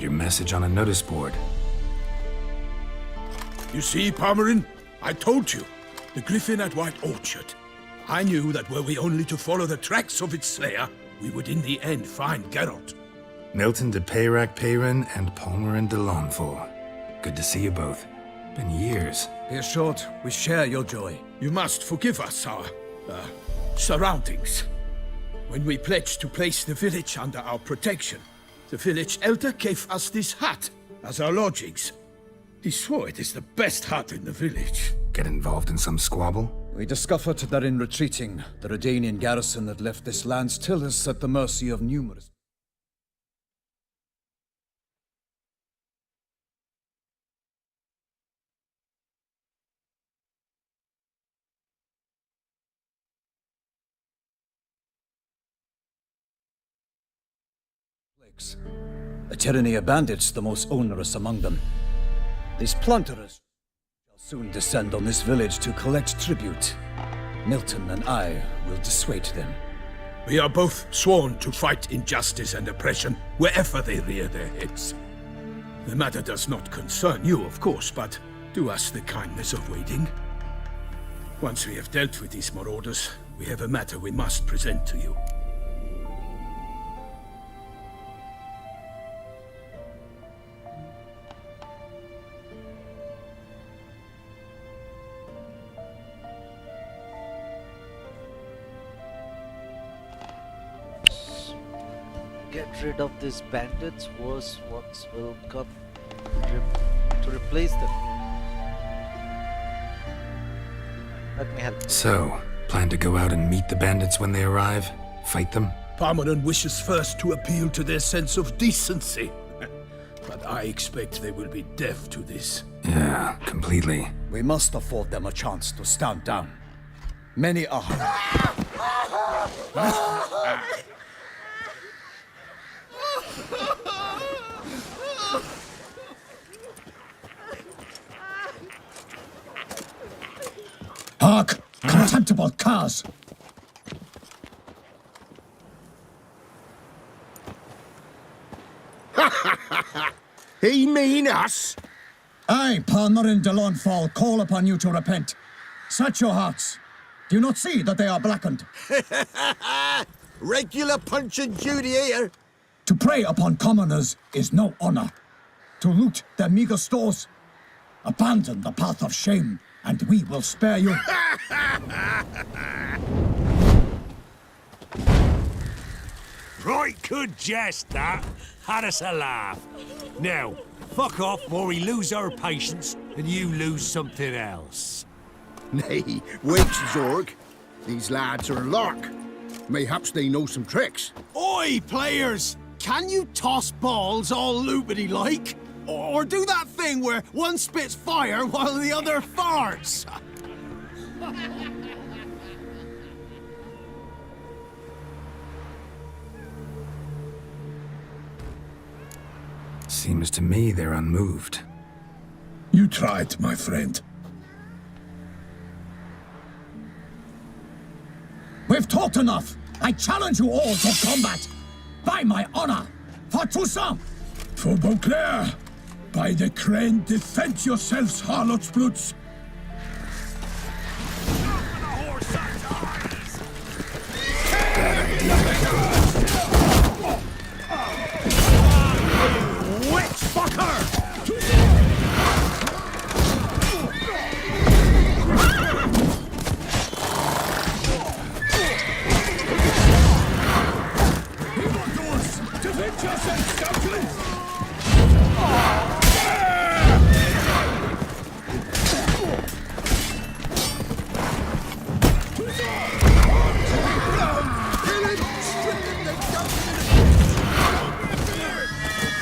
your message on a notice board. You see, Palmerin? I told you. The griffin at White Orchard. I knew that were we only to follow the tracks of its slayer, we would in the end find Geralt. Milton de Peyrac Peyrin and Palmerin de Launfal. Good to see you both. Been years. Be assured, we share your joy. You must forgive us our, surroundings. When we pledged to place the village under our protection, the village elder gave us this hut as our lodgings. He swore it is the best hut in the village. Get involved in some squabble? We discovered that in retreating, the Redanian garrison had left this land's tillers at the mercy of numerous... A tyranny of bandits, the most onerous among them. These plunderers shall soon descend on this village to collect tribute. Milton and I will dissuade them. We are both sworn to fight injustice and oppression wherever they rear their heads. The matter does not concern you, of course, but do us the kindness of waiting. Once we have dealt with these marauders, we have a matter we must present to you. Get rid of these bandits, worse ones will come to replace them. Let me help. So, plan to go out and meet the bandits when they arrive? Fight them? Palmerin wishes first to appeal to their sense of decency. But I expect they will be deaf to this. Yeah, completely. We must afford them a chance to stand down. Many are... Hark! Contemptible curs! He mean us? I, Palmerin de Launfal, call upon you to repent. Set your hearts. Do you not see that they are blackened? Regular Punch and Judy here. To prey upon commoners is no honor. To loot their meager stores, abandon the path of shame, and we will spare you. Right good jest, that. Had us a laugh. Now, fuck off or we lose our patience and you lose something else. Nay, wait, Zorg. These lads are a lark. Mayhaps they know some tricks. Oi, players! Can you toss balls all loopity-like? Or do that thing where one spits fire while the other farts? Seems to me they're unmoved. You tried, my friend. We've talked enough. I challenge you all to combat. By my honor, for Toussaint. For Beauclair, by the crane, defend yourselves, harlots bloods. Witch fucker! Defend yourselves, scoundrels!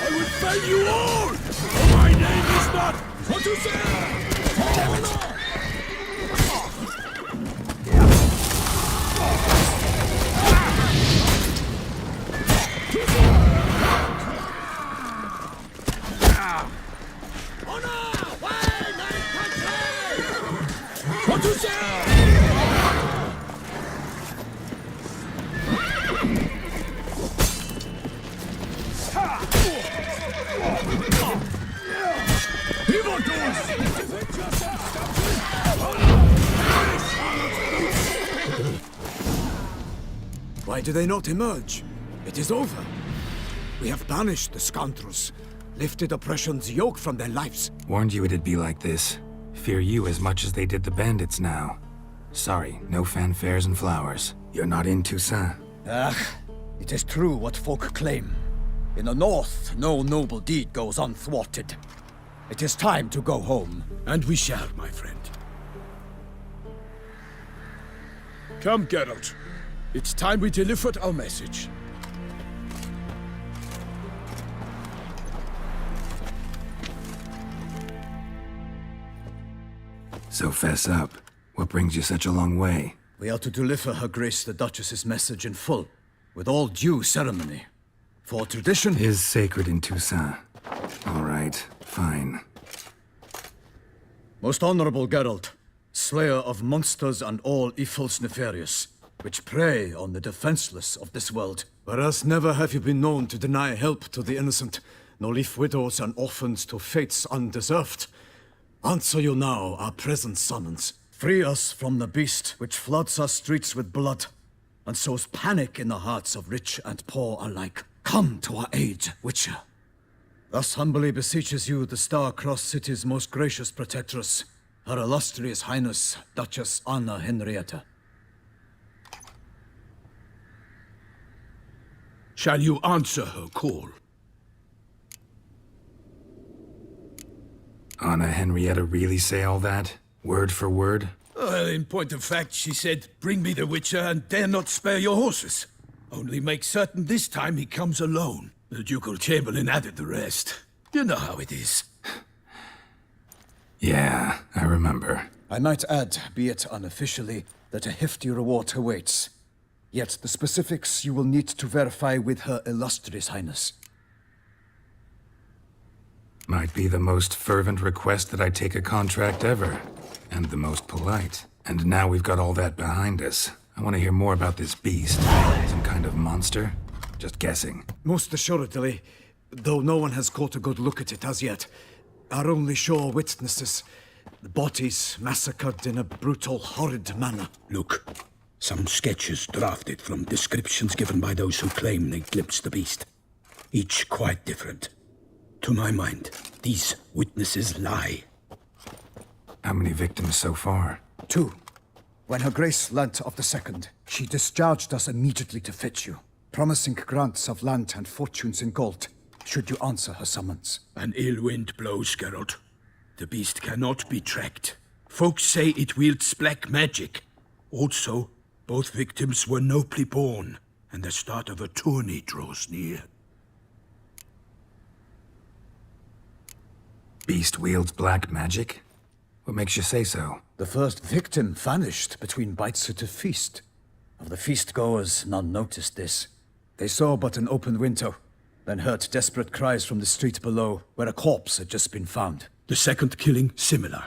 I would fail you all! For my name is not Toussaint! Why do they not emerge? It is over. We have banished the scoundrels, lifted oppression's yoke from their lives. Warned you it'd be like this. Fear you as much as they did the bandits now. Sorry, no fanfares and flowers. You're not in Toussaint. It is true what folk claim. In the north, no noble deed goes unthwarted. It is time to go home. And we shall, my friend. Come, Geralt. It's time we delivered our message. So fess up. What brings you such a long way? We are to deliver Her Grace the Duchess's message in full, with all due ceremony. For tradition Is sacred in Toussaint. All right, fine. Most honorable Geralt, slayer of monsters and all evils nefarious, which prey on the defenseless of this world. Whereas never have you been known to deny help to the innocent, nor leave widows and orphans to fates undeserved. Answer you now our present summons. Free us from the beast which floods our streets with blood, and sows panic in the hearts of rich and poor alike. Come to our aid, Witcher. Thus humbly beseeches you the Star-Crossed City's most gracious protectress, Her Illustrious Highness, Duchess Anna Henrietta. Shall you answer her call? Anna Henrietta really say all that? Word for word? Well, in point of fact, she said, "Bring me the Witcher and dare not spare your horses. Only make certain this time he comes alone." The Ducal Chamberlain added the rest. You know how it is. Yeah, I remember. I might add, be it unofficially, that a hefty reward awaits. Yet the specifics you will need to verify with Her Illustrious Highness. Might be the most fervent request that I take a contract ever. And the most polite. And now we've got all that behind us. I want to hear more about this beast. Some kind of monster? Just guessing. Most assuredly, though no one has caught a good look at it as yet. Our only sure witnesses, the bodies massacred in a brutal, horrid manner. Look, some sketches drafted from descriptions given by those who claim they glimpsed the beast. Each quite different. To my mind, these witnesses lie. How many victims so far? 2. When Her Grace learnt of the second, she discharged us immediately to fetch you, promising grants of land and fortunes in gold, should you answer her summons. An ill wind blows, Geralt. The beast cannot be tracked. Folks say it wields black magic. Also, both victims were nobly born, and the start of a tourney draws near. Beast wields black magic? What makes you say so? The first victim vanished between bites at a feast. Of the feast-goers, none noticed this. They saw but an open window, then heard desperate cries from the street below, where a corpse had just been found. The second killing, similar.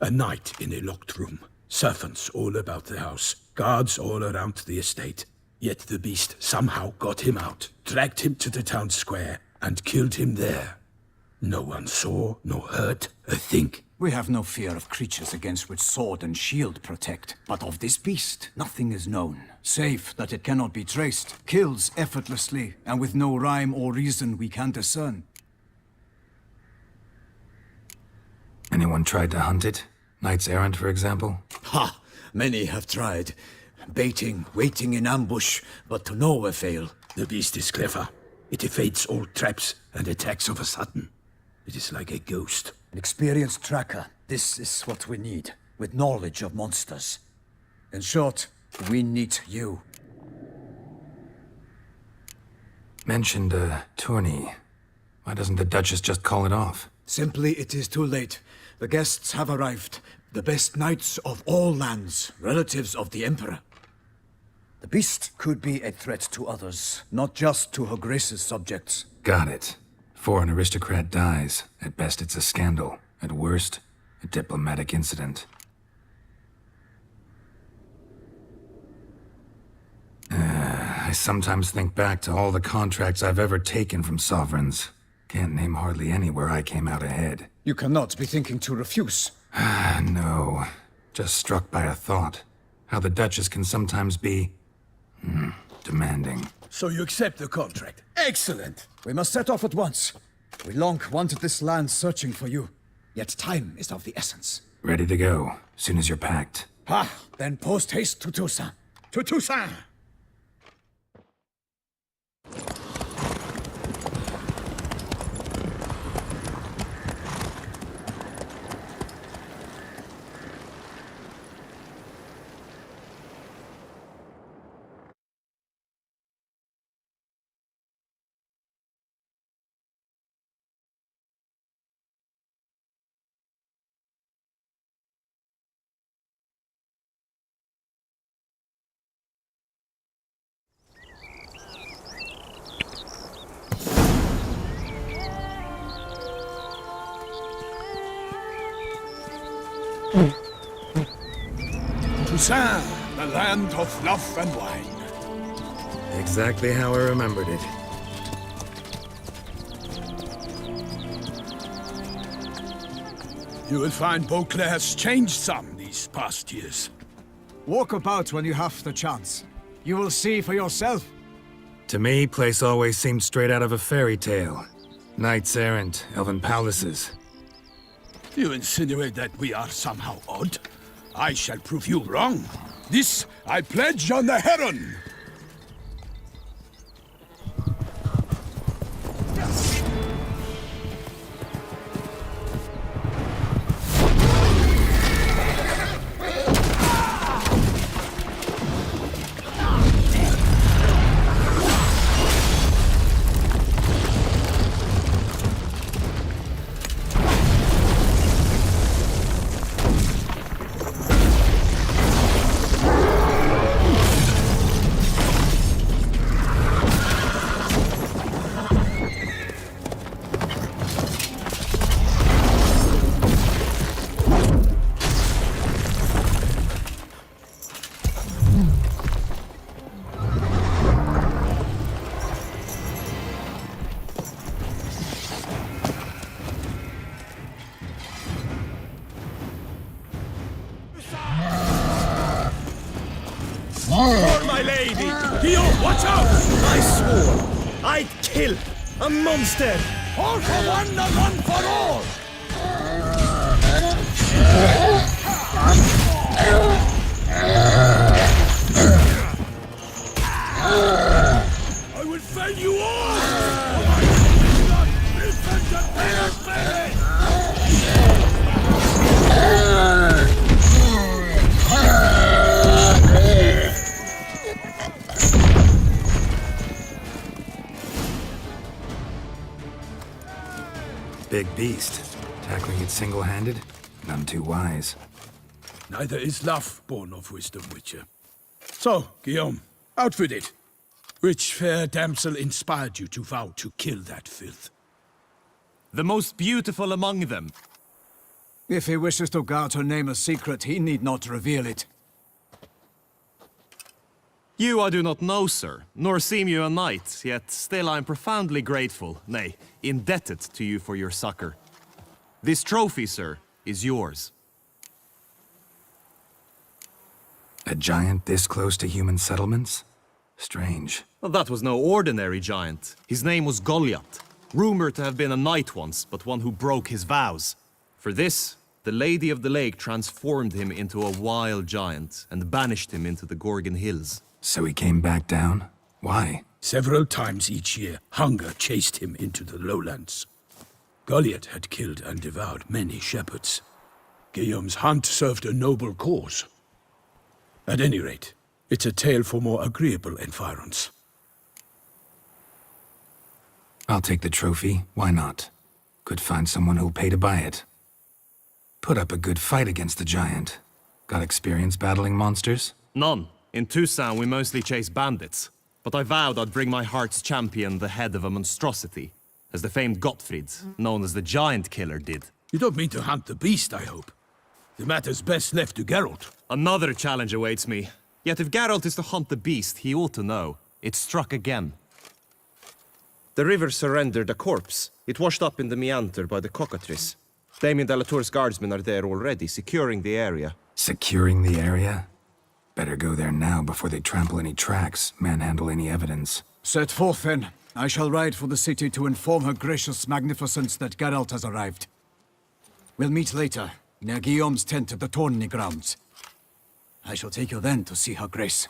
A night in a locked room. Servants all about the house. Guards all around the estate. Yet the beast somehow got him out, dragged him to the town square, and killed him there. No one saw, nor heard a thing. We have no fear of creatures against which sword and shield protect. But of this beast, nothing is known, save that it cannot be traced, kills effortlessly, and with no rhyme or reason we can discern. Anyone tried to hunt it? Knights errant, for example? Ha! Many have tried. Baiting, waiting in ambush, but to no avail. The beast is clever. It evades all traps and attacks of a sudden. It is like a ghost. An experienced tracker. This is what we need, with knowledge of monsters. In short, we need you. Mentioned a tourney. Why doesn't the Duchess just call it off? Simply, it is too late. The guests have arrived. The best knights of all lands, relatives of the Emperor. The beast could be a threat to others, not just to Her Grace's subjects. Got it. Before an aristocrat dies, at best it's a scandal. At worst, a diplomatic incident. I sometimes think back to all the contracts I've ever taken from sovereigns. Can't name hardly anywhere I came out ahead. You cannot be thinking to refuse. No. Just struck by a thought. How the Duchess can sometimes be... demanding. So you accept the contract. Excellent! We must set off at once. We long wanted this land searching for you. Yet time is of the essence. Ready to go, soon as you're packed. Ha! Then post haste to Toussaint. To Toussaint! Toussaint, the land of love and wine. Exactly how I remembered it. You will find Beauclair has changed some these past years. Walk about when you have the chance. You will see for yourself. To me, place always seemed straight out of a fairy tale. Knights errant, elven palaces. You insinuate that we are somehow odd? I shall prove you wrong. This I pledge on the Heron! For my lady! Guillaume, watch out! I swore I'd kill a monster! All for one and one for all! I will fell you all! Big beast. Tackling it single-handed? None too wise. Neither is love born of wisdom, Witcher. So, Guillaume, outfit it. Which fair damsel inspired you to vow to kill that filth? The most beautiful among them. If he wishes to guard her name a secret, he need not reveal it. You I do not know, sir, nor seem you a knight, yet still I am profoundly grateful, nay, indebted to you for your succor. This trophy, sir, is yours. A giant this close to human settlements? Strange. Well, that was no ordinary giant. His name was Goliath, rumored to have been a knight once, but one who broke his vows. For this, the Lady of the Lake transformed him into a wild giant and banished him into the Gorgon Hills. So he came back down? Why? Several times each year, hunger chased him into the lowlands. Goliath had killed and devoured many shepherds. Guillaume's hunt served a noble cause. At any rate, it's a tale for more agreeable environs. I'll take the trophy. Why not? Could find someone who'll pay to buy it. Put up a good fight against the giant. Got experience battling monsters? None. In Toussaint, we mostly chase bandits. But I vowed I'd bring my heart's champion the head of a monstrosity, as the famed Gottfried, known as the Giant Killer, did. You don't mean to hunt the beast, I hope. The matter's best left to Geralt. Another challenge awaits me. Yet if Geralt is to hunt the beast, he ought to know. It struck again. The river surrendered a corpse. It washed up in the meander by the cockatrice. Damien de la Tour's guardsmen are there already, securing the area. Securing the area? Better go there now before they trample any tracks, manhandle any evidence. Set forth, then. I shall ride for the city to inform her gracious magnificence that Geralt has arrived. We'll meet later, near Guillaume's tent at the tourney grounds. I shall take you then to see her grace.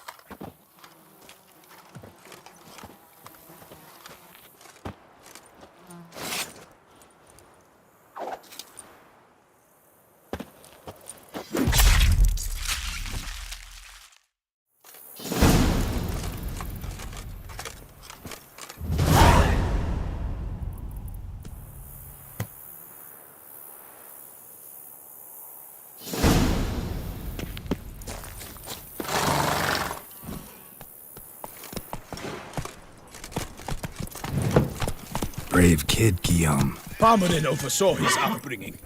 Brave kid, Guillaume. Parmanin oversaw his upbringing.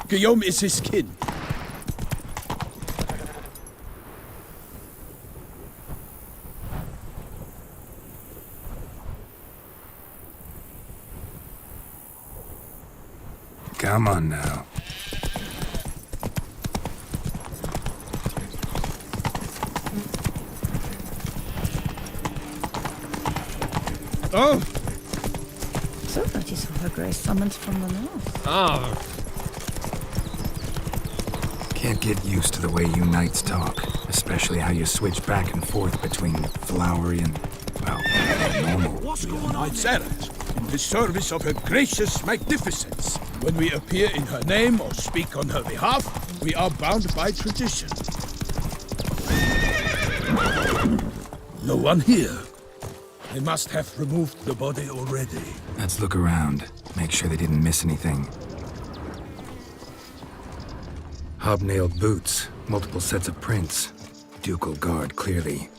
Guillaume is his kin. Come on now. Oh! So that you saw her grace summoned from the north. Can't get used to the way you knights talk, especially how you switch back and forth between flowery and, well, normal. What's going on? Knights errant, in the service of her gracious magnificence. When we appear in her name or speak on her behalf, we are bound by tradition. No one here. They must have removed the body already. Let's look around. Make sure they didn't miss anything. Hobnailed boots, multiple sets of prints. Ducal guard, clearly.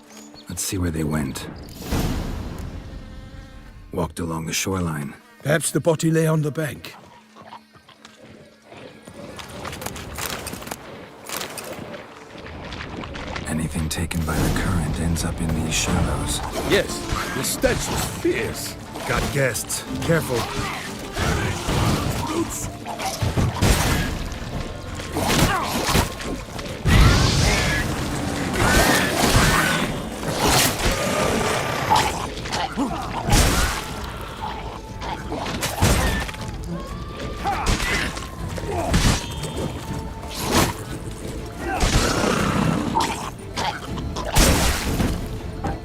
Let's see where they went. Walked along the shoreline. Perhaps the body lay on the bank. Anything taken by the current ends up in these shallows. Yes, the stench was fierce. Got guests. Careful.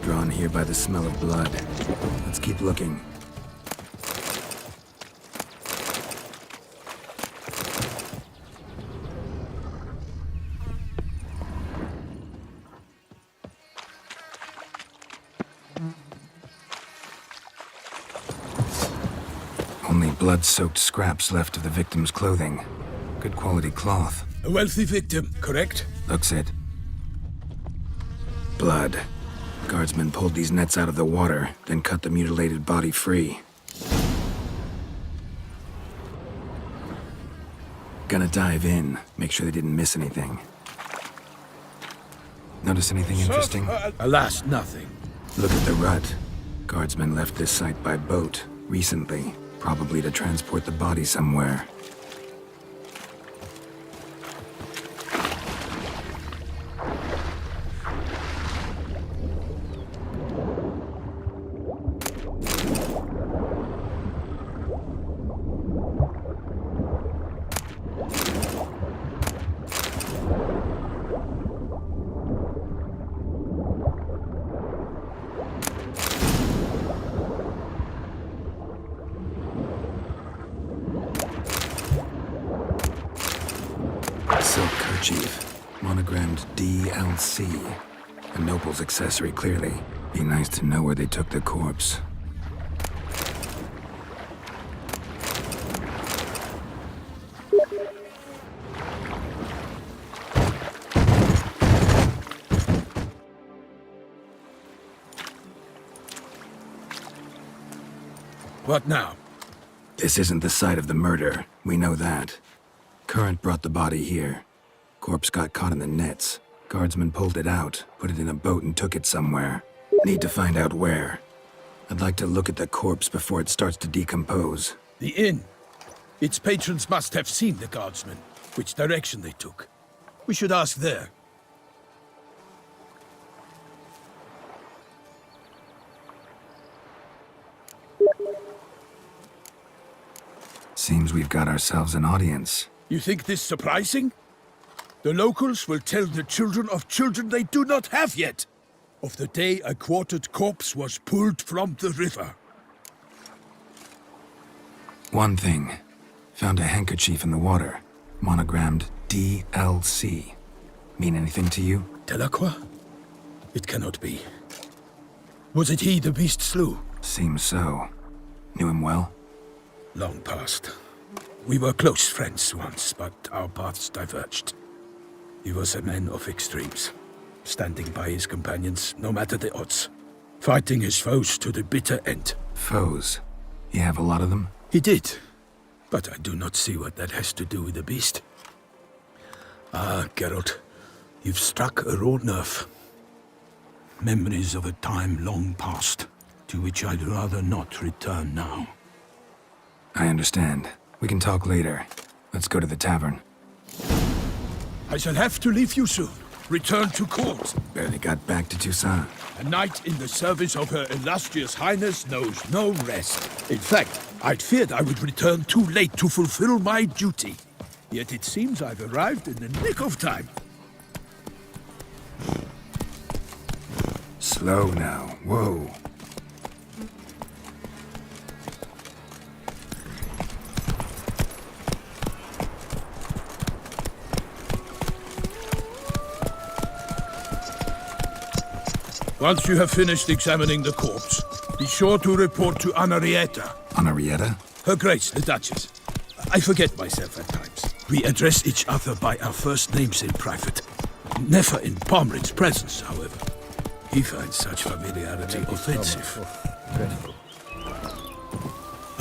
Drawn here by the smell of blood. Let's keep looking. Only blood-soaked scraps left of the victim's clothing. Good quality cloth. A wealthy victim, correct? Looks it. Blood. Guardsmen pulled these nets out of the water, then cut the mutilated body free. Gonna dive in, make sure they didn't miss anything. Notice anything interesting? Alas, nothing. Look at the rut. Guardsmen left this site by boat, recently, probably to transport the body somewhere. Silk kerchief, monogrammed DLC. A noble's accessory, clearly. Be nice to know where they took the corpse. What now? This isn't the site of the murder. We know that. Current brought the body here. Corpse got caught in the nets. Guardsmen pulled it out, put it in a boat and took it somewhere. Need to find out where. I'd like to look at the corpse before it starts to decompose. The inn. Its patrons must have seen the guardsmen, which direction they took. We should ask there. Seems we've got ourselves an audience. You think this surprising? The locals will tell the children of children they do not have yet, of the day a quartered corpse was pulled from the river. One thing. Found a handkerchief in the water. Monogrammed DLC. Mean anything to you? Delacroix? It cannot be. Was it he the beast slew? Seems so. Knew him well? Long past. We were close friends once, but our paths diverged. He was a man of extremes, standing by his companions no matter the odds, fighting his foes to the bitter end. Foes? You have a lot of them? He did, but I do not see what that has to do with the beast. Ah, Geralt, you've struck a raw nerve. Memories of a time long past, to which I'd rather not return now. I understand. We can talk later. Let's go to the tavern. I shall have to leave you soon. Return to court. Barely got back to Toussaint. A knight in the service of Her Illustrious Highness knows no rest. In fact, I'd feared I would return too late to fulfill my duty. Yet it seems I've arrived in the nick of time. Slow now. Whoa. Once you have finished examining the corpse, be sure to report to Anarietta. Anarietta? Her Grace, the Duchess. I forget myself at times. We address each other by our first names in private. Never in Pomrin's presence, however. He finds such familiarity offensive.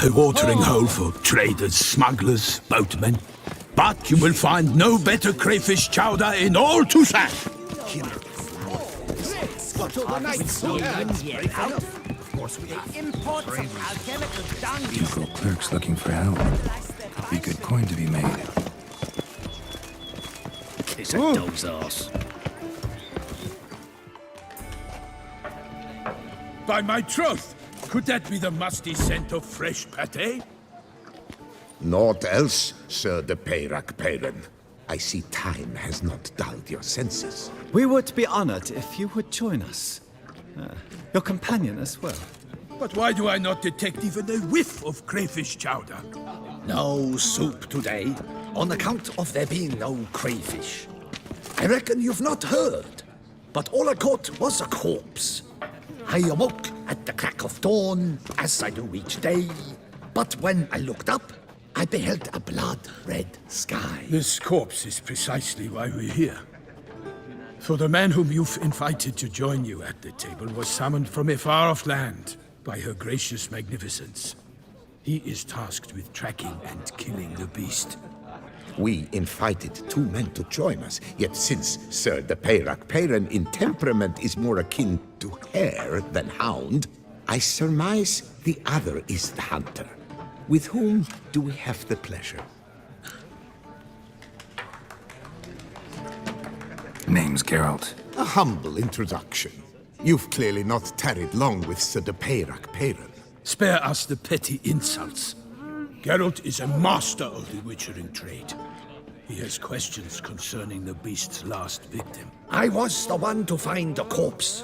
A watering hole for traders, smugglers, boatmen. But you will find no better crayfish chowder in all Toussaint. Ducal clerks looking for help. Could be good coin to be made. Kiss a dog's arse. By my troth, could that be the musty scent of fresh pâté? Naught else, Sir de Peyrac-Peyran. I see time has not dulled your senses. We would be honored if you would join us. Your companion as well. But why do I not detect even a whiff of crayfish chowder? No soup today, on account of there being no crayfish. I reckon you've not heard, but all I caught was a corpse. I awoke at the crack of dawn, as I do each day, but when I looked up, I beheld a blood-red sky. This corpse is precisely why we're here. For the man whom you've invited to join you at the table was summoned from a far-off land by her gracious magnificence. He is tasked with tracking and killing the beast. We invited two men to join us, yet since Sir de Peyrac-Peyran in temperament is more akin to hare than hound, I surmise the other is the hunter. With whom do we have the pleasure? Name's Geralt. A humble introduction. You've clearly not tarried long with Sir de Peyrac-Peyran. Spare us the petty insults. Geralt is a master of the witchering trade. He has questions concerning the beast's last victim. I was the one to find the corpse.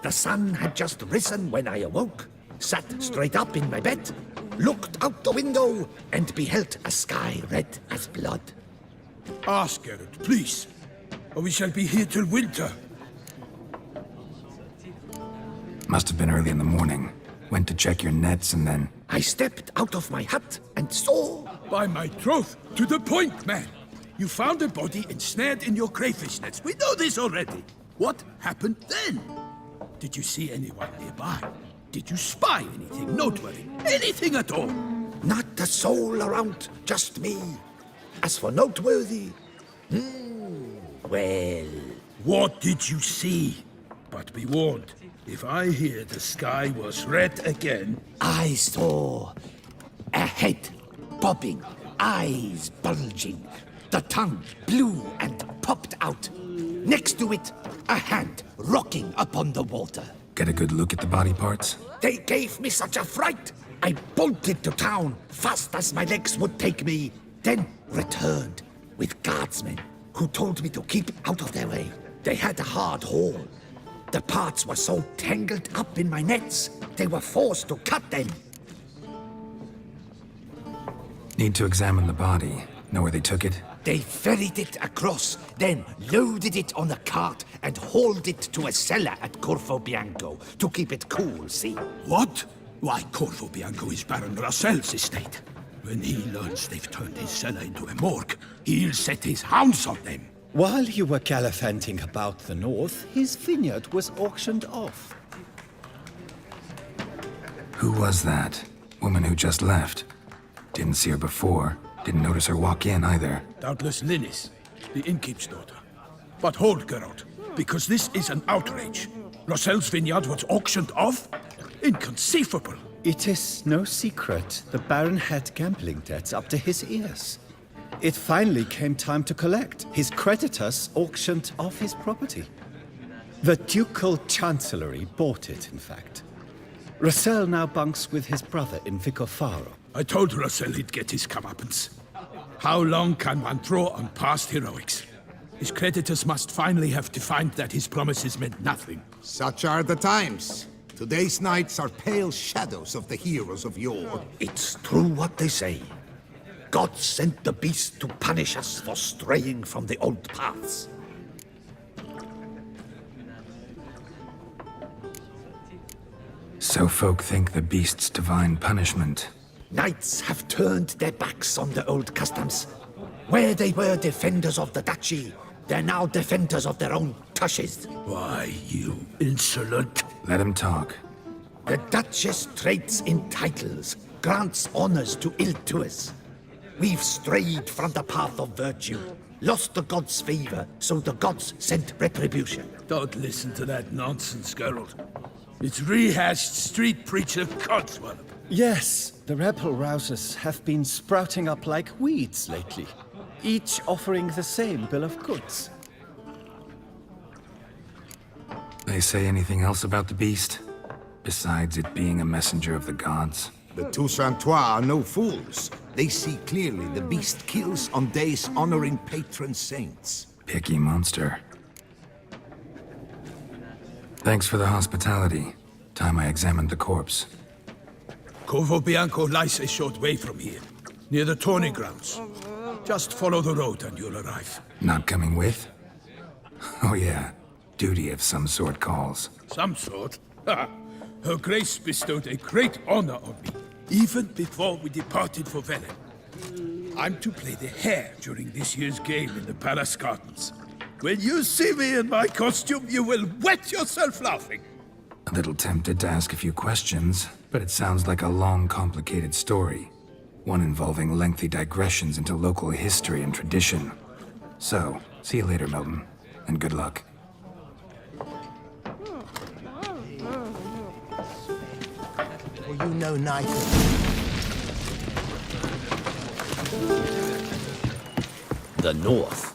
The sun had just risen when I awoke, sat straight up in my bed, looked out the window, and beheld a sky red as blood. Ask Geralt, please, or we shall be here till winter. Must have been early in the morning. Went to check your nets and then... I stepped out of my hut and saw... By my troth, to the point, man. You found a body ensnared in your crayfish nets. We know this already. What happened then? Did you see anyone nearby? Did you spy anything noteworthy? Anything at all? Not a soul around, just me. As for noteworthy... well... What did you see? But be warned, If I hear the sky was red again... I saw a head bobbing, eyes bulging, the tongue blue and popped out. Next to it, a hand rocking upon the water. Get a good look at the body parts? They gave me such a fright. I bolted to town fast as my legs would take me, then returned with guardsmen who told me to keep out of their way. They had a hard haul. The parts were so tangled up in my nets, they were forced to cut them. Need to examine the body. Know where they took it? They ferried it across, then loaded it on a cart and hauled it to a cellar at Corvo Bianco to keep it cool, see? What? Why, Corvo Bianco is Baron Russell's estate. When he learns they've turned his cellar into a morgue, he'll set his hounds on them. While you were gallivanting about the north, his vineyard was auctioned off. Who was that? Woman who just left. Didn't see her before. Didn't notice her walk in either. Doubtless Linnis, the innkeep's daughter. But hold, Geralt, because this is an outrage. Russell's vineyard was auctioned off? Inconceivable. It is no secret the Baron had gambling debts up to his ears. It finally came time to collect. His creditors auctioned off his property. The Ducal Chancellery bought it, in fact. Russell now bunks with his brother in Vicofaro. I told Russell he'd get his comeuppance. How long can one draw on past heroics? His creditors must finally have to find that his promises meant nothing. Such are the times. Today's knights are pale shadows of the heroes of yore. It's true what they say. God sent the beast to punish us for straying from the old paths. So folk think the beast's divine punishment. Knights have turned their backs on the old customs. Where they were defenders of the duchy, they're now defenders of their own tushes. Why, you insolent... Let him talk. The Duchess trades in titles, grants honors to ill-doers. We've strayed from the path of virtue, lost the gods' favor, so the gods sent retribution. Don't listen to that nonsense, Geralt. It's rehashed street preacher codswallop. Yes, the rebel-rousers have been sprouting up like weeds lately, each offering the same bill of goods. They say anything else about the beast? Besides it being a messenger of the gods? The Toussaint are no fools. They see clearly the beast kills on days honoring patron saints. Picky monster. Thanks for the hospitality. Time I examined the corpse. Corvo Bianco lies a short way from here, near the tourney grounds. Just follow the road and you'll arrive. Not coming with? Oh yeah, duty of some sort calls. Some sort? Her Grace bestowed a great honor on me, even before we departed for Velen. I'm to play the hare during this year's game in the palace gardens. When you see me in my costume, you will wet yourself laughing. A little tempted to ask a few questions, but it sounds like a long, complicated story. One involving lengthy digressions into local history and tradition. So, see you later, Milton, and good luck. Well, you know neither. The North.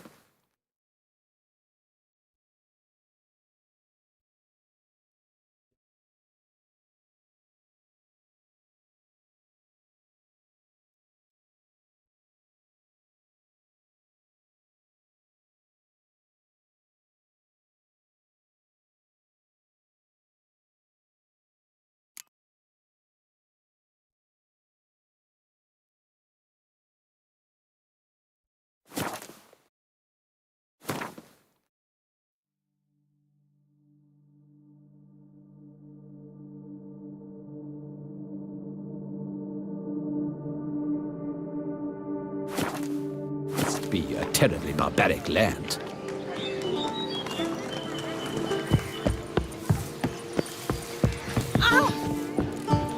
Must be a terribly barbaric land.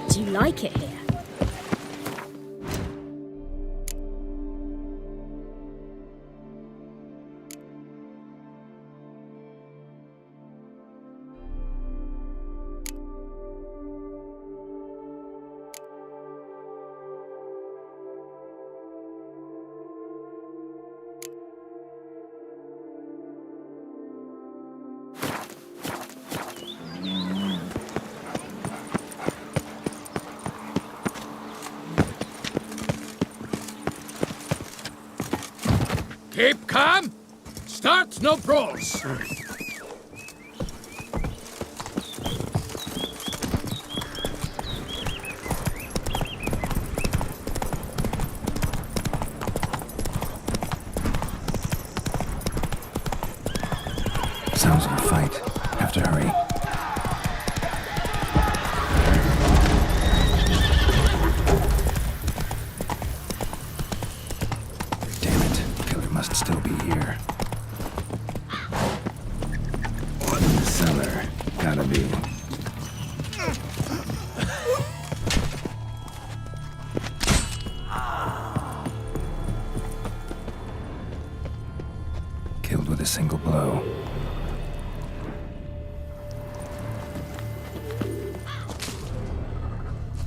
Do you like it here? calm. Start no brawls. Sounds of a fight. Have to hurry. Damn it. Killer must still be here. In the cellar. Gotta be. Killed with a single blow.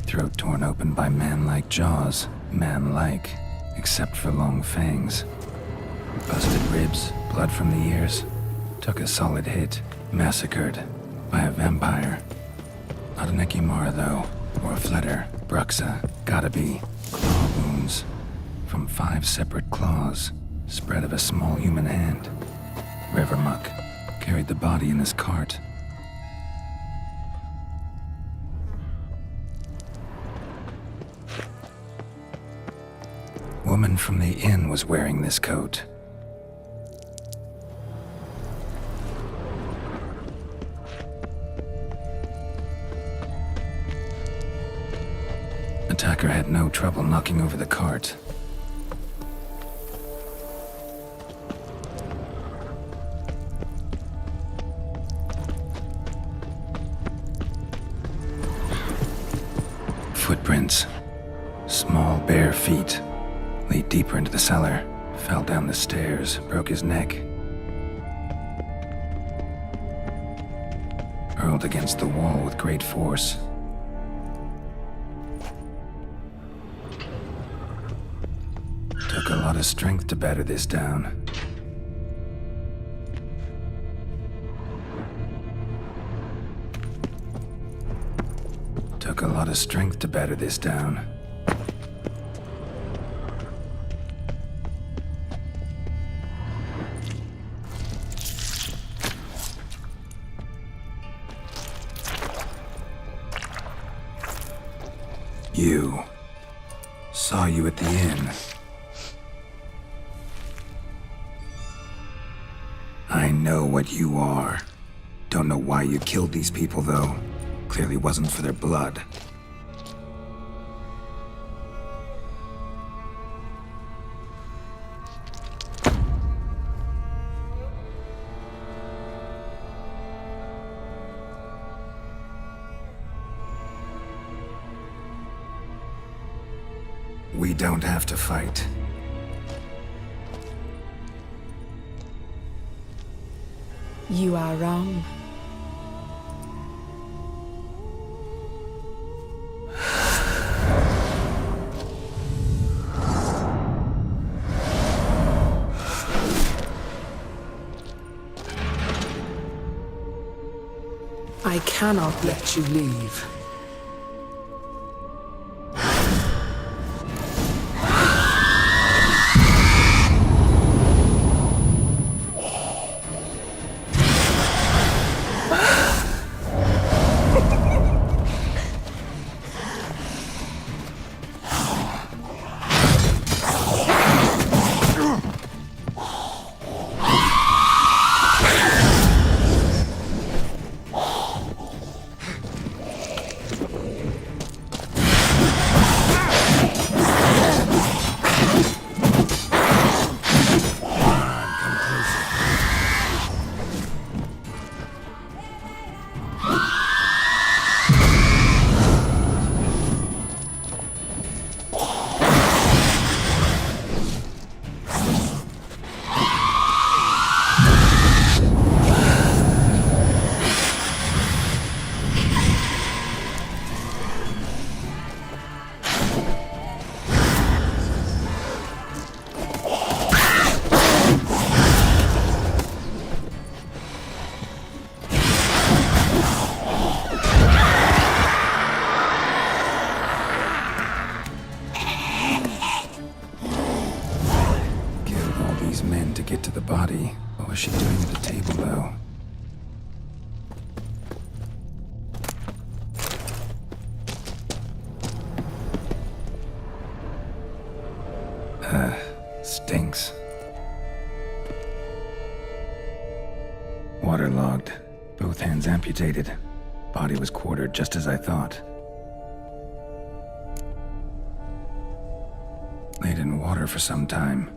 Throat torn open by man-like jaws. Man-like, except for long fangs. Busted ribs, blood from the ears. Took a solid hit. Massacred by a vampire. Not an Ekimara, though. Or a Fletter. Bruxa. Gotta be. Claw wounds. From 5 separate claws. Spread of a small human hand. Rivermuck. Carried the body in his cart. Woman from the inn was wearing this coat. Attacker had no trouble knocking over the cart. Footprints. Small, bare feet. Lead deeper into the cellar. Fell down the stairs, broke his neck. Hurled against the wall with great force. Took a lot of strength to batter this down. Took a lot of strength to batter this down. You. Saw you at the inn. I know what you are. Don't know why you killed these people, though. Clearly wasn't for their blood. We don't have to fight. You are wrong. I cannot let you leave. was she doing at the table, though? Stinks. Waterlogged. Both hands amputated. Body was quartered just as I thought. Laid in water for some time.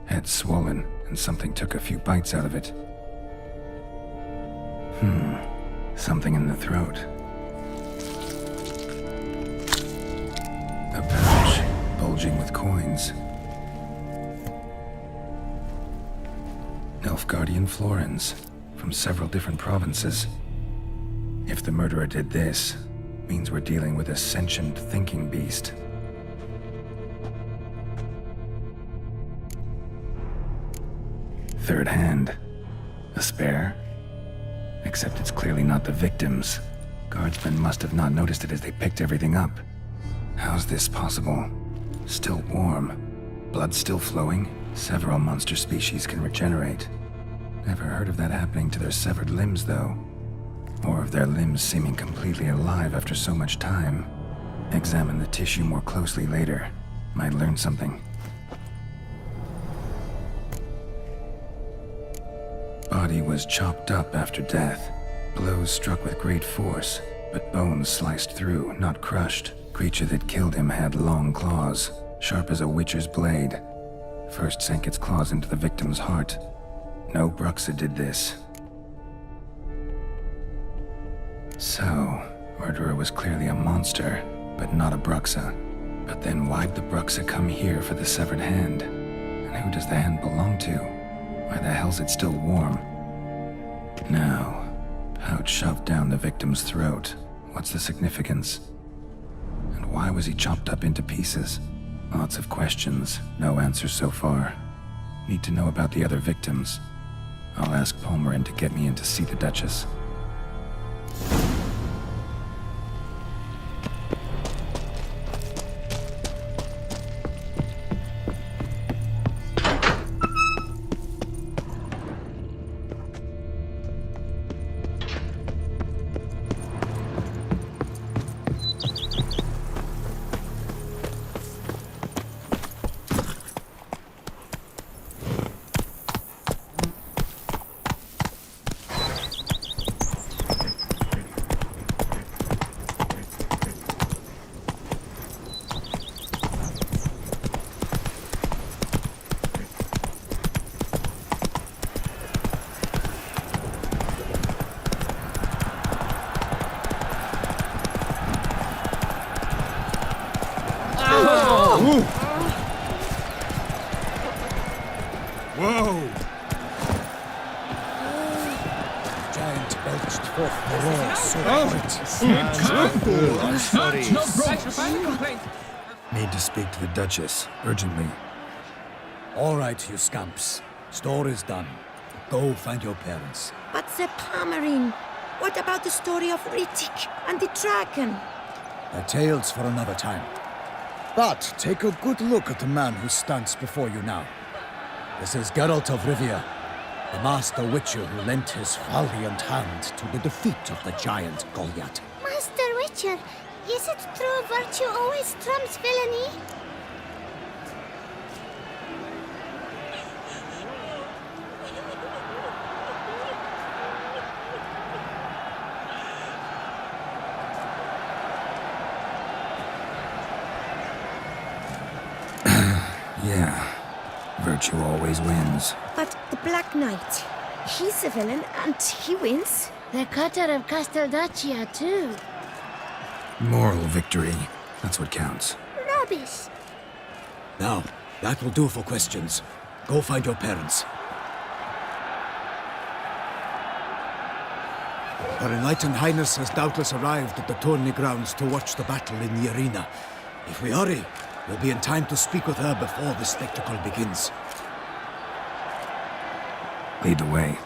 Head swollen, and something took a few bites out of it. Something in the throat. A pouch, bulging with coins. Nilfgaardian florins, from several different provinces. If the murderer did this, means we're dealing with a sentient thinking beast. Third hand. A spare? Except it's clearly not the victim's. Guardsmen must have not noticed it as they picked everything up. How's this possible? Still warm. Blood still flowing? Several monster species can regenerate. Never heard of that happening to their severed limbs, though. Or of their limbs seeming completely alive after so much time. Examine the tissue more closely later. Might learn something. Body was chopped up after death. Blows struck with great force, but bones sliced through, not crushed. Creature that killed him had long claws, sharp as a witcher's blade. First sank its claws into the victim's heart. No Bruxa did this. So, murderer was clearly a monster, but not a Bruxa. But then why'd the Bruxa come here for the severed hand? And who does the hand belong to? Why the hell's it still warm? Now, pouch shoved down the victim's throat. What's the significance? And why was he chopped up into pieces? Lots of questions, no answers so far. Need to know about the other victims. I'll ask Palmerin to get me in to see the Duchess. Whoa! Giant belched forth the roar so Need to speak to the Duchess, urgently. All right, you scamps. Store is done. Go find your parents. But Sir Palmerin, what about the story of Rittik and the dragon? They're tales for another time. But take a good look at the man who stands before you now. This is Geralt of Rivia, the master witcher who lent his valiant hand to the defeat of the giant Goliath. Master Witcher, is it true virtue always trumps villainy? Yeah. Virtue always wins. But the Black Knight, he's a villain and he wins. The cutter of Casteldaccia, too. Moral victory. That's what counts. Rubbish. Now, that will do for questions. Go find your parents. Her Enlightened Highness has doubtless arrived at the tourney grounds to watch the battle in the arena. If we hurry, we'll be in time to speak with her before the spectacle begins. Lead the way.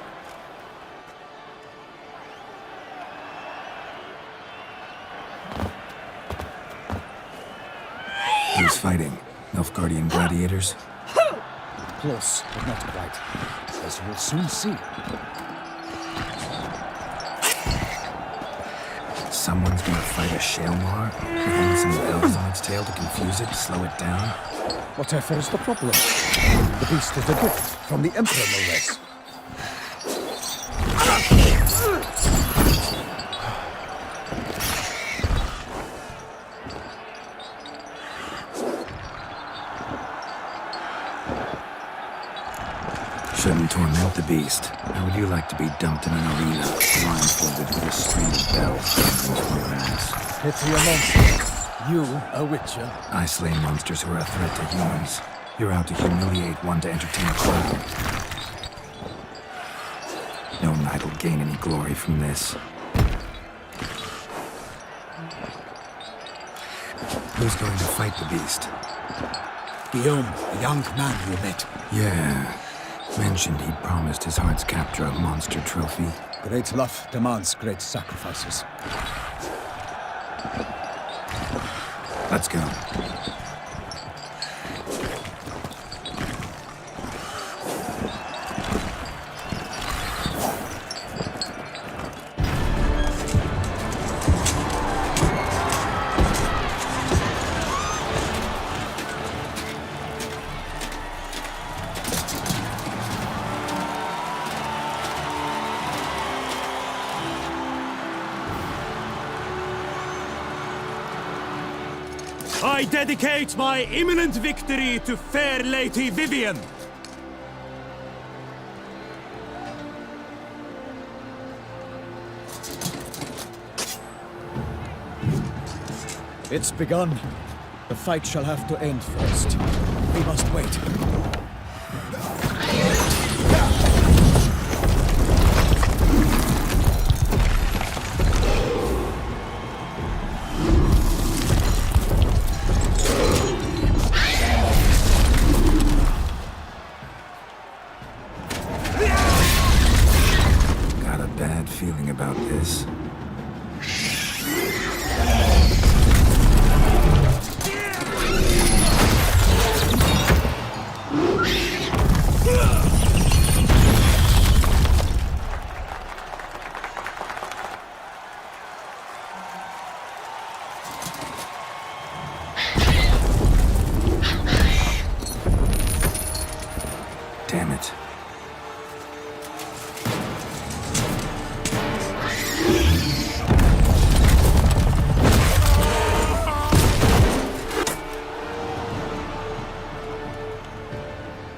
Who's fighting? Nilfgaardian gladiators? Close, but not quite. as you'll soon see. Someone's gonna fight a Shalmar? Hang some bells on its tail to confuse it, slow it down? Whatever is the problem? The beast is a gift from the Emperor, no less. Shouldn't torment the beast. How would you like to be dumped in an arena, blindfolded with a string of bells dangling from your ass? Pity a monster. You, a witcher. I slay monsters who are a threat to humans. You're out to humiliate one to entertain a crowd. No knight will gain any glory from this. Who's going to fight the beast? Guillaume, the young man you met. Yeah. Mentioned he'd promised his heart's capture a monster trophy. Great love demands great sacrifices. Let's go. I dedicate my imminent victory to fair Lady Vivian. It's begun. The fight shall have to end first. We must wait. Got a bad feeling about this. Damn it.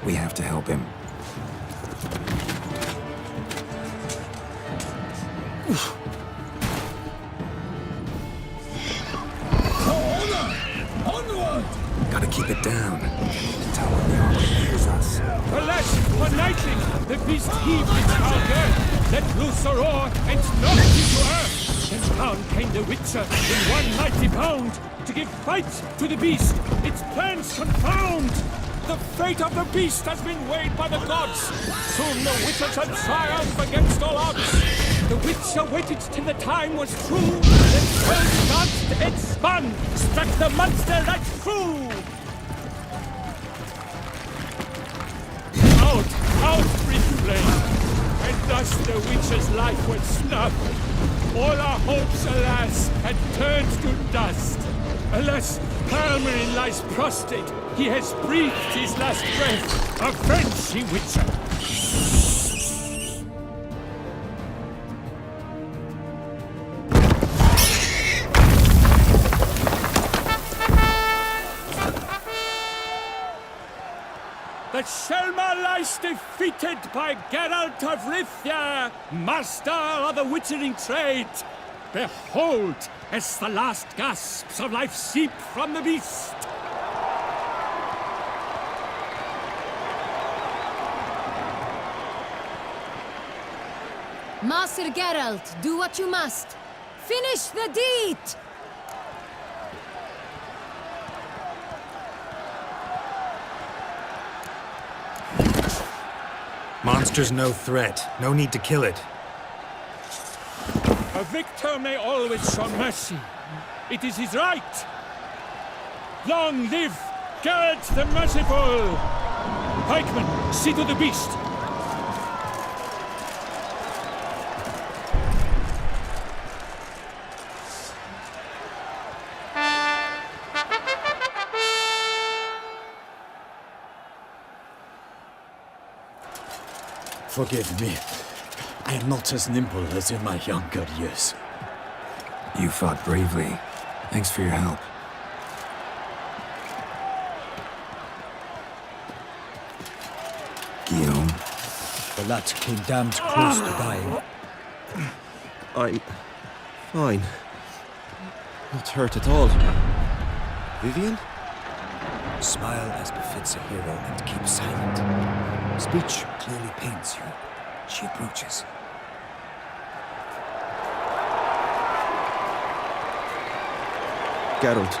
We have to help him. Gotta keep it down. Tell him the army hears us. Alas, for knightling, the beast heaved its proud girth, let loose a roar, and knocked it to earth. Then down came the Witcher in one mighty bound, to give fight to the beast, its plans confound. The fate of the beast has been weighed by the gods. Soon the Witcher shall triumph against all odds. The Witcher waited till the time was true, then turned danced and spun, struck the monster right through. Out breathed flame, and thus the Witcher's life was snuffed. All our hopes, alas, had turned to dust. Alas, Palmerin lies prostrate. He has breathed his last breath. Avenge ye, Witcher! The Shalmar lies defeated by Geralt of Rivia, master of the witchering trade. Behold, as the last gasps of life seep from the beast. Master Geralt, do what you must. Finish the deed! Monster's no threat. No need to kill it. A victor may always show mercy. It is his right. Long live Geralt the Merciful! Pikeman, see to the beast. Forgive me. I am not as nimble as in my younger years. You fought bravely. Thanks for your help. Guillaume? The lad came damned close to dying. I'm fine. Not hurt at all. Vivian? Smile as befits a hero and keep silent. Speech clearly pains you. She approaches. Geralt.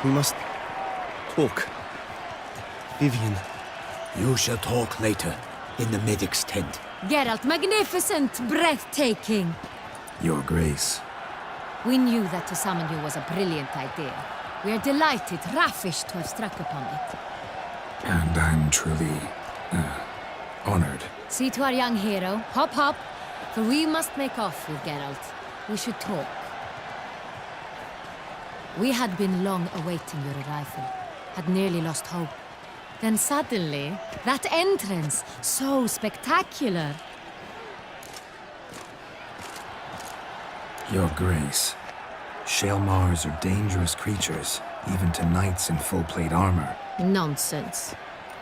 We must talk. Vivian. You shall talk later, in the medic's tent. Geralt, magnificent, breathtaking. Your Grace. We knew that to summon you was a brilliant idea. We are delighted, ravished to have struck upon it. And I'm truly, honored. See to our young hero. Hop, hop. For we must make off with Geralt. We should talk. We had been long awaiting your arrival. Had nearly lost hope. Then suddenly, that entrance, so spectacular. Your Grace. Shaelmars are dangerous creatures, even to knights in full-plate armor. Nonsense.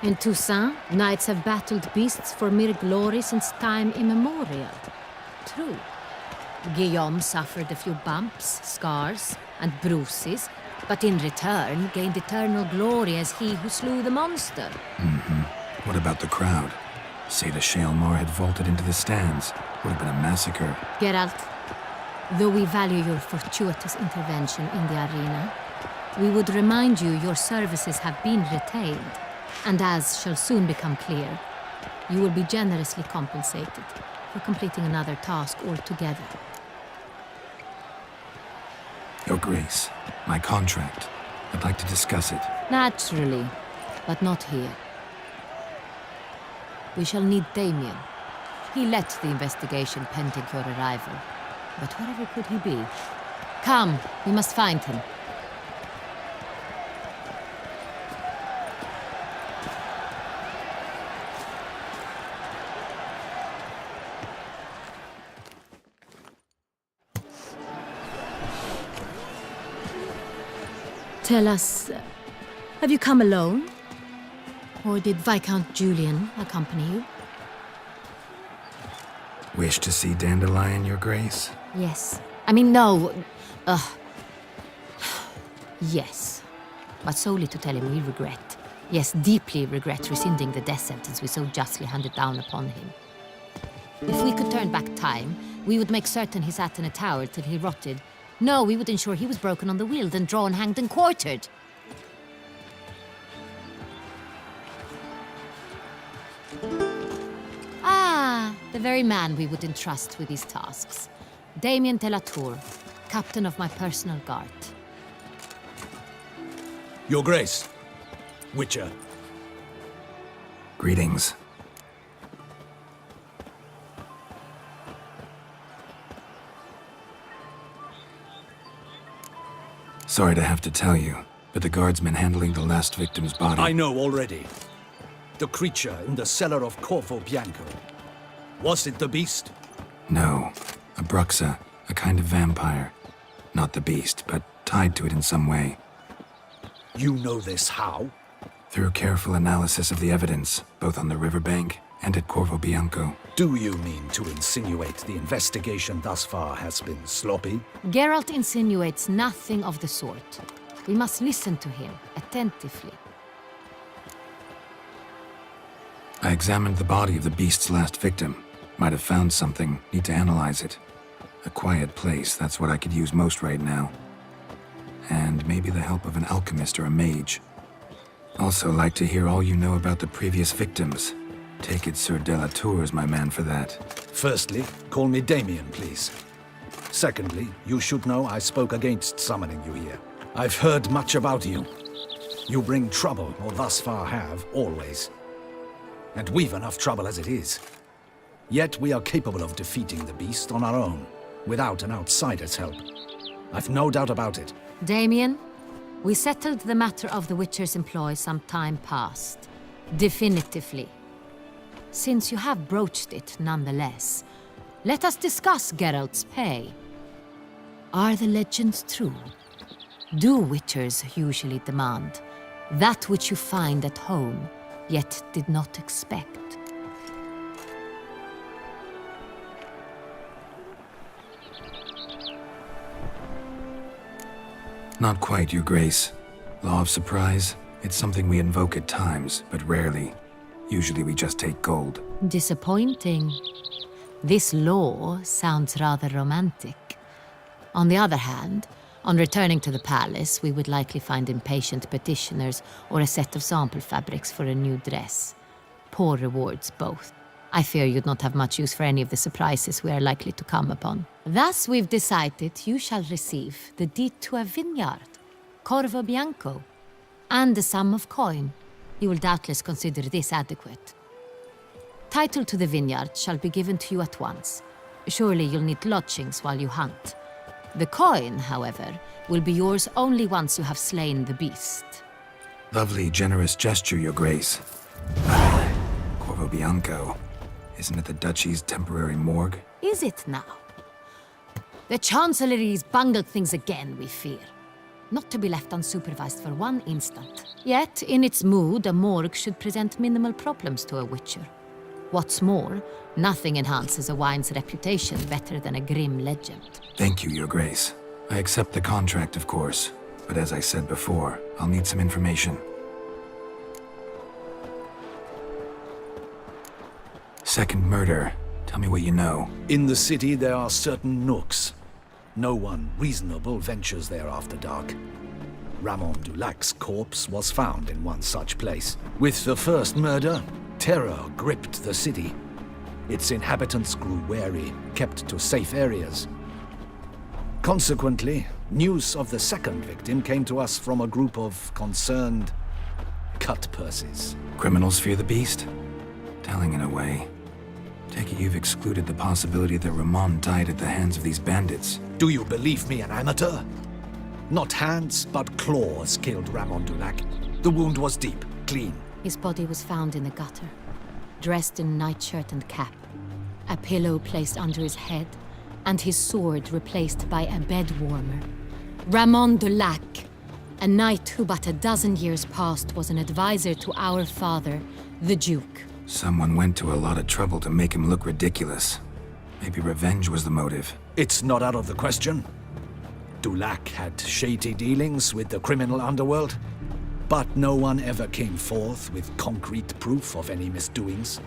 In Toussaint, knights have battled beasts for mere glory since time immemorial. True. Guillaume suffered a few bumps, scars, and bruises, but in return gained eternal glory as he who slew the monster. What about the crowd? Say the Shaelmar had vaulted into the stands. Would have been a massacre. Geralt, though we value your fortuitous intervention in the arena, we would remind you your services have been retained, and as shall soon become clear, you will be generously compensated for completing another task altogether. Your Grace, my contract. I'd like to discuss it. Naturally, but not here. We shall need Damien. He led the investigation pending your arrival. But wherever could he be? Come, we must find him. Tell us, have you come alone? Or did Viscount Julian accompany you? Wish to see Dandelion, Your Grace? Yes. I mean, no. Yes. But solely to tell him we regret. Yes, deeply regret rescinding the death sentence we so justly handed down upon him. If we could turn back time, we would make certain he sat in a tower till he rotted. No, we would ensure he was broken on the wheel, then drawn, hanged, and quartered. Ah, the very man we would entrust with these tasks. Damien de la Tour, captain of my personal guard. Your Grace. Witcher. Greetings. Sorry to have to tell you, but the guardsman handling the last victim's body... I know already. The creature in the cellar of Corvo Bianco. Was it the beast? No. A Bruxa, a kind of vampire. Not the beast, but tied to it in some way. You know this how? Through careful analysis of the evidence, both on the riverbank and at Corvo Bianco. Do you mean to insinuate the investigation thus far has been sloppy? Geralt insinuates nothing of the sort. We must listen to him attentively. I examined the body of the beast's last victim. Might have found something, need to analyze it. A quiet place, that's what I could use most right now. And maybe the help of an alchemist or a mage. Also like to hear all you know about the previous victims. Take it Sir de la Tour is my man for that. Firstly, call me Damien, please. Secondly, you should know I spoke against summoning you here. I've heard much about you. You bring trouble, or thus far have, always. And we've enough trouble as it is. Yet we are capable of defeating the beast on our own, without an outsider's help. I've no doubt about it. Damien, we settled the matter of the Witcher's employ some time past. Definitively. since you have broached it nonetheless, let us discuss Geralt's pay. Are the legends true? Do witchers usually demand that which you find at home, yet did not expect? Not quite, Your Grace. Law of surprise, it's something we invoke at times, but rarely. Usually we just take gold. Disappointing. This law sounds rather romantic. On the other hand, on returning to the palace, we would likely find impatient petitioners or a set of sample fabrics for a new dress. Poor rewards both. I fear you'd not have much use for any of the surprises we are likely to come upon. Thus we've decided you shall receive the deed to a vineyard, Corvo Bianco, and the sum of coin. You will doubtless consider this adequate. Title to the vineyard shall be given to you at once. Surely you'll need lodgings while you hunt. The coin, however, will be yours only once you have slain the beast. Lovely, generous gesture, Your Grace. Corvo Bianco. Isn't it the Duchy's temporary morgue? Is it now? The Chancellery's bungled things again, we fear. Not to be left unsupervised for one instant. Yet, in its mood, a morgue should present minimal problems to a witcher. What's more, nothing enhances a wine's reputation better than a grim legend. Thank you, Your Grace. I accept the contract, of course. But as I said before, I'll need some information. Second murder. Tell me what you know. In the city, there are certain nooks. No one reasonable ventures there after dark. Ramon Dulac's corpse was found in one such place. With the first murder, terror gripped the city. Its inhabitants grew wary, kept to safe areas. Consequently, news of the second victim came to us from a group of concerned cut-purses. Criminals fear the beast? Telling in a way. Take it you've excluded the possibility that Ramon died at the hands of these bandits. Do you believe me an amateur? Not hands, but claws killed Ramon Dulac. The wound was deep, clean. His body was found in the gutter, dressed in nightshirt and cap, a pillow placed under his head, and his sword replaced by a bed warmer. Ramon Dulac, a knight who but a dozen years past was an advisor to our father, the Duke. Someone went to a lot of trouble to make him look ridiculous. Maybe revenge was the motive. It's not out of the question. Dulac had shady dealings with the criminal underworld, but no one ever came forth with concrete proof of any misdoings.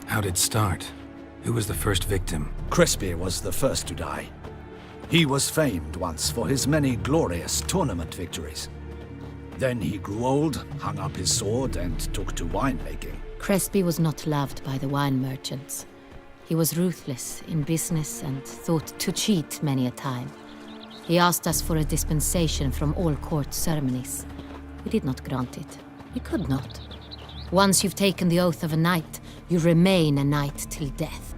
How'd it start? Who was the first victim? Crespi was the first to die. He was famed once for his many glorious tournament victories. Then he grew old, hung up his sword, and took to winemaking. Crespi was not loved by the wine merchants. He was ruthless in business and thought to cheat many a time. He asked us for a dispensation from all court ceremonies. We did not grant it. We could not. Once you've taken the oath of a knight, you remain a knight till death.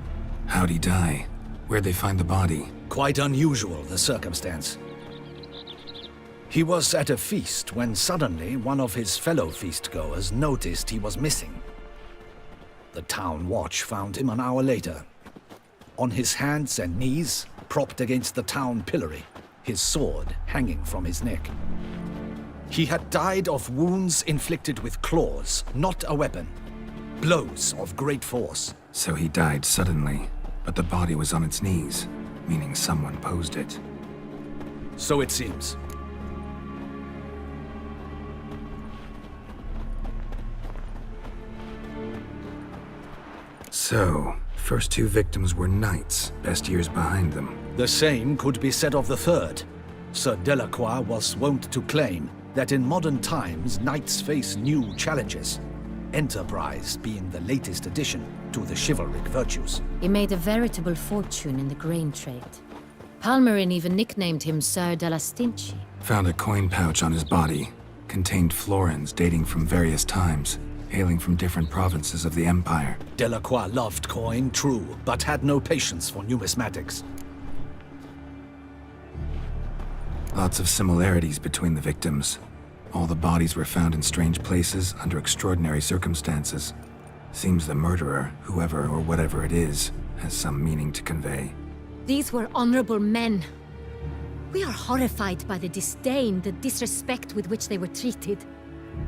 How'd he die? Where'd they find the body? Quite unusual, the circumstance. He was at a feast when suddenly one of his fellow feastgoers noticed he was missing. The town watch found him an hour later. On his hands and knees, propped against the town pillory, his sword hanging from his neck. He had died of wounds inflicted with claws, not a weapon. Blows of great force. So he died suddenly, but the body was on its knees, meaning someone posed it. So it seems. So, first two victims were knights, best years behind them. The same could be said of the third. Sir Delacroix was wont to claim that in modern times knights face new challenges, enterprise being the latest addition to the chivalric virtues. He made a veritable fortune in the grain trade. Palmerin even nicknamed him Sir de la Stinchi. Found a coin pouch on his body. Contained florins dating from various times, hailing from different provinces of the Empire. Delacroix loved coin, true, but had no patience for numismatics. Lots of similarities between the victims. All the bodies were found in strange places under extraordinary circumstances. Seems the murderer, whoever or whatever it is, has some meaning to convey. These were honorable men. We are horrified by the disdain, the disrespect with which they were treated.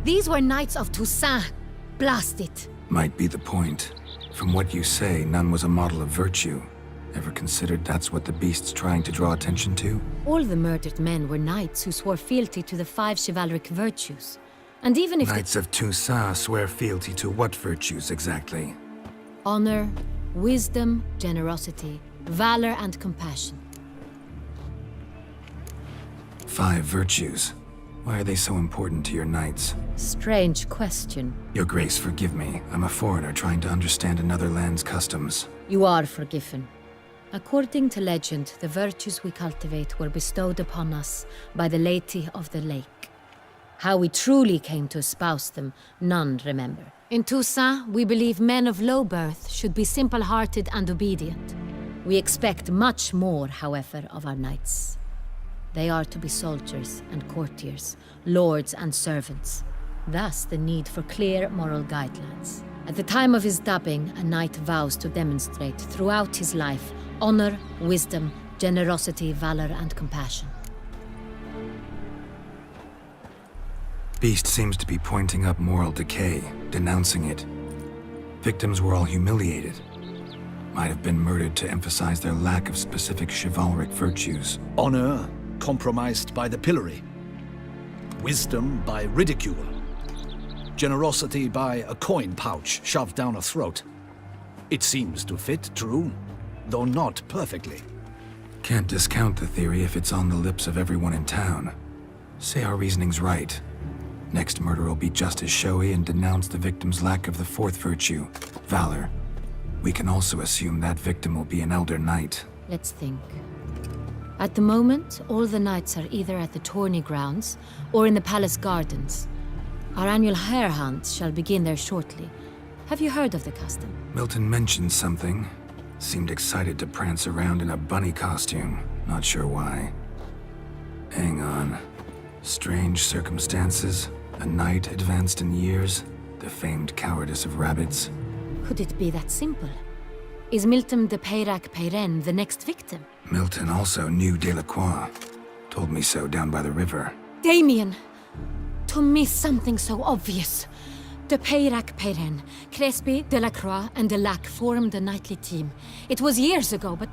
These were knights of Toussaint. Blast it. Might be the point. From what you say, none was a model of virtue. Ever considered that's what the beast's trying to draw attention to? All the murdered men were knights who swore fealty to the 5 chivalric virtues. And even if Knights of Toussaint swear fealty to what virtues exactly? honor, wisdom, generosity, valor, and compassion. 5 virtues. Why are they so important to your knights? Strange question. Your Grace, forgive me. I'm a foreigner trying to understand another land's customs. You are forgiven. According to legend, the virtues we cultivate were bestowed upon us by the Lady of the Lake. How we truly came to espouse them, none remember. In Toussaint, we believe men of low birth should be simple-hearted and obedient. We expect much more, however, of our knights. They are to be soldiers and courtiers, lords and servants. Thus, the need for clear moral guidelines. At the time of his dubbing, a knight vows to demonstrate throughout his life honor, wisdom, generosity, valor, and compassion. Beast seems to be pointing up moral decay, denouncing it. Victims were all humiliated. Might have been murdered to emphasize their lack of specific chivalric virtues. Honor compromised by the pillory. Wisdom by ridicule. Generosity by a coin pouch shoved down a throat. It seems to fit, true, though not perfectly. Can't discount the theory if it's on the lips of everyone in town. Say our reasoning's right. Next murder will be just as showy and denounce the victim's lack of the 4th virtue, valor. We can also assume that victim will be an elder knight. Let's think. At the moment, all the knights are either at the tourney grounds or in the palace gardens. Our annual hare hunt shall begin there shortly. Have you heard of the custom? Milton mentioned something. Seemed excited to prance around in a bunny costume. Not sure why. Hang on. Strange circumstances. A knight advanced in years. The famed cowardice of rabbits. Could it be that simple? Is Milton de Peyrac-Peyren the next victim? Milton also knew Delacroix. Told me so down by the river. Damien! To miss something so obvious. De Peyrac-Peyren, Crespi, Delacroix, and Delac formed a knightly team. It was years ago, but...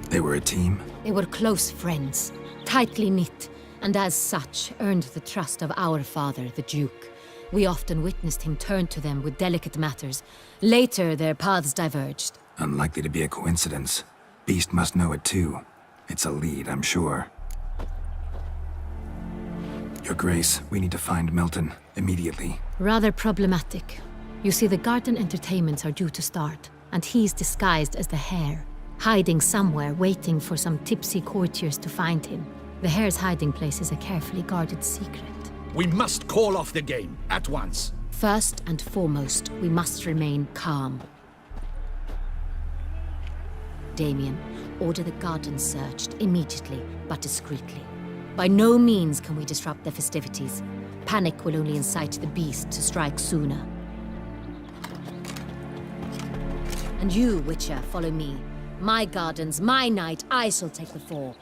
They were a team? They were close friends, tightly knit, and as such earned the trust of our father, the Duke. We often witnessed him turn to them with delicate matters. Later, their paths diverged. Unlikely to be a coincidence. Beast must know it too. It's a lead, I'm sure. Your Grace, we need to find Milton, immediately. Rather problematic. You see, the garden entertainments are due to start, and he's disguised as the hare, hiding somewhere, waiting for some tipsy courtiers to find him. The hare's hiding place is a carefully guarded secret. We must call off the game, at once. First and foremost, we must remain calm. Damien, order the garden searched immediately, but discreetly. By no means can we disrupt the festivities. Panic will only incite the beast to strike sooner. And you, Witcher, follow me. My gardens, my night, I shall take the fall.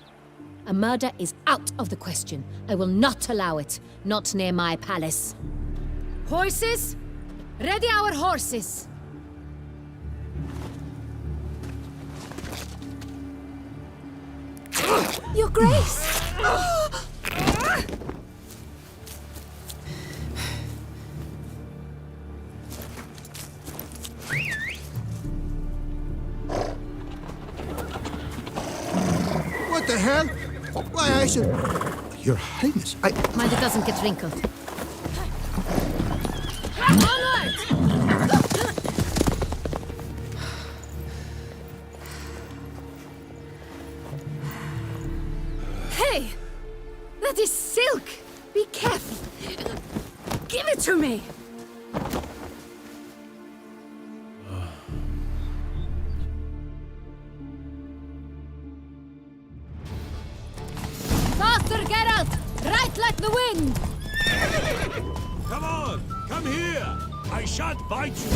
A murder is out of the question. I will not allow it. Not near my palace. Horses? Ready our horses! Your Grace! What the hell? Why, I should... Your Highness, Mind it doesn't get wrinkled. Hey! That is silk! Be careful! Give it to me! Faster! I shan't fight you.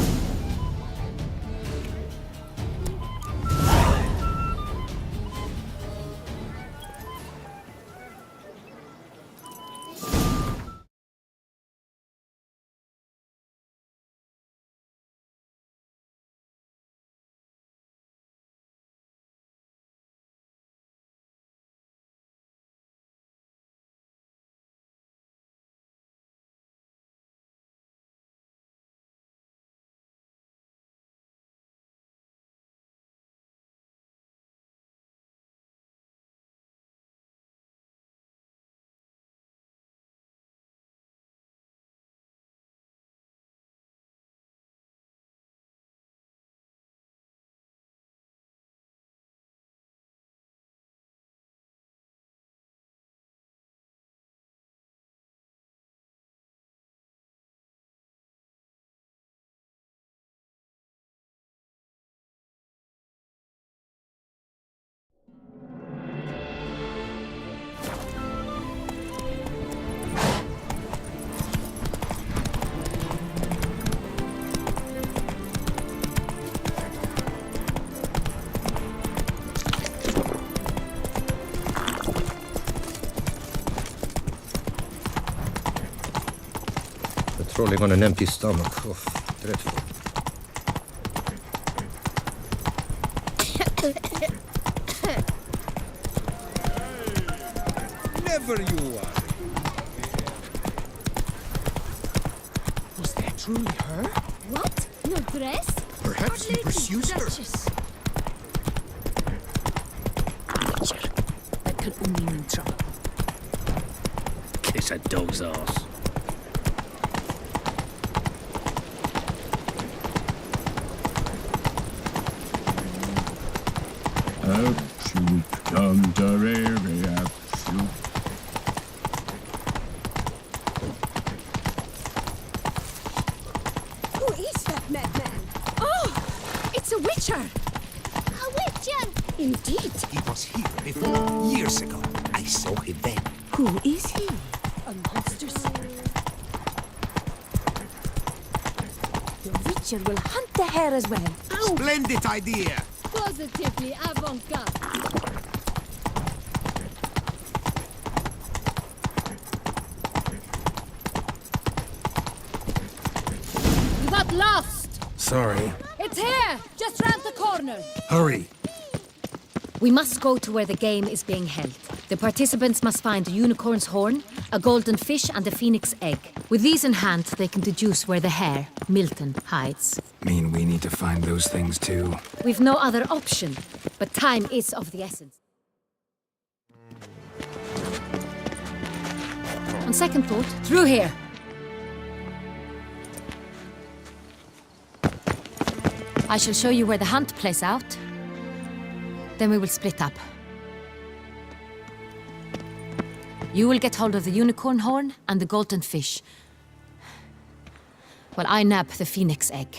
Patrolling on an empty stomach. Oh, dreadful. Never you are. Was that truly her? What? No dress? Perhaps he pursues her. Witcher. That could only mean trouble. Kiss a dog's ass. Absolute contrary, absolute. Who is that madman? Oh, it's a witcher! A witcher! Indeed. He was here before, years ago. I saw him then. Who is he? A monster spirit. The witcher will hunt the hare as well. Ow! Splendid idea! Positively avant-garde. You got lost! Sorry. It's here! Just round the corner! Hurry! We must go to where the game is being held. The participants must find a unicorn's horn, a golden fish, and a phoenix egg. With these in hand, they can deduce where the hare, Milton, hides. Mean we need to find those things too? We've no other option, but time is of the essence. On second thought, through here. I shall show you where the hunt plays out. Then we will split up. You will get hold of the unicorn horn and the golden fish, while I nab the phoenix egg.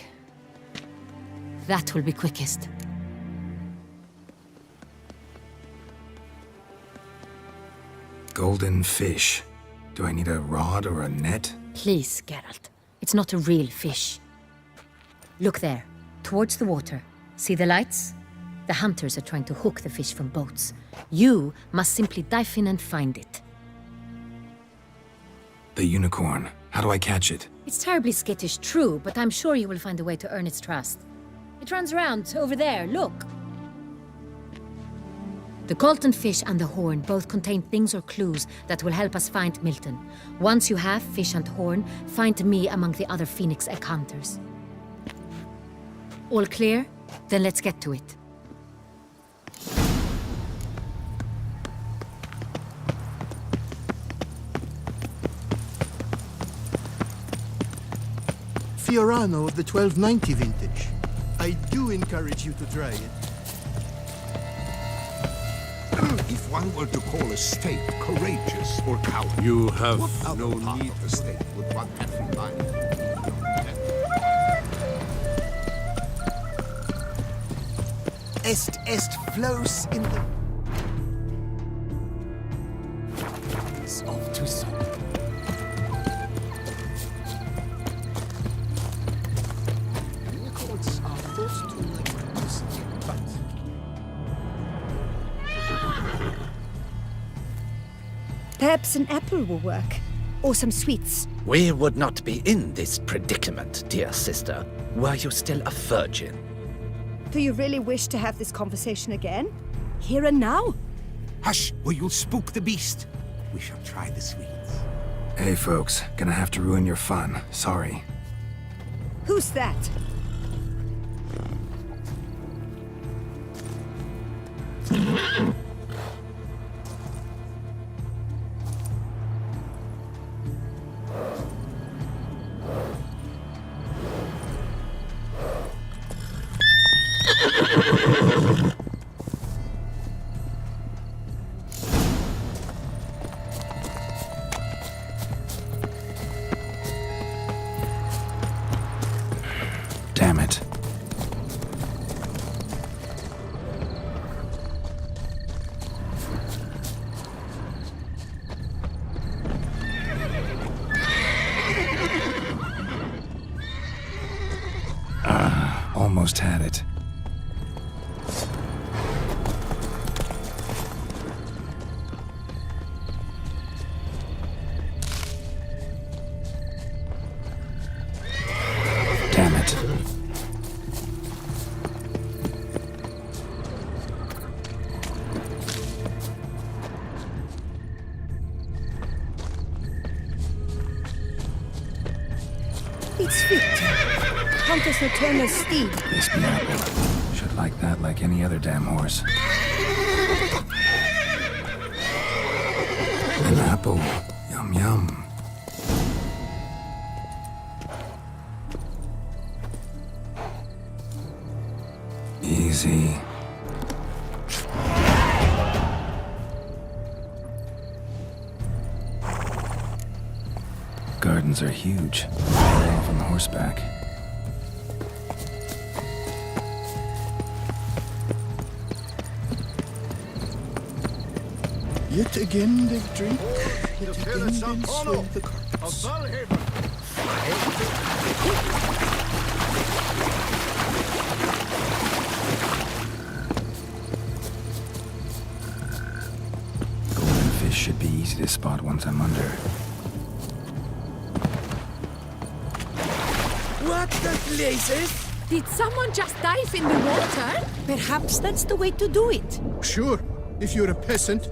That will be quickest. Golden fish. Do I need a rod or a net? Please, Geralt. It's not a real fish. Look there, towards the water. See the lights? The hunters are trying to hook the fish from boats. You must simply dive in and find it. The unicorn. How do I catch it? It's terribly skittish, true, but I'm sure you will find a way to earn its trust. It runs around over there, look. The golden fish and the horn both contain things or clues that will help us find Milton. Once you have fish and horn, find me among the other phoenix egg hunters. All clear? Then let's get to it. Fiorano of the 1290 vintage. I do encourage you to try it. If one were to call a steak courageous or cowardly, You have what other no part need of the steak would one have in mind? Est flows in the... of Toussaint. Perhaps an apple will work. Or some sweets. We would not be in this predicament, dear sister, were you still a virgin. Do you really wish to have this conversation again? Here and now? Hush, or you'll spook the beast. We shall try the sweets. Hey folks, gonna have to ruin your fun. Sorry. Who's that? Damn it. Almost had it. Damn it. It's fit. Countess Nocturna's steed. Crispy apple. Should like that like any other damn horse. An apple. Yum yum. Easy. Gardens are huge. They're off on horseback. Yet again they drink, yet again they swing the carpets. Golden fish should be easy to spot once I'm under. What the blazes? Did someone just dive in the water? Perhaps that's the way to do it. Sure, if you're a peasant.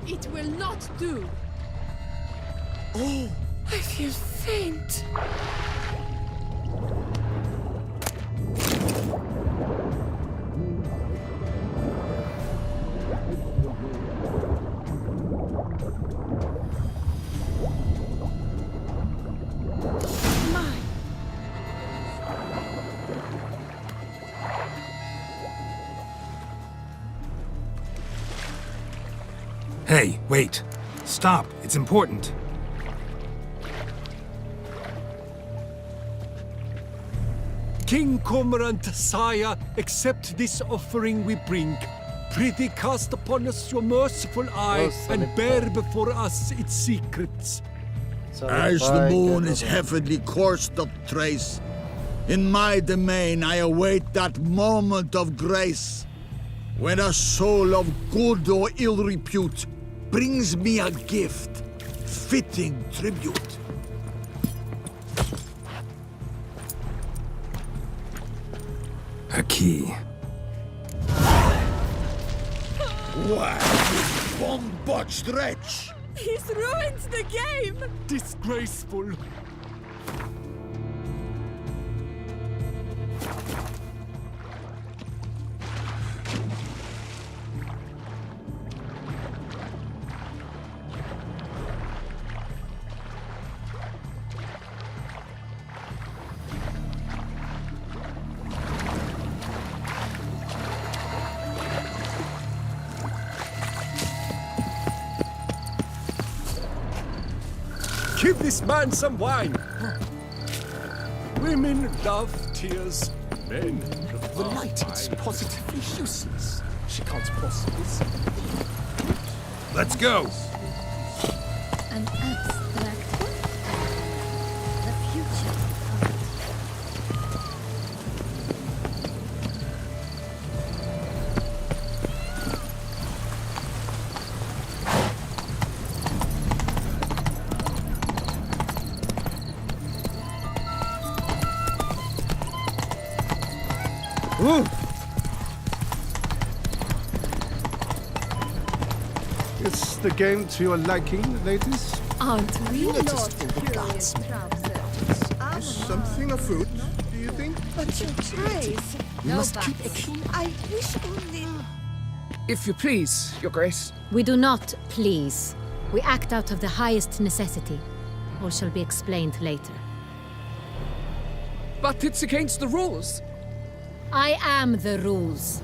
It will not do. Oh, I feel faint. Hey, wait. Stop. It's important. King Cormorant, sire, accept this offering we bring. Prithee cast upon us your merciful eye and bear before us its secrets. As the moon is heavily coursed of trace, in my domain I await that moment of grace, when a soul of good or ill repute brings me a gift, fitting tribute. A key. Why, you bomb-botched wretch! He's ruined the game! Disgraceful. Give this man some wine. Women love tears. Men prefer The light is positively useless. She can't possibly see. Let's go. An abstract one? The future. Is the game to your liking, ladies? Aren't we Noticed all the blacksmith. Is something afoot, do you think? But your praise. We must keep a keen I wish only. If you please, Your Grace. We do not please. We act out of the highest necessity. All shall be explained later. But it's against the rules. I am the rules.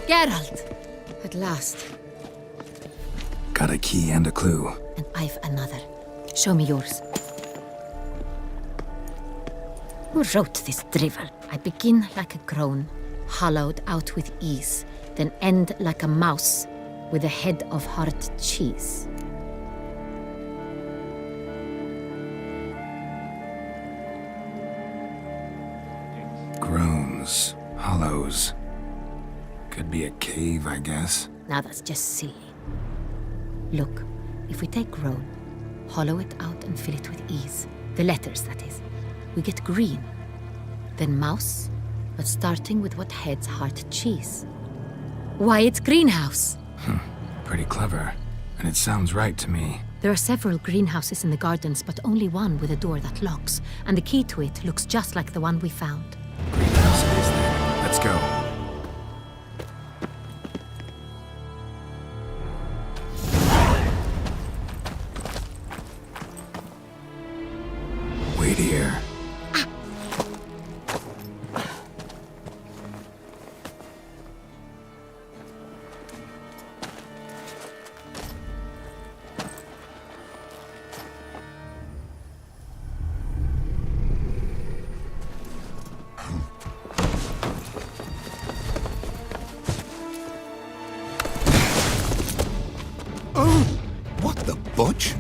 Geralt! At last. Got a key and a clue. And I've another. Show me yours. Who wrote this drivel? I begin like a crone, hollowed out with ease, then end like a mouse with a head of hard cheese. Groans, hollows. Could be a cave, I guess. Now that's just silly. Look, if we take groan, hollow it out and fill it with ease, the letters, that is, we get green. Then mouse, but starting with what heads heart cheese. Why, it's greenhouse! Pretty clever. And it sounds right to me. There are several greenhouses in the gardens, but only one with a door that locks, and the key to it looks just like the one we found. Greenhouse it is then. Let's go. Wait here. What the butch?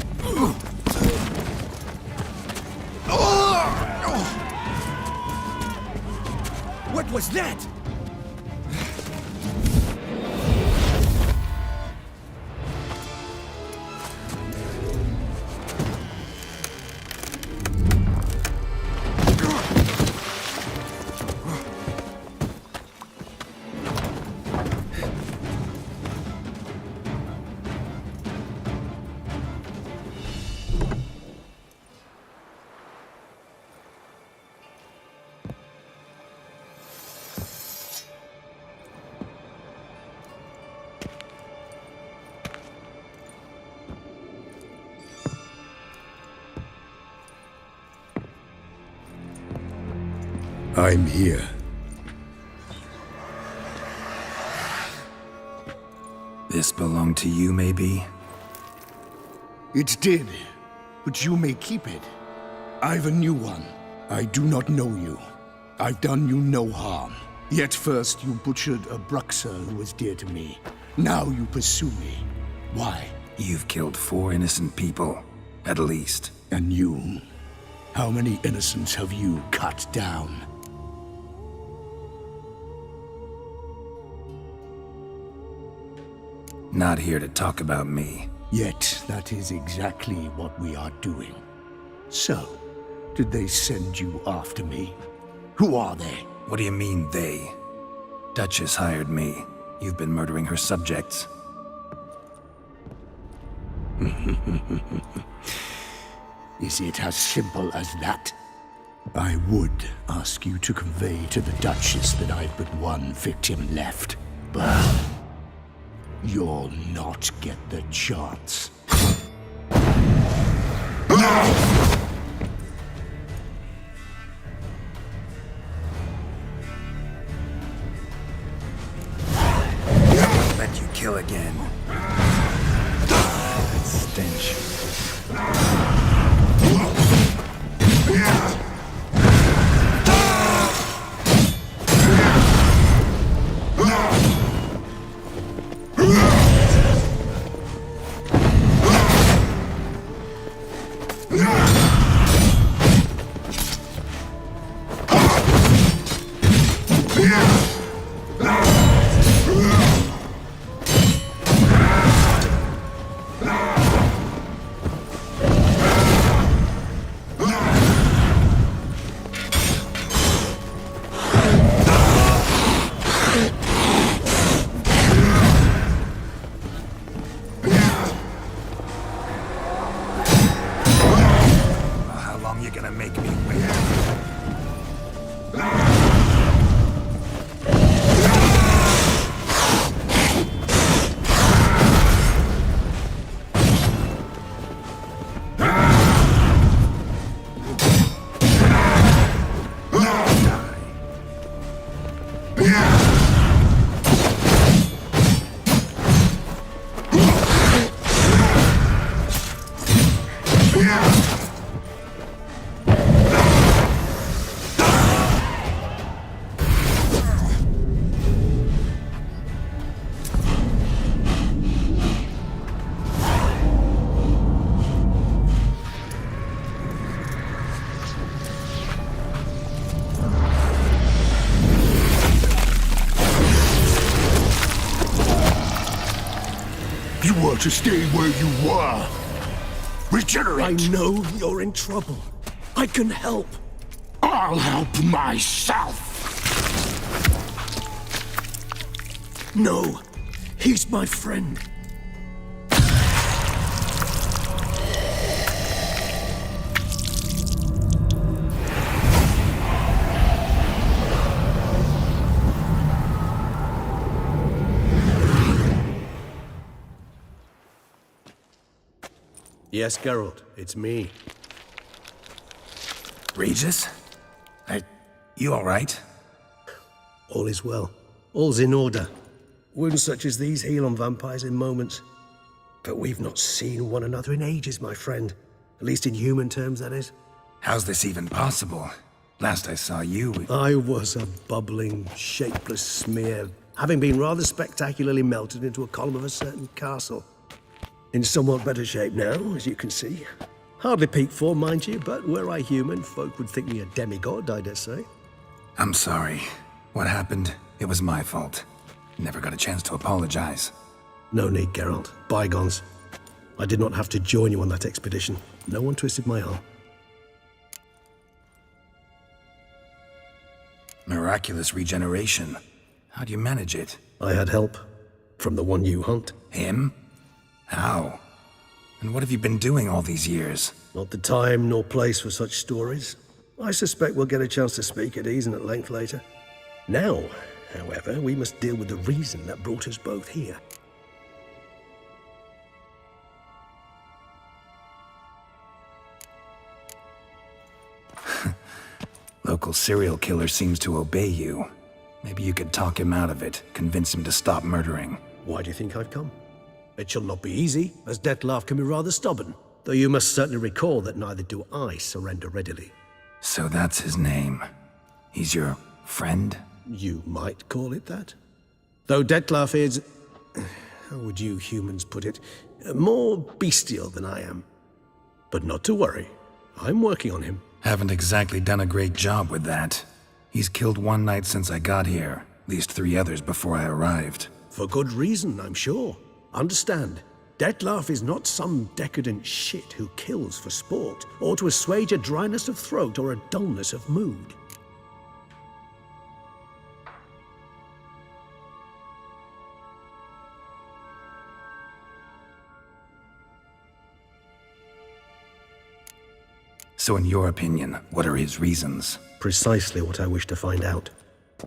What was that? I'm here. This belonged to you, maybe? It did, but you may keep it. I've a new one. I do not know you. I've done you no harm. Yet first you butchered a Bruxer who was dear to me. Now you pursue me. Why? You've killed 4 innocent people, at least. And you? How many innocents have you cut down? Not here to talk about me. Yet that is exactly what we are doing. So, did they send you after me? Who are they? What do you mean, they? Duchess hired me. You've been murdering her subjects. Is it as simple as that? I would ask you to convey to the Duchess that I've but one victim left, but you'll not get the chance. kill again. That stench. You were to stay where you were. Regenerate. I know you're in trouble. I can help. I'll help myself. No, he's my friend. Yes, Geralt, it's me. Regis? You alright? All is well. All's in order. Wounds such as these heal on vampires in moments. But we've not seen one another in ages, my friend. At least in human terms, that is. How's this even possible? Last I saw you... I was a bubbling, shapeless smear, having been rather spectacularly melted into a column of a certain castle. In somewhat better shape now, as you can see. Hardly peak form, mind you, but were I human, folk would think me a demigod, I dare say. I'm sorry. What happened, it was my fault. Never got a chance to apologize. No need, Geralt. Bygones. I did not have to join you on that expedition. No one twisted my arm. Miraculous regeneration. How do you manage it? I had help. From the one you hunt. Him? How? And what have you been doing all these years? Not the time nor place for such stories. I suspect we'll get a chance to speak at ease and at length later. Now, however, we must deal with the reason that brought us both here. Local serial killer seems to obey you. Maybe you could talk him out of it, convince him to stop murdering. Why do you think I've come? It shall not be easy, as Dettlaff can be rather stubborn. Though you must certainly recall that neither do I surrender readily. So that's his name. He's your friend? You might call it that. Though Dettlaff is... how would you humans put it? More bestial than I am. But not to worry. I'm working on him. Haven't exactly done a great job with that. He's killed one knight since I got here. At least 3 others before I arrived. For good reason, I'm sure. Understand, Dettlaff is not some decadent shit who kills for sport, or to assuage a dryness of throat or a dullness of mood. So in your opinion, what are his reasons? Precisely what I wish to find out.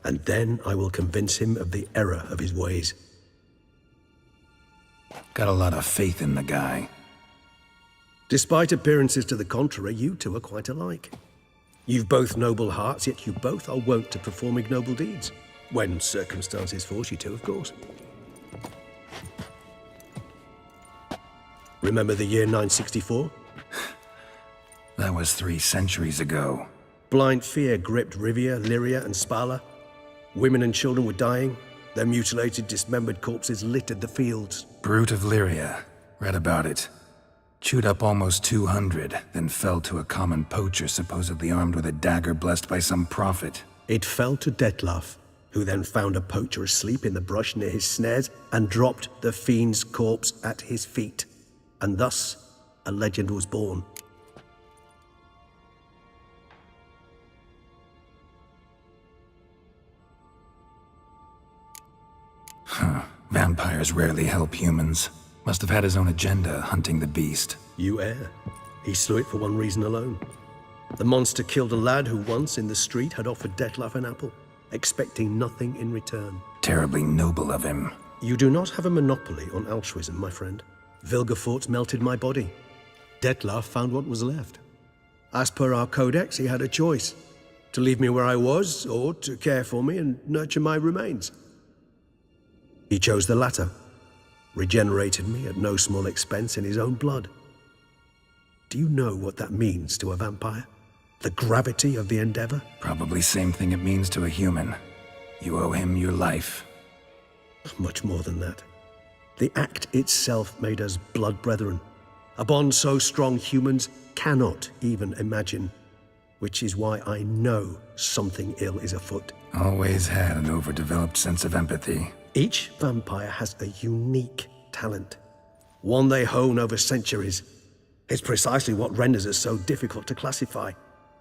And then I will convince him of the error of his ways. Got a lot of faith in the guy. Despite appearances to the contrary, you two are quite alike. You've both noble hearts, yet you both are wont to perform ignoble deeds. When circumstances force you to, of course. Remember the year 964? That was 3 centuries ago. Blind fear gripped Rivia, Lyria, and Spala. Women and children were dying. Their mutilated, dismembered corpses littered the fields. Brute of Lyria. Read about it. Chewed up almost 200, then fell to a common poacher supposedly armed with a dagger blessed by some prophet. It fell to Detlaf, who then found a poacher asleep in the brush near his snares and dropped the fiend's corpse at his feet. And thus, a legend was born. Huh. Vampires rarely help humans. Must have had his own agenda, hunting the beast. You err. He slew it for one reason alone. The monster killed a lad who once, in the street, had offered Detlaf an apple, expecting nothing in return. Terribly noble of him. You do not have a monopoly on altruism, my friend. Vilgefortz melted my body. Detlaf found what was left. As per our codex, he had a choice. To leave me where I was, or to care for me and nurture my remains. He chose the latter. Regenerated me at no small expense in his own blood. Do you know what that means to a vampire? The gravity of the endeavor? Probably same thing it means to a human. You owe him your life. Much more than that. The act itself made us blood brethren. A bond so strong humans cannot even imagine. Which is why I know something ill is afoot. Always had an overdeveloped sense of empathy. Each vampire has a unique talent. One they hone over centuries. It's precisely what renders us so difficult to classify.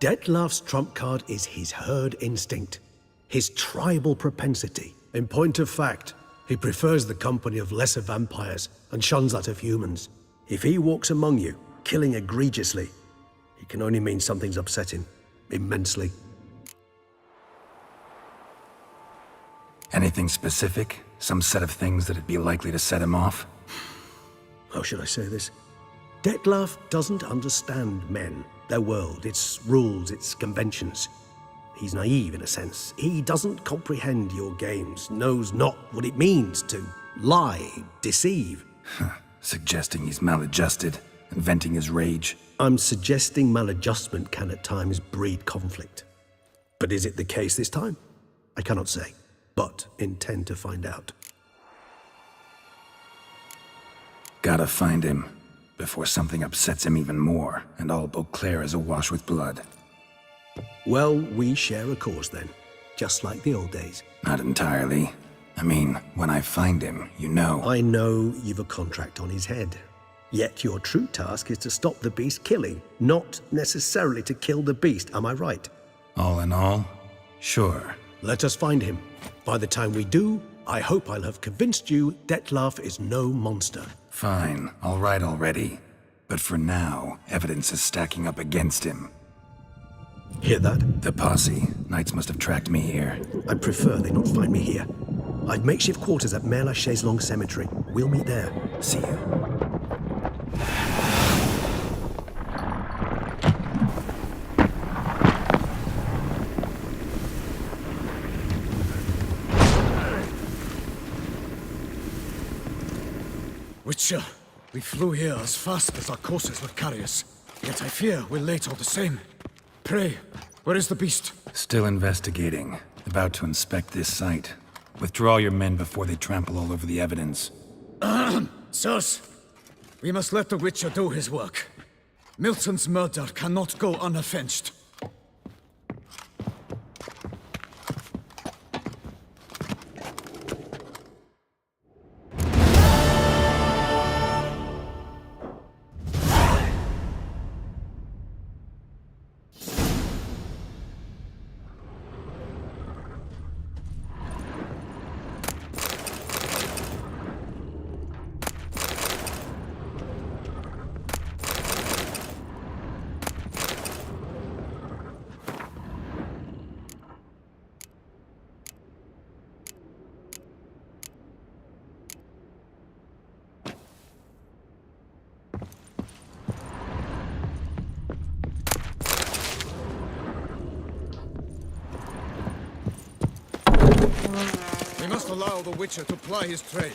Detlaf's trump card is his herd instinct. His tribal propensity. In point of fact, he prefers the company of lesser vampires and shuns that of humans. If he walks among you, killing egregiously, it can only mean something's upsetting. Immensely. Anything specific? Some set of things that'd be likely to set him off? How should I say this? Detlaf doesn't understand men, their world, its rules, its conventions. He's naive in a sense. He doesn't comprehend your games, knows not what it means to lie, deceive. Suggesting he's maladjusted and venting his rage. I'm suggesting maladjustment can at times breed conflict. But is it the case this time? I cannot say, but intend to find out. Gotta find him before something upsets him even more and all Beauclair is awash with blood. Well, we share a cause then, just like the old days. Not entirely. I mean, when I find him, you know. I know you've a contract on his head. Yet your true task is to stop the beast killing, not necessarily to kill the beast, am I right? All in all, sure. Let us find him. By the time we do, I hope I'll have convinced you Detlaf is no monster. Fine, all right already. But for now, evidence is stacking up against him. Hear that? The posse. Knights must have tracked me here. I prefer they not find me here. I've makeshift quarters at Mère Lachaise Long Cemetery. We'll meet there. See you. Witcher, we flew here as fast as our courses would carry us. Yet I fear we're late all the same. Pray, where is the beast? Still investigating. About to inspect this site. Withdraw your men before they trample all over the evidence. Sirs, we must let the Witcher do his work. Milton's murder cannot go unavenged. We must allow the Witcher to ply his trade.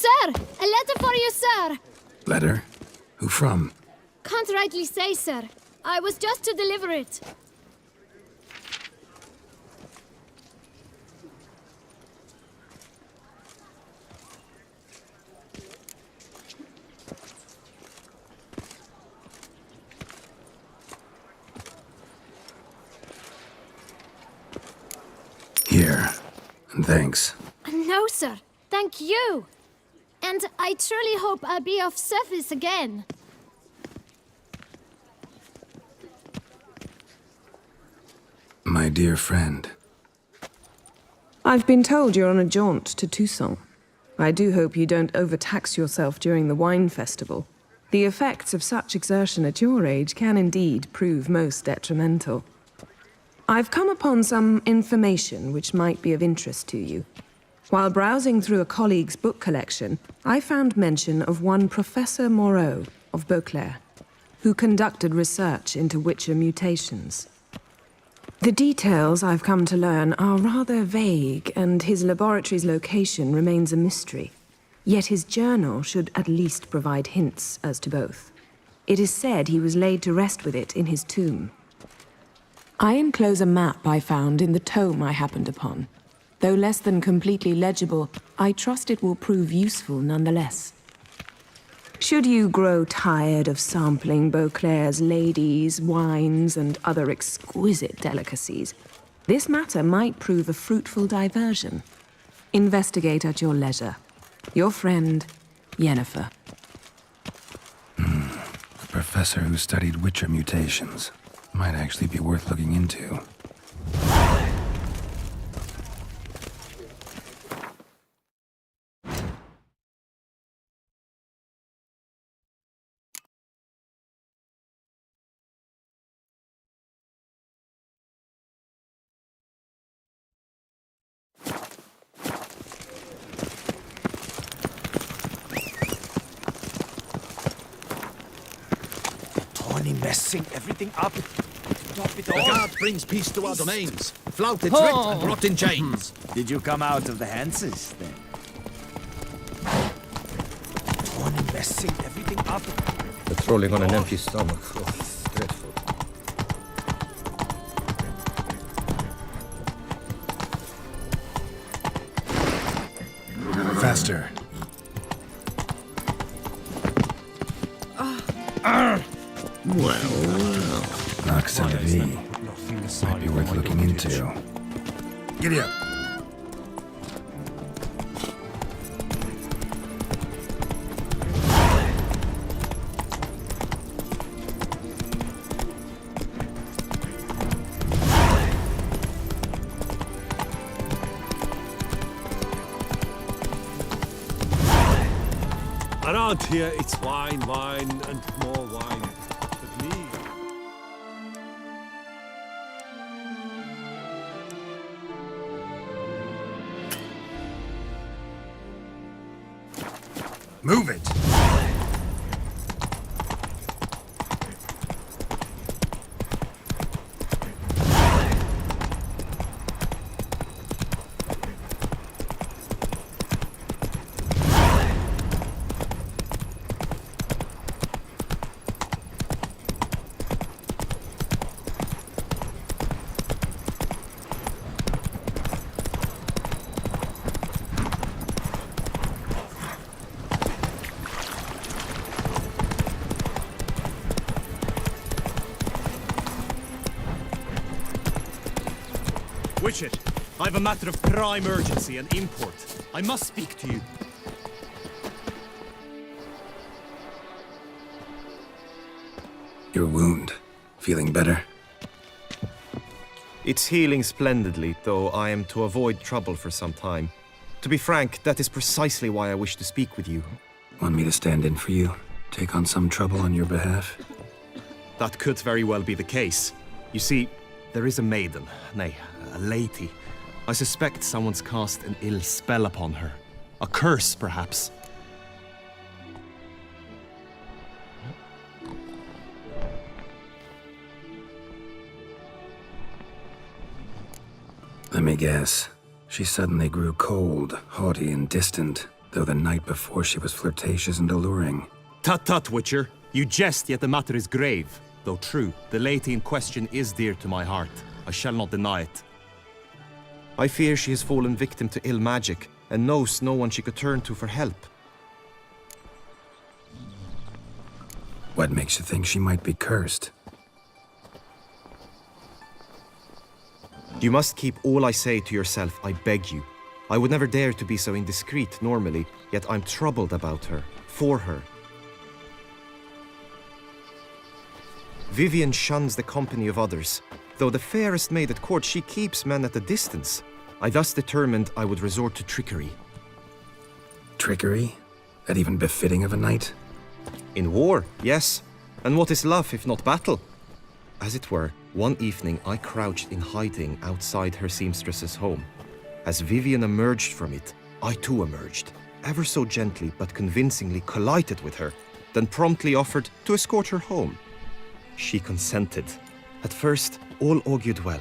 Sir! A letter for you, sir! Letter? Who from? Can't rightly say, sir. I was just to deliver it. Here. And thanks. No, sir. Thank you. And I truly hope I'll be of service again. My dear friend. I've been told you're on a jaunt to Toussaint. I do hope you don't overtax yourself during the wine festival. The effects of such exertion at your age can indeed prove most detrimental. I've come upon some information which might be of interest to you. While browsing through a colleague's book collection, I found mention of one Professor Moreau of Beauclair, who conducted research into Witcher mutations. The details I've come to learn are rather vague, and his laboratory's location remains a mystery. Yet his journal should at least provide hints as to both. It is said he was laid to rest with it in his tomb. I enclose a map I found in the tome I happened upon. Though less than completely legible, I trust it will prove useful nonetheless. Should you grow tired of sampling Beauclair's ladies, wines, and other exquisite delicacies, this matter might prove a fruitful diversion. Investigate at your leisure. Your friend, Yennefer. A professor who studied Witcher mutations. Might actually be worth looking into. Messing everything up. The guard brings peace to our domains. Flouted, tricked, and brought in chains. Did you come out of the Hanses, then? Tony messing everything up. Patrolling on an empty stomach. Oh, dreadful. Faster. Well. Knocks into V. Might be worth looking into. Giddy up. Around here, it's wine, wine, and more wine. But me... Move it! Witcher, I have a matter of prime urgency and import. I must speak to you. Your wound. Feeling better? It's healing splendidly, though I am to avoid trouble for some time. To be frank, that is precisely why I wish to speak with you. Want me to stand in for you? Take on some trouble on your behalf? That could very well be the case. You see, there is a maiden, nay, a lady. I suspect someone's cast an ill spell upon her. A curse, perhaps. Let me guess. She suddenly grew cold, haughty, and distant. though the night before she was flirtatious and alluring. Tut tut, Witcher. You jest, yet the matter is grave. Though true, the lady in question is dear to my heart. I shall not deny it. I fear she has fallen victim to ill magic, and knows no one she could turn to for help. What makes you think she might be cursed? You must keep all I say to yourself, I beg you. I would never dare to be so indiscreet normally, yet I'm troubled about her, for her. Vivian shuns the company of others. Though the fairest maid at court, she keeps men at a distance. I thus determined I would resort to trickery. Trickery? That even befitting of a knight? In war, yes. And what is love if not battle? As it were, one evening I crouched in hiding outside her seamstress's home. As Vivian emerged from it, I too emerged, ever so gently but convincingly collided with her, then promptly offered to escort her home. She consented. At first, all augured well.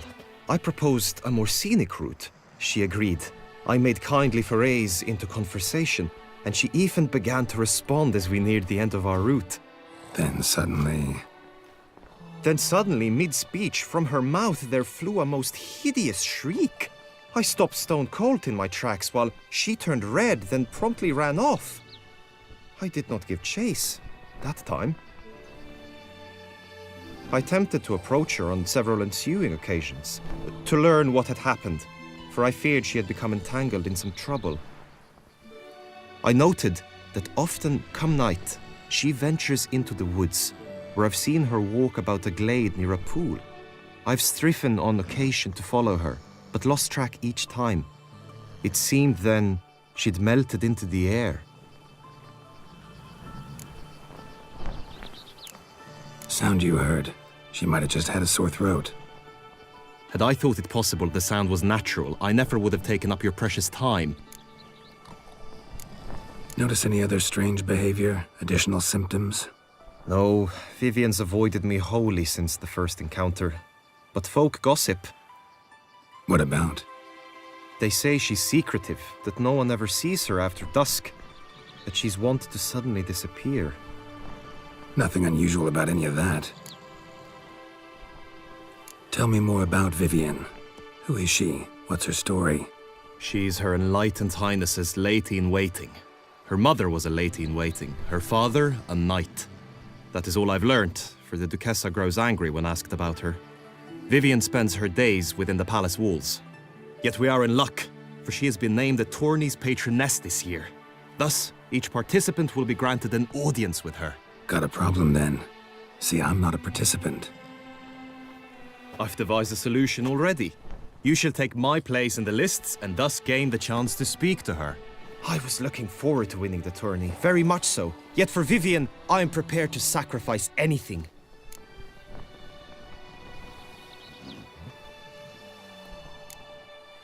I proposed a more scenic route. She agreed. I made kindly forays into conversation, and she even began to respond as we neared the end of our route. Then suddenly, mid-speech, from her mouth there flew a most hideous shriek. I stopped stone cold in my tracks while she turned red, then promptly ran off. I did not give chase that time. I attempted to approach her on several ensuing occasions, to learn what had happened, for I feared she had become entangled in some trouble. I noted that often, come night, she ventures into the woods, where I've seen her walk about a glade near a pool. I've striven on occasion to follow her, but lost track each time. It seemed then she'd melted into the air. sound you heard. She might have just had a sore throat. Had I thought it possible the sound was natural, I never would have taken up your precious time. Notice any other strange behavior? Additional symptoms? No, Vivian's avoided me wholly since the first encounter. But folk gossip. What about? They say she's secretive, that no one ever sees her after dusk, that she's wont to suddenly disappear. Nothing unusual about any of that. Tell me more about Vivian. Who is she? What's her story? She's Her Enlightened Highness's lady-in-waiting. Her mother was a lady-in-waiting, her father a knight. That is all I've learnt, for the Duchessa grows angry when asked about her. Vivian spends her days within the palace walls. Yet we are in luck, for she has been named the tourney's patroness this year. Thus, each participant will be granted an audience with her. Got a problem then. See, I'm not a participant. I've devised a solution already. You shall take my place in the lists and thus gain the chance to speak to her. I was looking forward to winning the tourney, very much so. Yet for Vivian, I am prepared to sacrifice anything.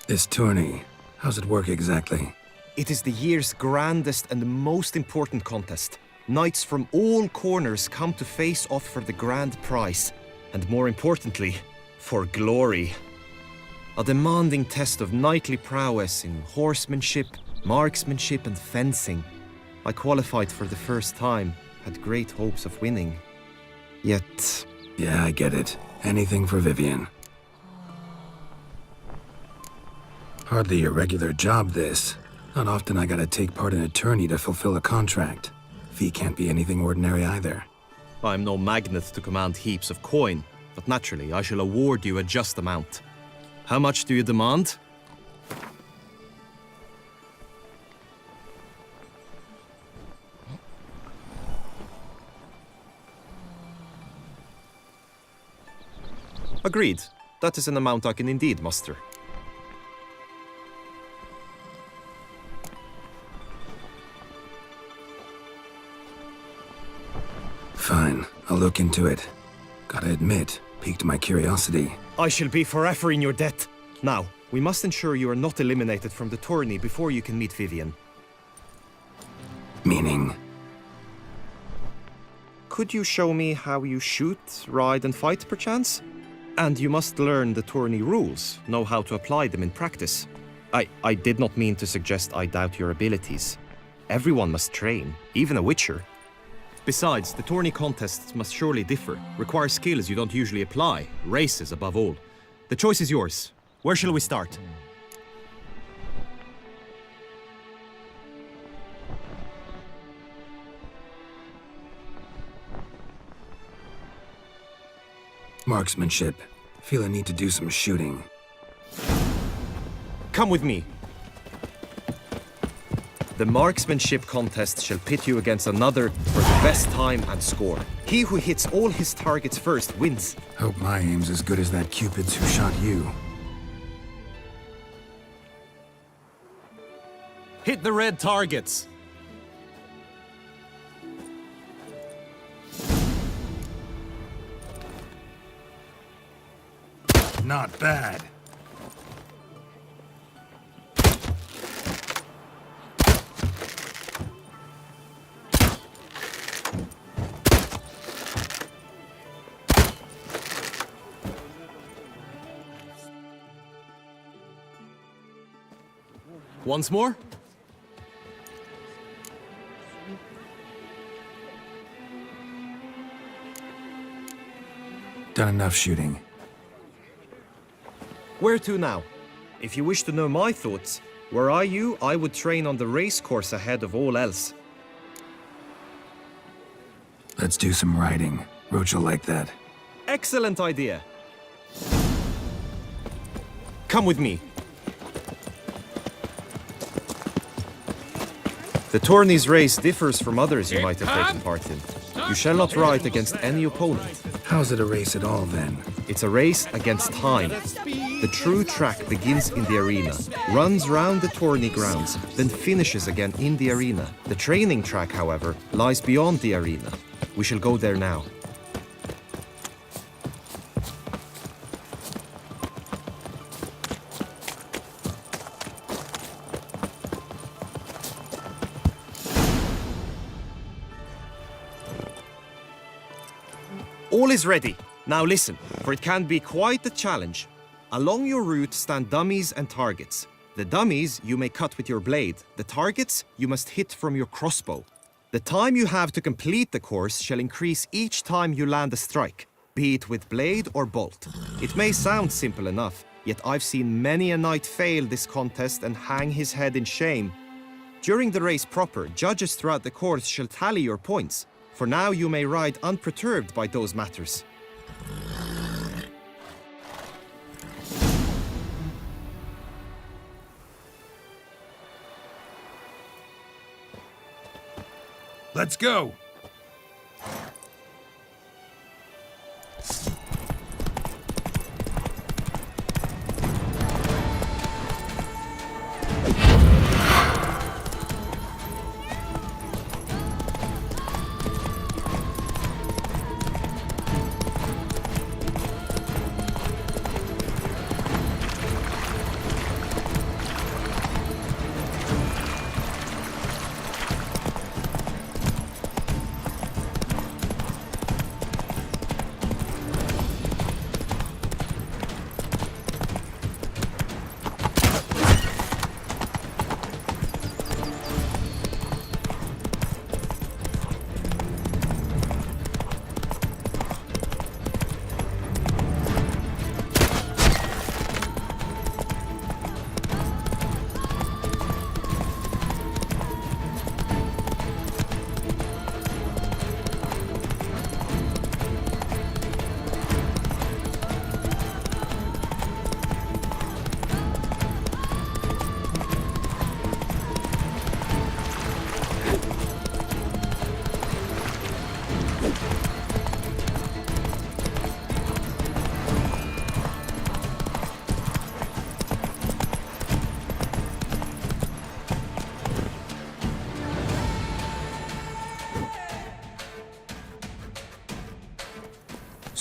This tourney, how's it work exactly? It is the year's grandest and most important contest. Knights from all corners come to face off for the grand prize. And more importantly, for glory. A demanding test of knightly prowess in horsemanship, marksmanship and fencing. I qualified for the first time, had great hopes of winning. Yet... Yeah, I get it. Anything for Vivian. Hardly a regular job, this. Not often I gotta take part in a tourney to fulfill a contract. Fee can't be anything ordinary either. I'm no magnet to command heaps of coin, but naturally I shall award you a just amount. How much do you demand? Agreed. That is an amount I can indeed muster. Fine, I'll look into it. Gotta admit, piqued my curiosity. I shall be forever in your debt. Now, we must ensure you are not eliminated from the tourney before you can meet Vivian. Meaning? Could you show me how you shoot, ride and fight, perchance? And you must learn the tourney rules, know how to apply them in practice. I did not mean to suggest I doubt your abilities. Everyone must train, even a witcher. Besides, the tourney contests must surely differ, require skills you don't usually apply, races above all. The choice is yours. Where shall we start? Marksmanship. Feel I need to do some shooting. Come with me. The marksmanship contest shall pit you against another for the best time and score. He who hits all his targets first wins. Hope my aim's as good as that Cupid's who shot you. Hit the red targets. Not bad. Once more? Done enough shooting. Where to now? If you wish to know my thoughts, were I you, I would train on the race course ahead of all else. Let's do some riding. Roach will like that. Excellent idea. Come with me. The tourney's race differs from others you might have taken part in. You shall not ride against any opponent. How's it a race at all, then? It's a race against time. The true track begins in the arena, runs round the tourney grounds, then finishes again in the arena. The training track, however, lies beyond the arena. We shall go there now. All is ready. Now listen, for it can be quite a challenge. Along your route stand dummies and targets. The dummies you may cut with your blade. The targets you must hit from your crossbow. The time you have to complete the course shall increase each time you land a strike, be it with blade or bolt. It may sound simple enough, yet I've seen many a knight fail this contest and hang his head in shame. During the race proper, judges throughout the course shall tally your points. For now you may ride unperturbed by those matters. Let's go!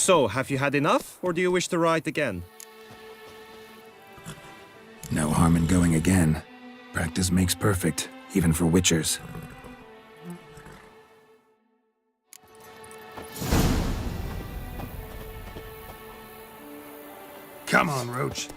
So, have you had enough, or do you wish to ride again? No harm in going again. Practice makes perfect, even for witchers. Come on, Roach.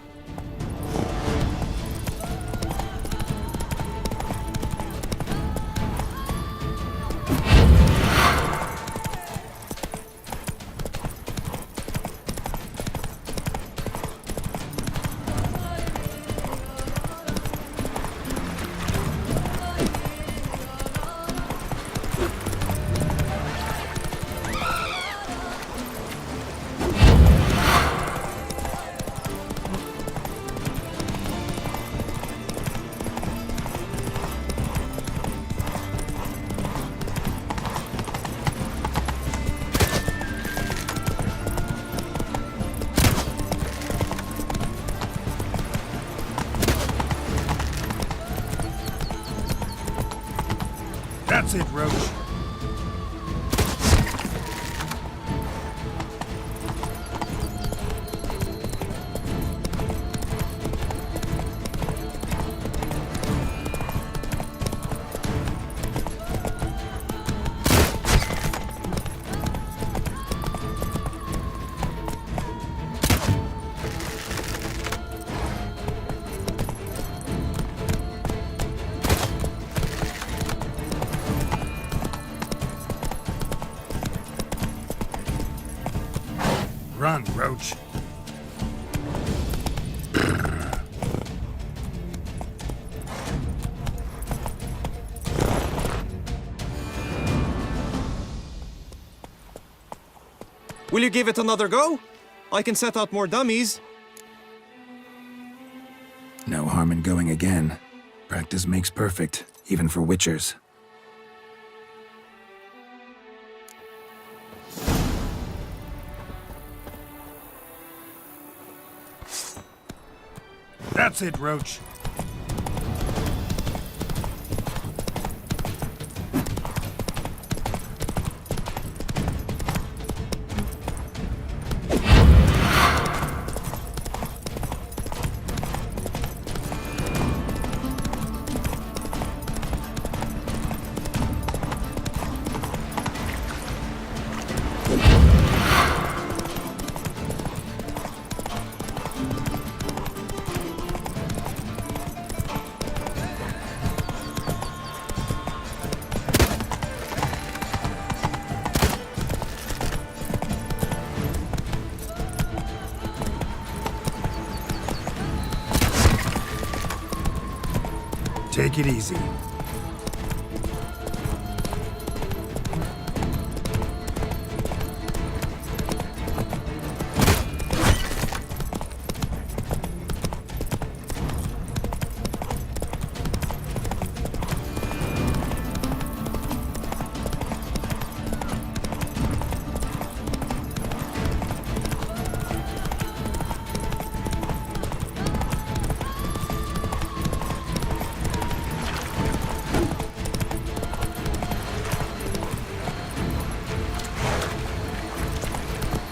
That's it, Roach. Run, Roach. Will you give it another go? I can set out more dummies. No harm in going again. Practice makes perfect, even for witchers. That's it, Roach. Take it easy.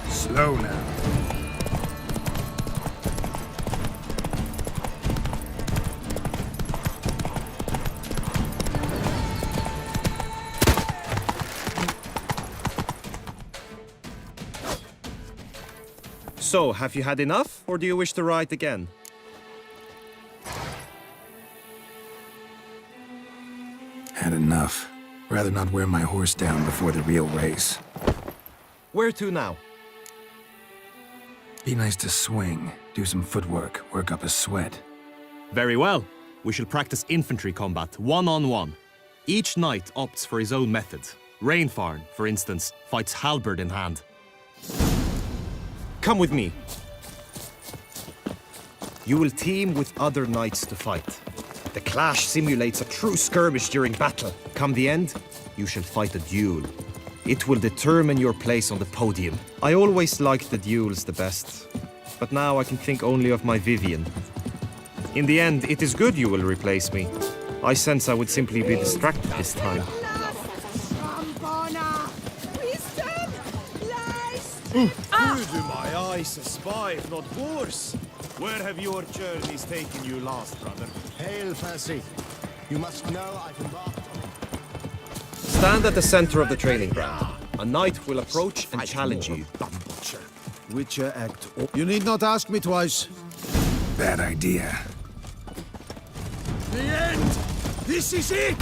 Slow now. So, have you had enough, or do you wish to ride again? Had enough. Rather not wear my horse down before the real race. Where to now? Be nice to swing, do some footwork, work up a sweat. Very well. We shall practice infantry combat, one-on-one. Each knight opts for his own method. Rainfarn, for instance, fights halberd in hand. Come with me. You will team with other knights to fight. The clash simulates a true skirmish during battle. Come the end, you shall fight a duel. It will determine your place on the podium. I always liked the duels the best, but now I can think only of my Vivian. In the end, it is good you will replace me. I sense I would simply be distracted this time. Who do my eyes spy if not worse? Where have your journeys taken you last, brother? Hail, Percy. You must know I've embarked on... Stand at the center of the training ground. A knight will approach and challenge you. Witcher Act. You need not ask me twice. Bad idea. The end! This is it!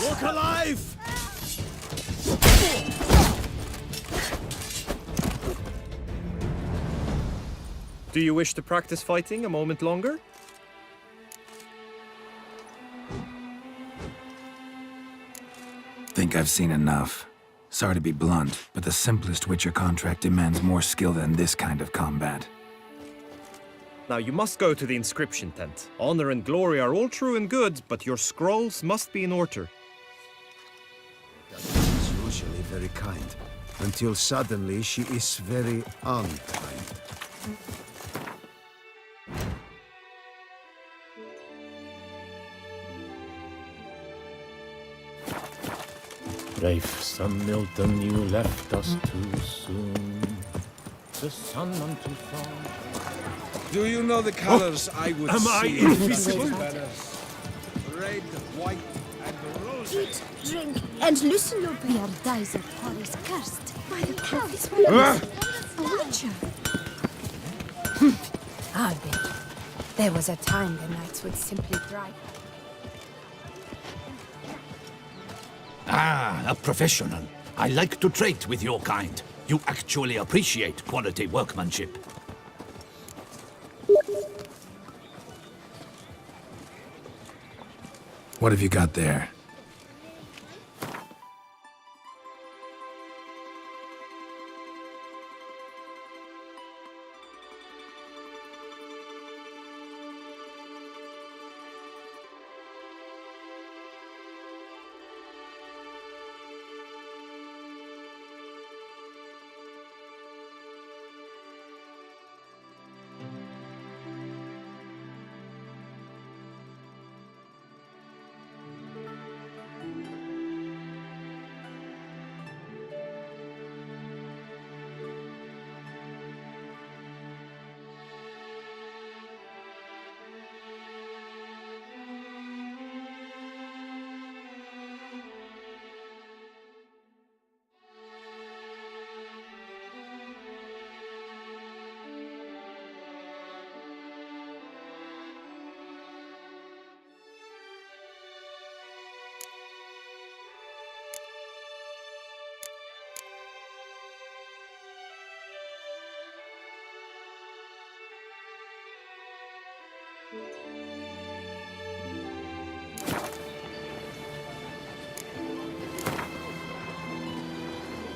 Look alive! Do you wish to practice fighting a moment longer? Think I've seen enough. Sorry to be blunt, but the simplest Witcher contract demands more skill than this kind of combat. Now you must go to the inscription tent. Honor and glory are all true and good, but your scrolls must be in order. She's usually very kind, until suddenly she is very unkind. Strafe some Milton, you left us too soon. The sun on Toussaint. Do you know the colors I would am see I in invisible? banners? Red, white, and rose. Eat, drink, and listen your beer dies of Paris cursed. By the cross, a witcher. Albin, there was a time the knights would simply drive. Ah, a professional. I like to trade with your kind. You actually appreciate quality workmanship. What have you got there?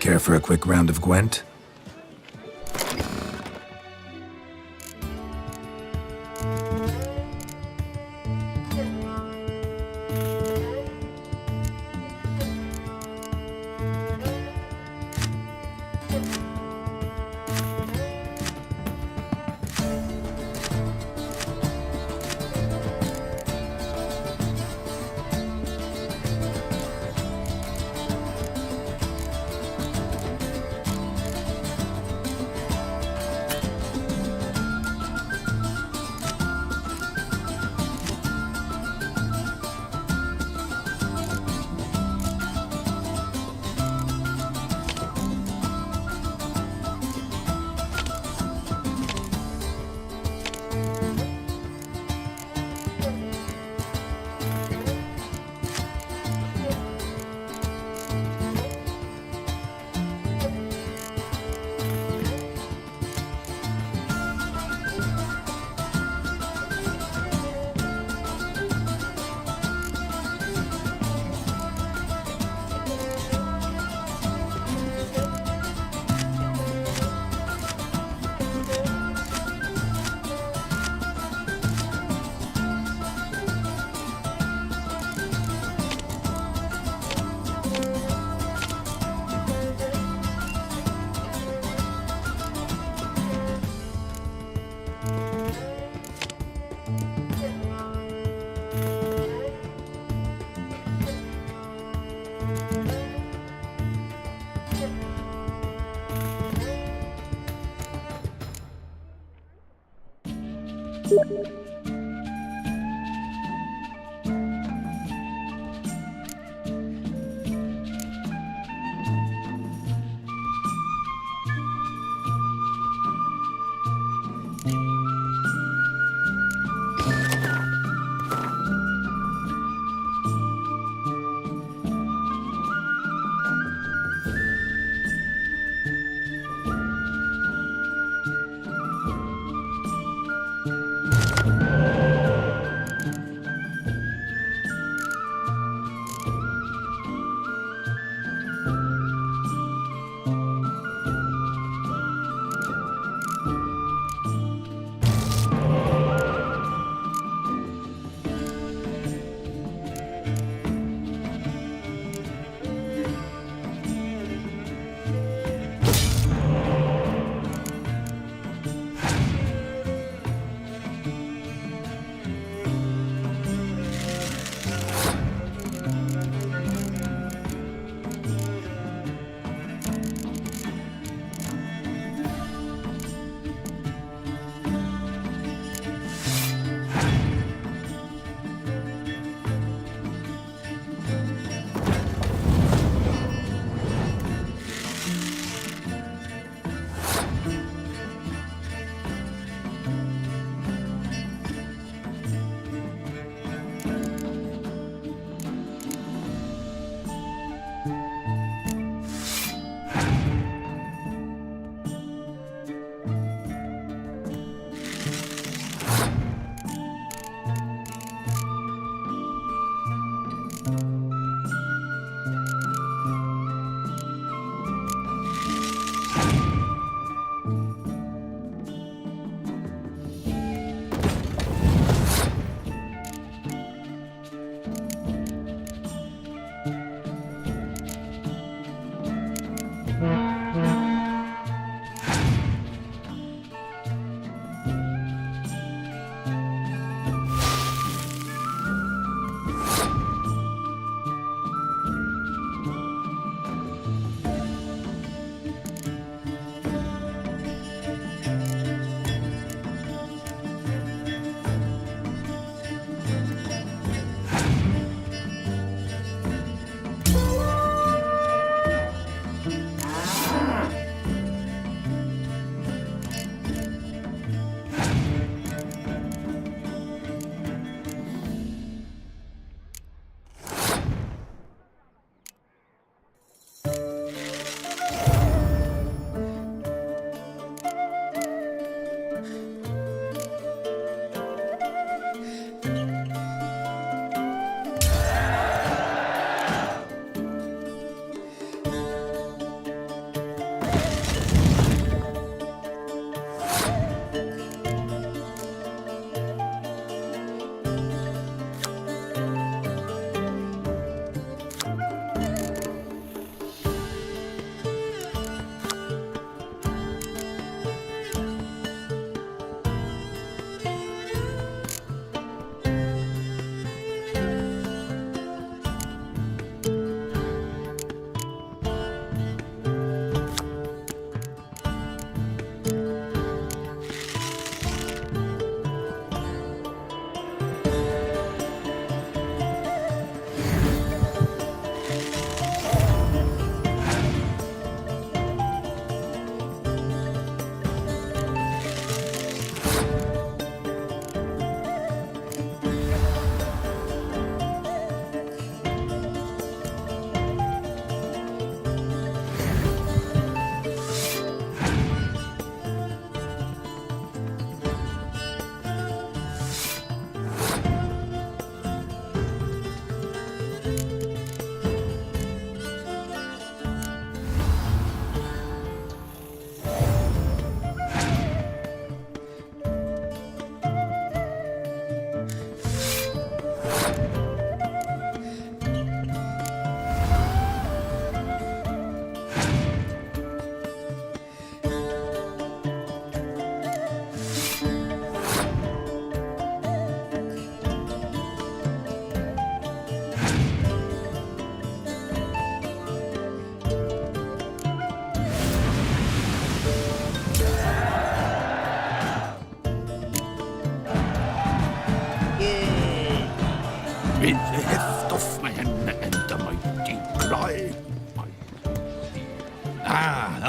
Care for a quick round of Gwent?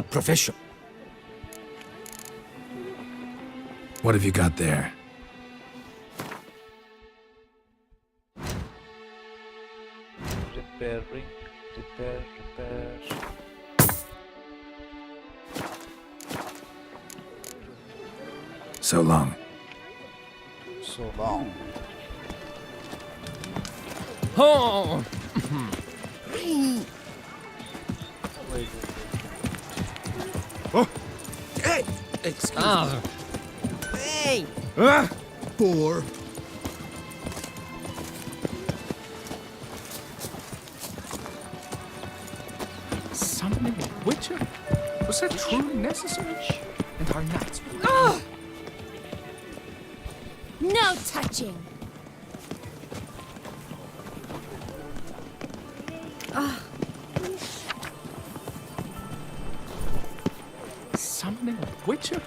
profession. What have you got there? Repairing, repair. So long. So long. Oh! Oh! Hey! Excuse me. Hey! Poor. Summoning a witcher? Was that truly necessary? And our knights... Oh! No touching! Ah. Summoning a witcher?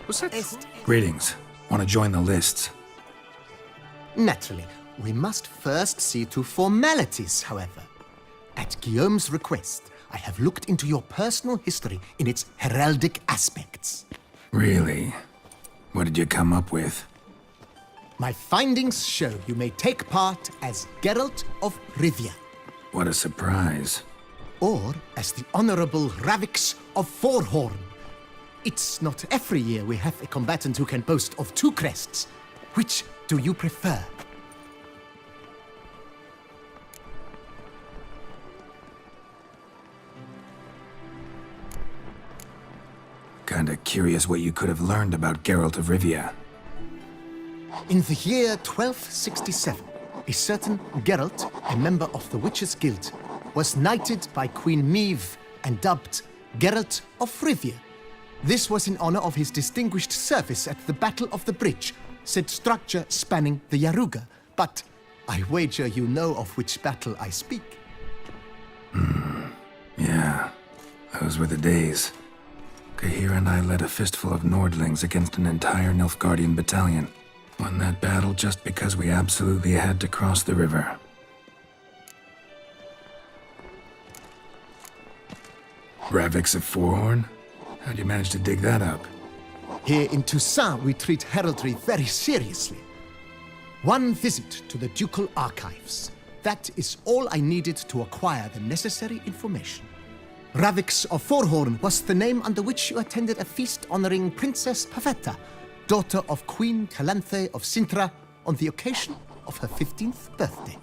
Was that... Greetings. Want to join the lists? Naturally. We must first see to formalities, however. At Guillaume's request, I have looked into your personal history in its heraldic aspects. Really? What did you come up with? My findings show you may take part as Geralt of Rivia. What a surprise. Or as the Honorable Ravix of Forhorn. It's not every year we have a combatant who can boast of 2 crests. Which do you prefer? Kinda curious what you could have learned about Geralt of Rivia. In the year 1267, a certain Geralt, a member of the Witches' Guild, was knighted by Queen Meve and dubbed Geralt of Rivia. This was in honor of his distinguished service at the Battle of the Bridge, said structure spanning the Yaruga. But I wager you know of which battle I speak. Yeah, those were the days. Kahir and I led a fistful of Nordlings against an entire Nilfgaardian battalion. Won that battle just because we absolutely had to cross the river. Ravix of Forhorn? How'd you manage to dig that up? Here in Toussaint, we treat heraldry very seriously. One visit to the ducal archives. That is all I needed to acquire the necessary information. Ravix of Forhorn was the name under which you attended a feast honoring Princess Pavetta, daughter of Queen Calanthe of Sintra, on the occasion of her 15th birthday.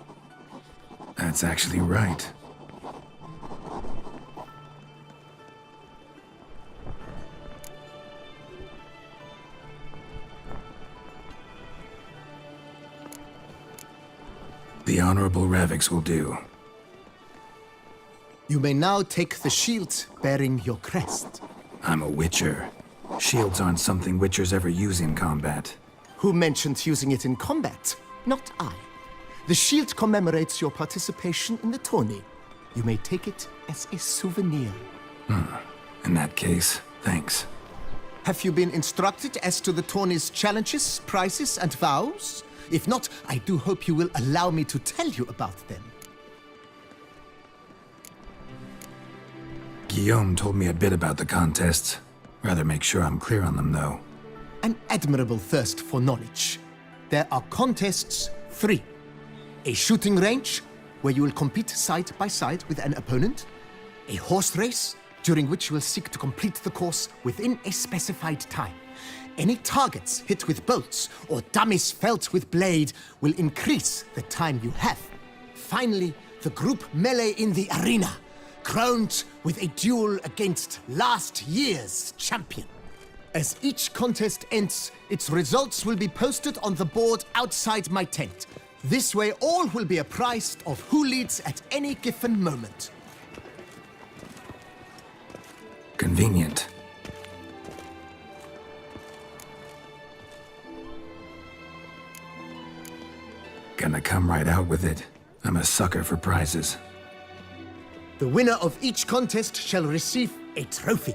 That's actually right. The Honorable Ravix will do. You may now take the shield bearing your crest. I'm a Witcher. Shields aren't something Witchers ever use in combat. Who mentioned using it in combat? Not I. The shield commemorates your participation in the tourney. You may take it as a souvenir. In that case, thanks. Have you been instructed as to the tourney's challenges, prizes, and vows? If not, I do hope you will allow me to tell you about them. Guillaume told me a bit about the contests. Rather make sure I'm clear on them, though. An admirable thirst for knowledge. There are contests 3. A shooting range, where you will compete side by side with an opponent. A horse race, during which you will seek to complete the course within a specified time. Any targets hit with bolts or dummies felt with blade will increase the time you have. Finally, the group melee in the arena, crowned with a duel against last year's champion. As each contest ends, its results will be posted on the board outside my tent. This way, all will be apprised of who leads at any given moment. Convenient. Gonna come right out with it. I'm a sucker for prizes. The winner of each contest shall receive a trophy.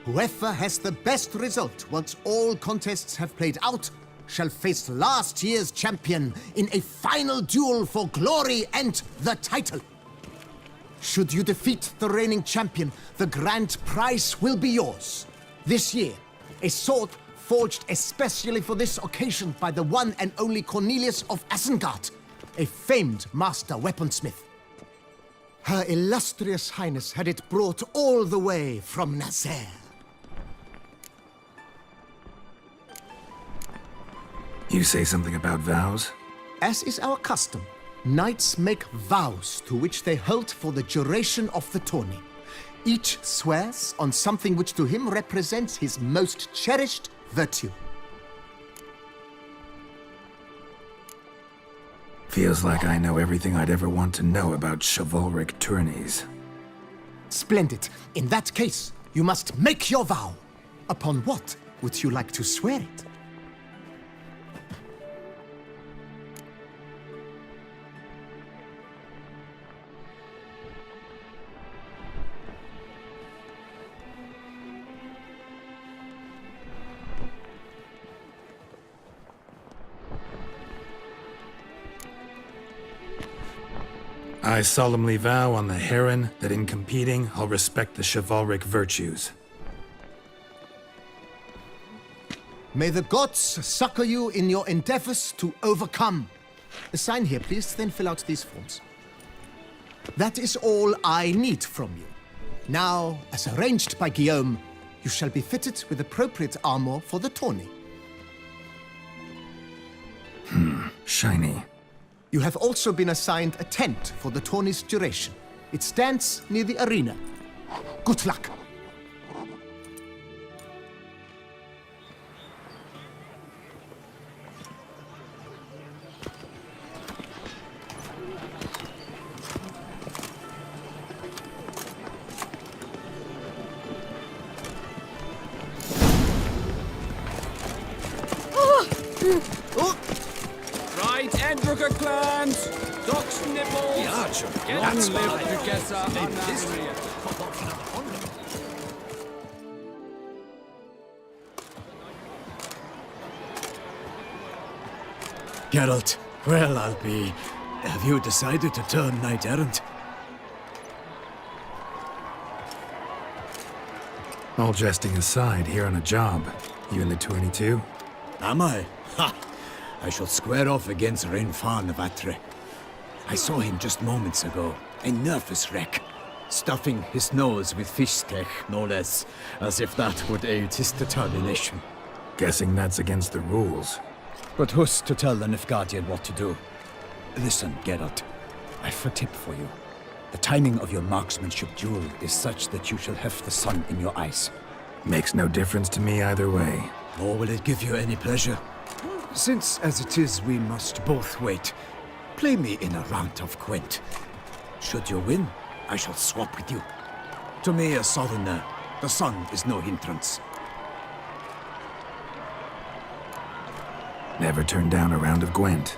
Whoever has the best result once all contests have played out shall face last year's champion in a final duel for glory and the title. Should you defeat the reigning champion, the grand prize will be yours. This year, a sword forged especially for this occasion by the one and only Cornelius of Isengard, a famed master weaponsmith. Her illustrious highness had it brought all the way from Nazaire. You say something about vows? As is our custom, knights make vows to which they hold for the duration of the tourney. Each swears on something which to him represents his most cherished virtue. Feels like I know everything I'd ever want to know about chivalric tourneys. Splendid. In that case, you must make your vow. Upon what would you like to swear it? I solemnly vow on the heron that in competing, I'll respect the chivalric virtues. May the gods succor you in your endeavors to overcome. Sign here, please, then fill out these forms. That is all I need from you. Now, as arranged by Guillaume, you shall be fitted with appropriate armor for the tourney. Shiny. You have also been assigned a tent for the tourney's duration. It stands near the arena. Good luck. Right, Endrucker clans! Docks nipples! The archer. Long That's live what I Duchessa call it. Anna. Geralt, well, I'll be. Have you decided to turn knight-errant? All jesting aside, here on a job. You in the 22? Am I? Ha! I shall square off against Renfan of Atre. I saw him just moments ago. A nervous wreck. Stuffing his nose with fish steak, no less. As if that would aid his determination. Guessing that's against the rules. But who's to tell the Nilfgaardian what to do? Listen, Geralt. I've a tip for you. The timing of your marksmanship duel is such that you shall have the sun in your eyes. Makes no difference to me either way. Nor will it give you any pleasure. Since, as it is, we must both wait, play me in a round of Gwent. Should you win, I shall swap with you. To me, a southerner, the sun is no hindrance. Never turned down a round of Gwent.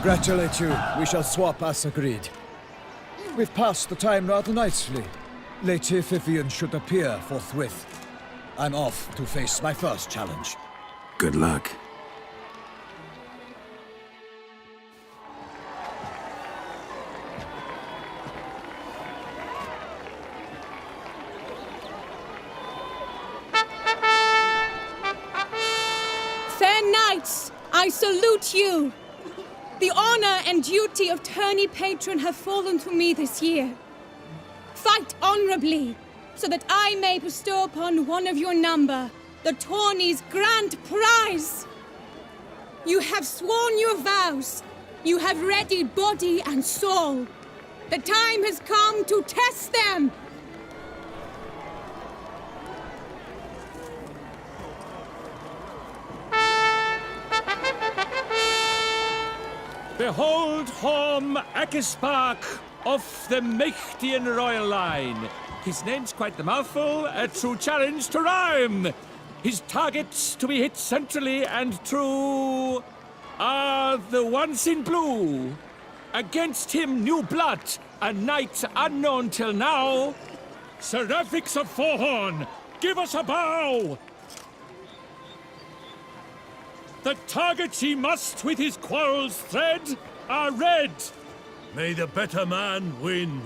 congratulate you. We shall swap as agreed. We've passed the time rather nicely. Lady Vivian should appear forthwith. I'm off to face my first challenge. Good luck. Fair knights, I salute you. The honor and duty of tourney patron have fallen to me this year. Fight honorably, so that I may bestow upon one of your number the tourney's grand prize. You have sworn your vows. You have readied body and soul. The time has come to test them. Behold home Akispark of the Mechtian royal line. His name's quite the mouthful, a true challenge to rhyme. His targets to be hit centrally and true are the ones in blue. Against him new blood, a knight unknown till now. Seraphix of Forehorn, give us a bow! The targets he must with his quarrels thread are red. May the better man win.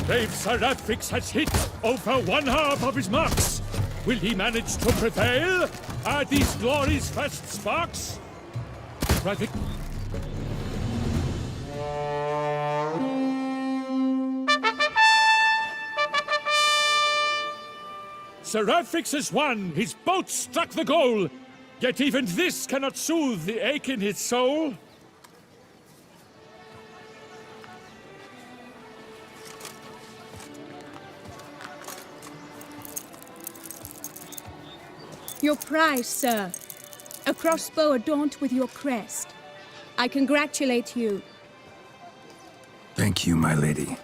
Brave Seraphix has hit over 1/2 of his marks. Will he manage to prevail? Are these glories first sparks? Traffic. Seraphix has won. His boat struck the goal. Yet even this cannot soothe the ache in his soul. Your prize, sir. A crossbow adorned with your crest. I congratulate you. Thank you, my lady.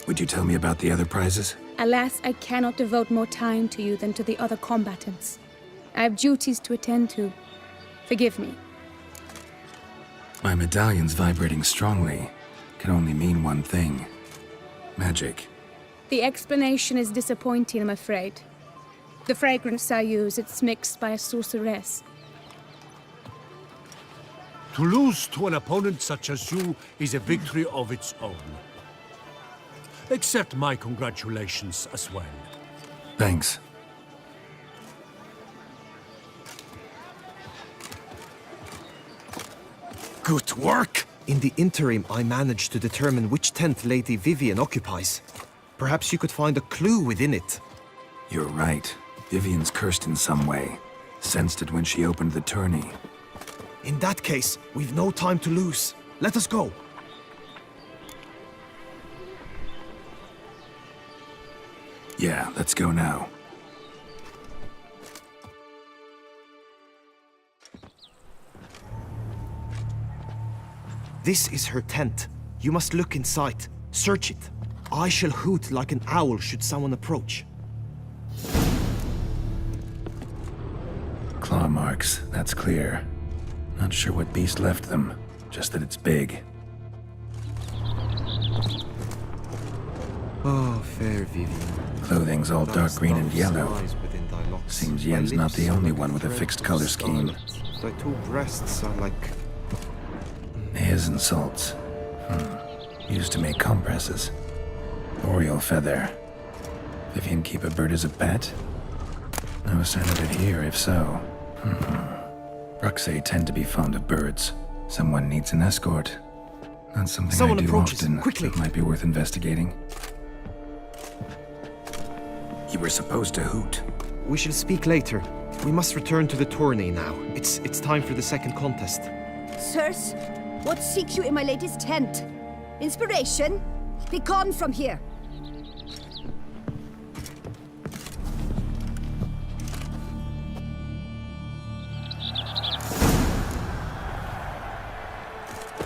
Would you tell me about the other prizes? Alas, I cannot devote more time to you than to the other combatants. I have duties to attend to. Forgive me. My medallion's vibrating strongly. Can only mean one thing. Magic. The explanation is disappointing, I'm afraid. The fragrance I use, it's mixed by a sorceress. To lose to an opponent such as you is a victory of its own. Accept my congratulations as well. Thanks. Good work! In the interim, I managed to determine which tent Lady Vivian occupies. Perhaps you could find a clue within it. You're right. Vivian's cursed in some way. Sensed it when she opened the tourney. In that case, we've no time to lose. Let us go. Yeah, let's go now. This is her tent. You must look inside. Search it. I shall hoot like an owl should someone approach. Claw marks, that's clear. Not sure what beast left them, just that it's big. Oh, fair Vivian. Clothing's all dark green and yellow. Seems Yen's not the only one with a fixed color scheme. Thy two breasts are like... His and salts. Used to make compresses. Oriole feather. Vivian keep a bird as a pet? No sign of it here, if so. Bruxay tend to be fond of birds. Someone needs an escort. Not something Someone I do approaches. often. Quickly. It might be worth investigating. You were supposed to hoot. We shall speak later. We must return to the tourney now. It's time for the second contest. Sirs, what seeks you in my lady's tent? Inspiration? Be gone from here.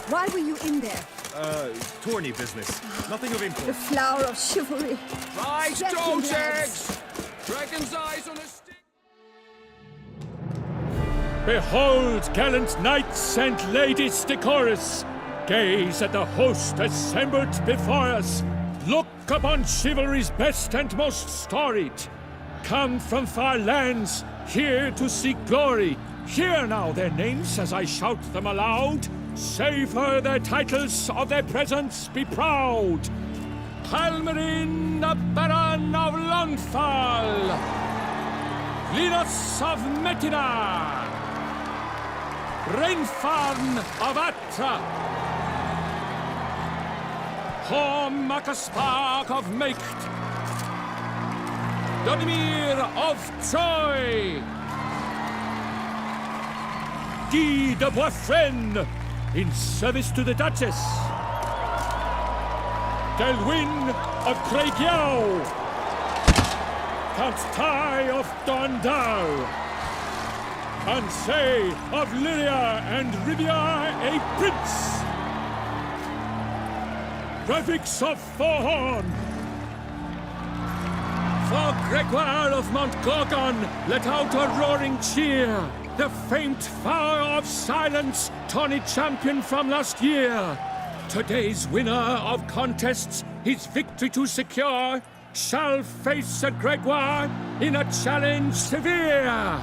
Why were you in there? Tourney business. Nothing of The import. flower of chivalry. Right, Stretching dog's legs. eggs! Dragon's eyes on a stick! Behold, gallant knights and ladies decorous, gaze at the host assembled before us. Look upon chivalry's best and most storied. Come from far lands, here to seek glory. Hear now their names as I shout them aloud. Savor their titles, of their presence be proud. Halmarin, the Baron of Longfall. Linus of Metina. Rainfarn of Atra. Hormakaspar of Meicht. Donimir of Troy. Guy de Boisfren, in service to the Duchess. Delwyn of Craigiau. Count Tai of Dondal. Ansay of Lyria and Rivia a prince. Graphics of Forhorn. For Gregoire of Mount Gorgon, let out a roaring cheer. The famed Flower of Silence, tourney champion from last year. Today's winner of contests, his victory to secure, shall face Sir Gregoire in a challenge severe.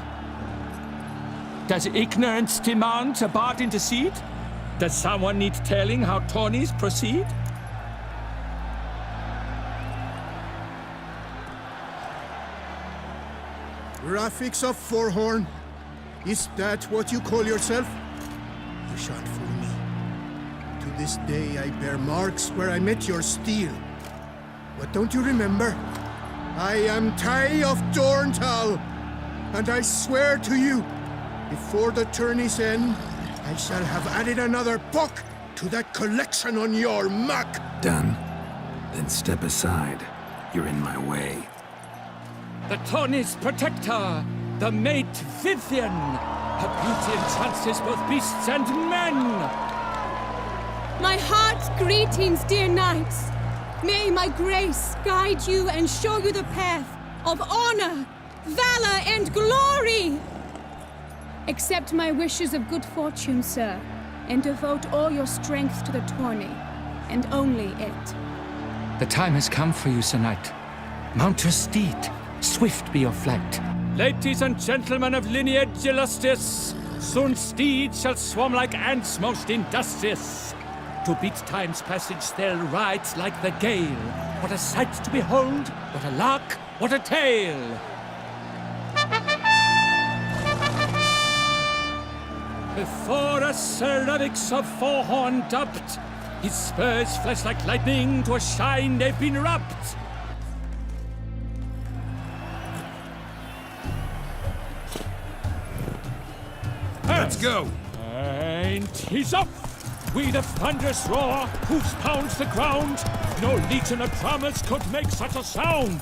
Does ignorance demand a bard intercede? Does someone need telling how tourneys proceed? Graphics of Forhorn? Is that what you call yourself? You shan't fool me. To this day I bear marks where I met your steel. But don't you remember? I am Tai of Dorntal, and I swear to you, before the tourney's end, I shall have added another book to that collection on your map. Done. Then step aside. You're in my way. The tourney's protector, the mate Vivian. Her beauty entrances both beasts and men. My heart's greetings, dear knights. May my grace guide you and show you the path of honor, valor, and glory. Accept my wishes of good fortune, sir, and devote all your strength to the tourney, and only it. The time has come for you, Sir Knight. Mount your steed. Swift be your flight. Ladies and gentlemen of lineage illustrious, soon steeds shall swarm like ants most industrious. To beat time's passage they'll ride like the gale. What a sight to behold, what a lark, what a tale! Before us Sir Ravix of Forhorn dubbed, his spurs flash like lightning, to a shine they've been rubbed. Let's go! And he's up! With a thunderous roar, hoofs pounds the ground. No legion of drummers could make such a sound.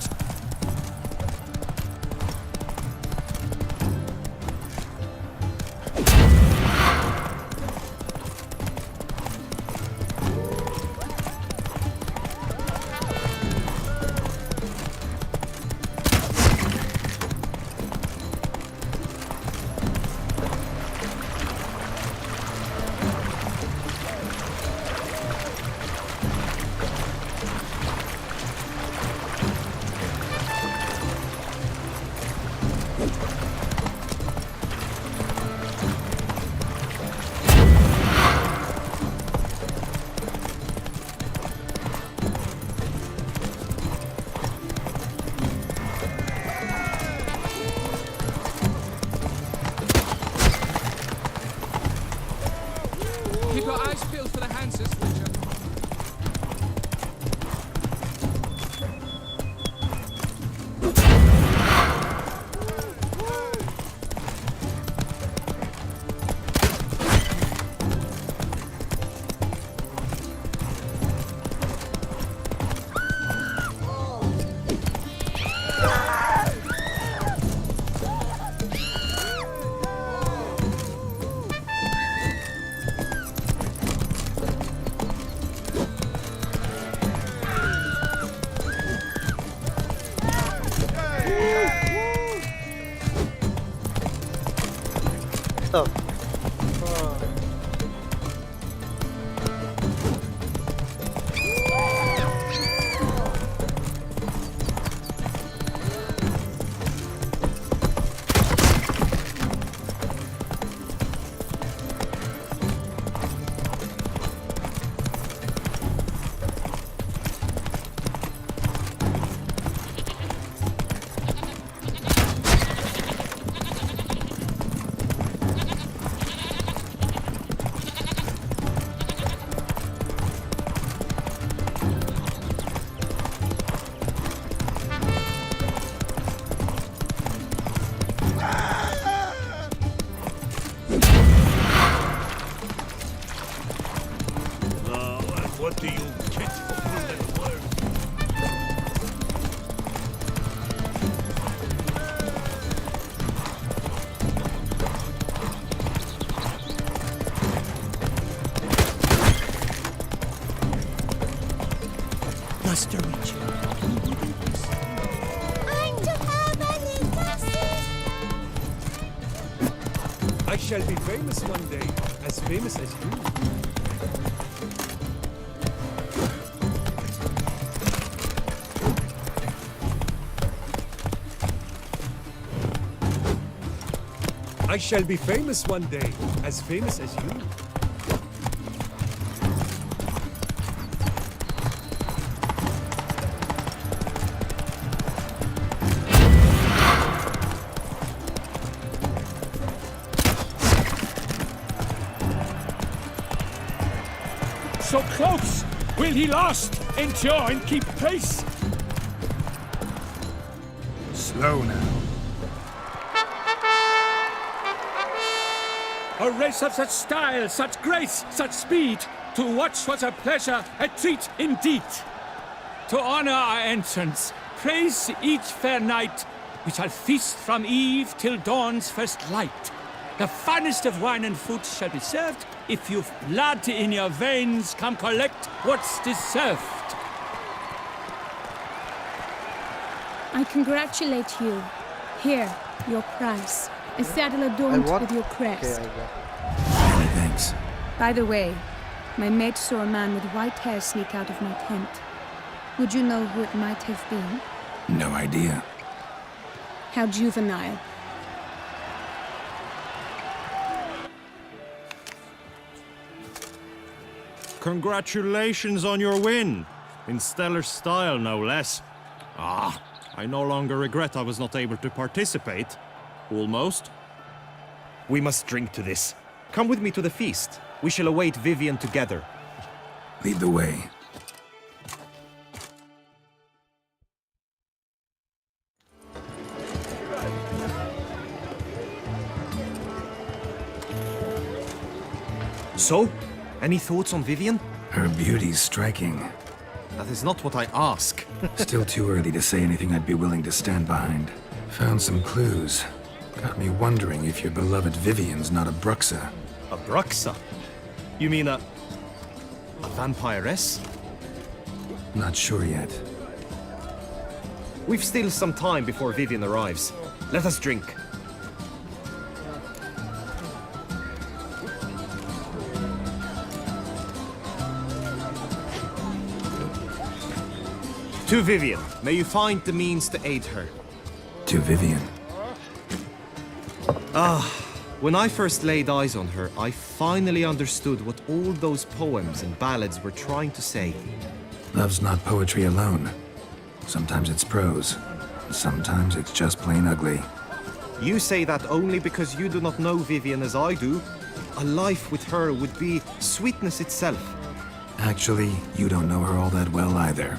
Keep your eyes peeled for the Hansers, Richard. mantap. Wah. What do you get for good work? Master Richard. I'm to have any justice. I shall be famous one day, as famous as you. I shall be famous one day, as famous as you. So close! Will he last, endure, and keep pace? Slow now. A race of such style, such grace, such speed. To watch was a pleasure, a treat indeed. To honor our entrance, praise each fair knight. We shall feast from eve till dawn's first light. The finest of wine and food shall be served. If you've blood in your veins, come collect what's deserved. I congratulate you. Here, your prize. A saddle adorned with your crest. Many thanks. By the way, my mate saw a man with white hair sneak out of my tent. Would you know who it might have been? No idea. How juvenile. Congratulations on your win. In stellar style, no less. Ah, I no longer regret I was not able to participate. Almost. We must drink to this. Come with me to the feast. We shall await Vivian together. Lead the way. So, any thoughts on Vivian? Her beauty's striking. That is not what I ask. Still too early to say anything I'd be willing to stand behind. Found some clues. Got me wondering if your beloved Vivian's not a Bruxa. A Bruxa? You mean a vampiress? Not sure yet. We've still some time before Vivian arrives. Let us drink. To Vivian, may you find the means to aid her. To Vivian. When I first laid eyes on her, I finally understood what all those poems and ballads were trying to say. Love's not poetry alone. Sometimes it's prose. Sometimes it's just plain ugly. You say that only because you do not know Vivian as I do. A life with her would be sweetness itself. Actually, you don't know her all that well either.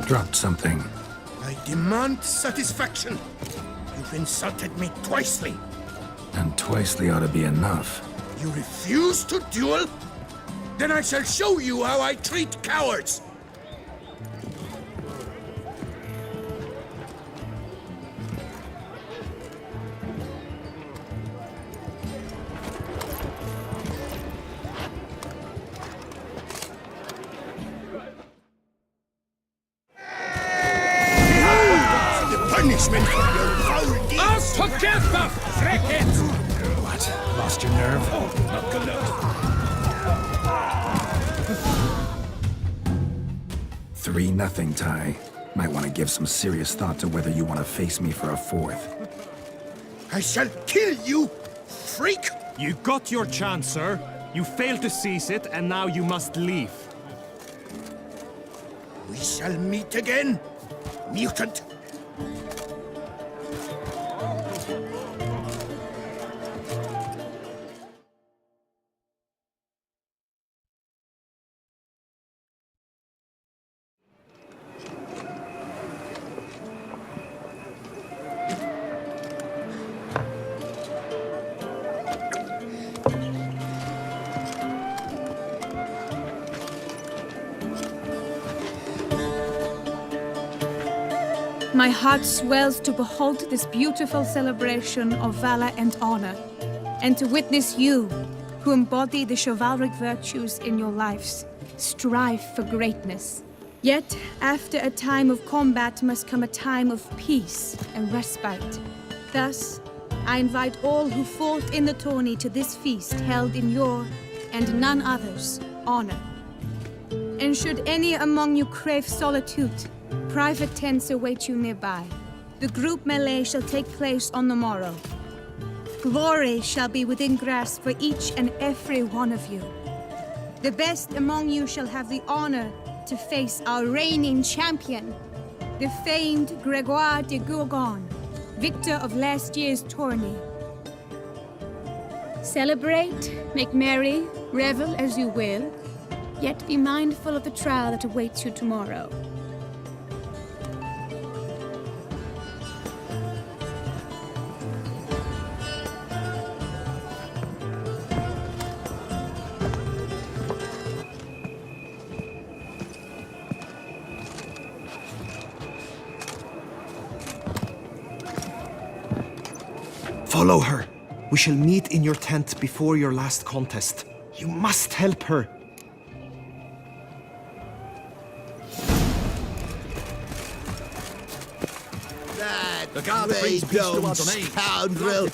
Dropped something. I demand satisfaction. You've insulted me twicely. And twicely ought to be enough. You refuse to duel? Then I shall show you how I treat cowards. punishment for your foul deeds! Us together, Freckett! What? Lost your nerve? Not gonna. 3-0, Ty. Might want to give some serious thought to whether you want to face me for a 4th. I shall kill you, freak! You got your chance, sir. You failed to seize it, and now you must leave. We shall meet again, mutant. My heart swells to behold this beautiful celebration of valor and honor, and to witness you, who embody the chivalric virtues in your lives, strive for greatness. Yet, after a time of combat must come a time of peace and respite. Thus, I invite all who fought in the tourney to this feast held in your, and none other's, honor. And should any among you crave solitude, private tents await you nearby. The group melee shall take place on the morrow. Glory shall be within grasp for each and every one of you. The best among you shall have the honor to face our reigning champion, the famed Gregoire de Gourgon, victor of last year's tourney. Celebrate, make merry, revel as you will, yet be mindful of the trial that awaits you tomorrow. Follow her. We shall meet in your tent before your last contest. You must help her. That grey-domed scoundrel,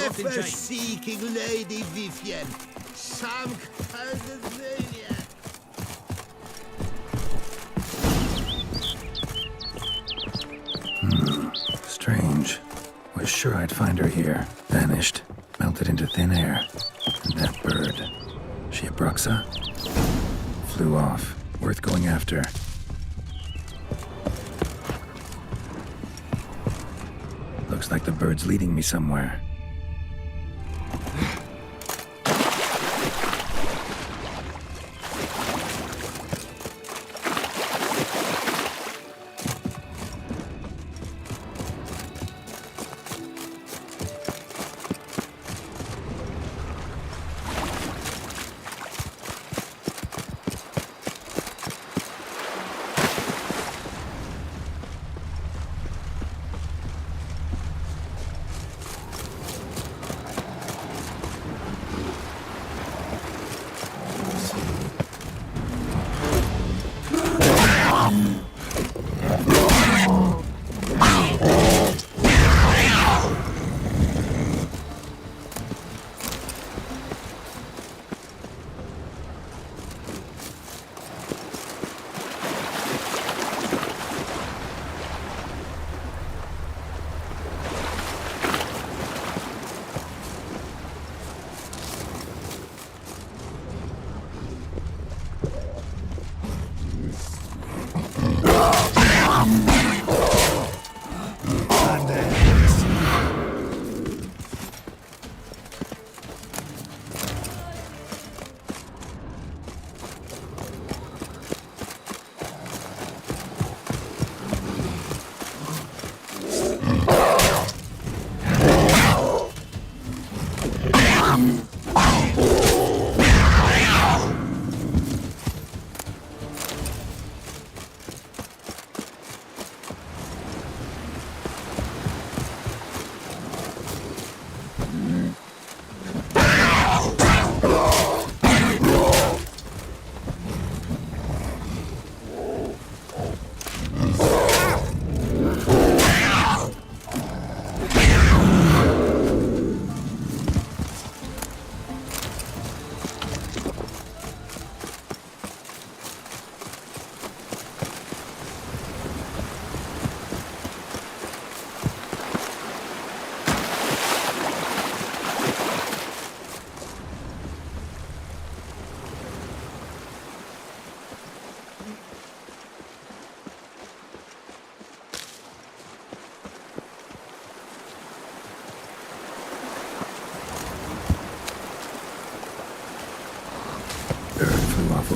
ever-seeking Lady Vivian. Some kind of maniac. Strange. Was sure I'd find her here. Vanished. Melted into thin air. And that bird. She a Bruxa? Flew off. Worth going after. Looks like the bird's leading me somewhere.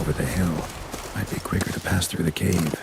over the hill. Might be quicker to pass through the cave.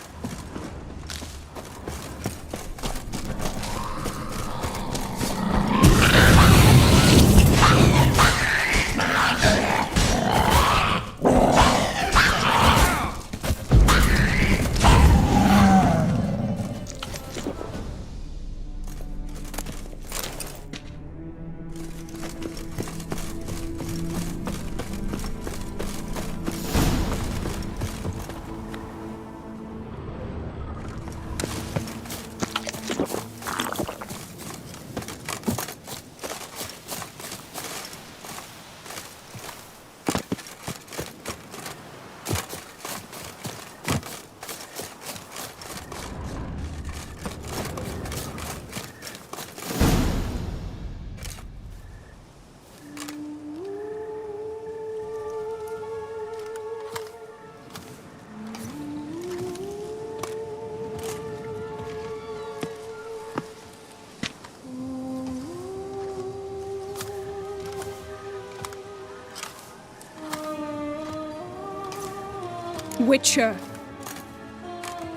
Witcher.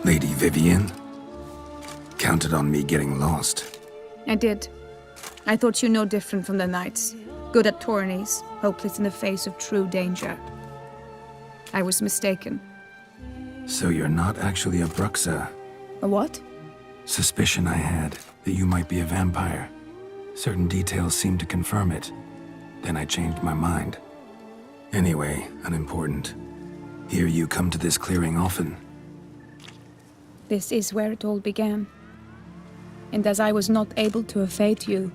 Lady Vivian? Counted on me getting lost. I did. I thought you no different from the knights. Good at tourneys, hopeless in the face of true danger. I was mistaken. So you're not actually a Bruxa. A what? Suspicion I had, that you might be a vampire. Certain details seemed to confirm it. Then I changed my mind. Anyway, unimportant. Hear you come to this clearing often. This is where it all began. And as I was not able to evade you,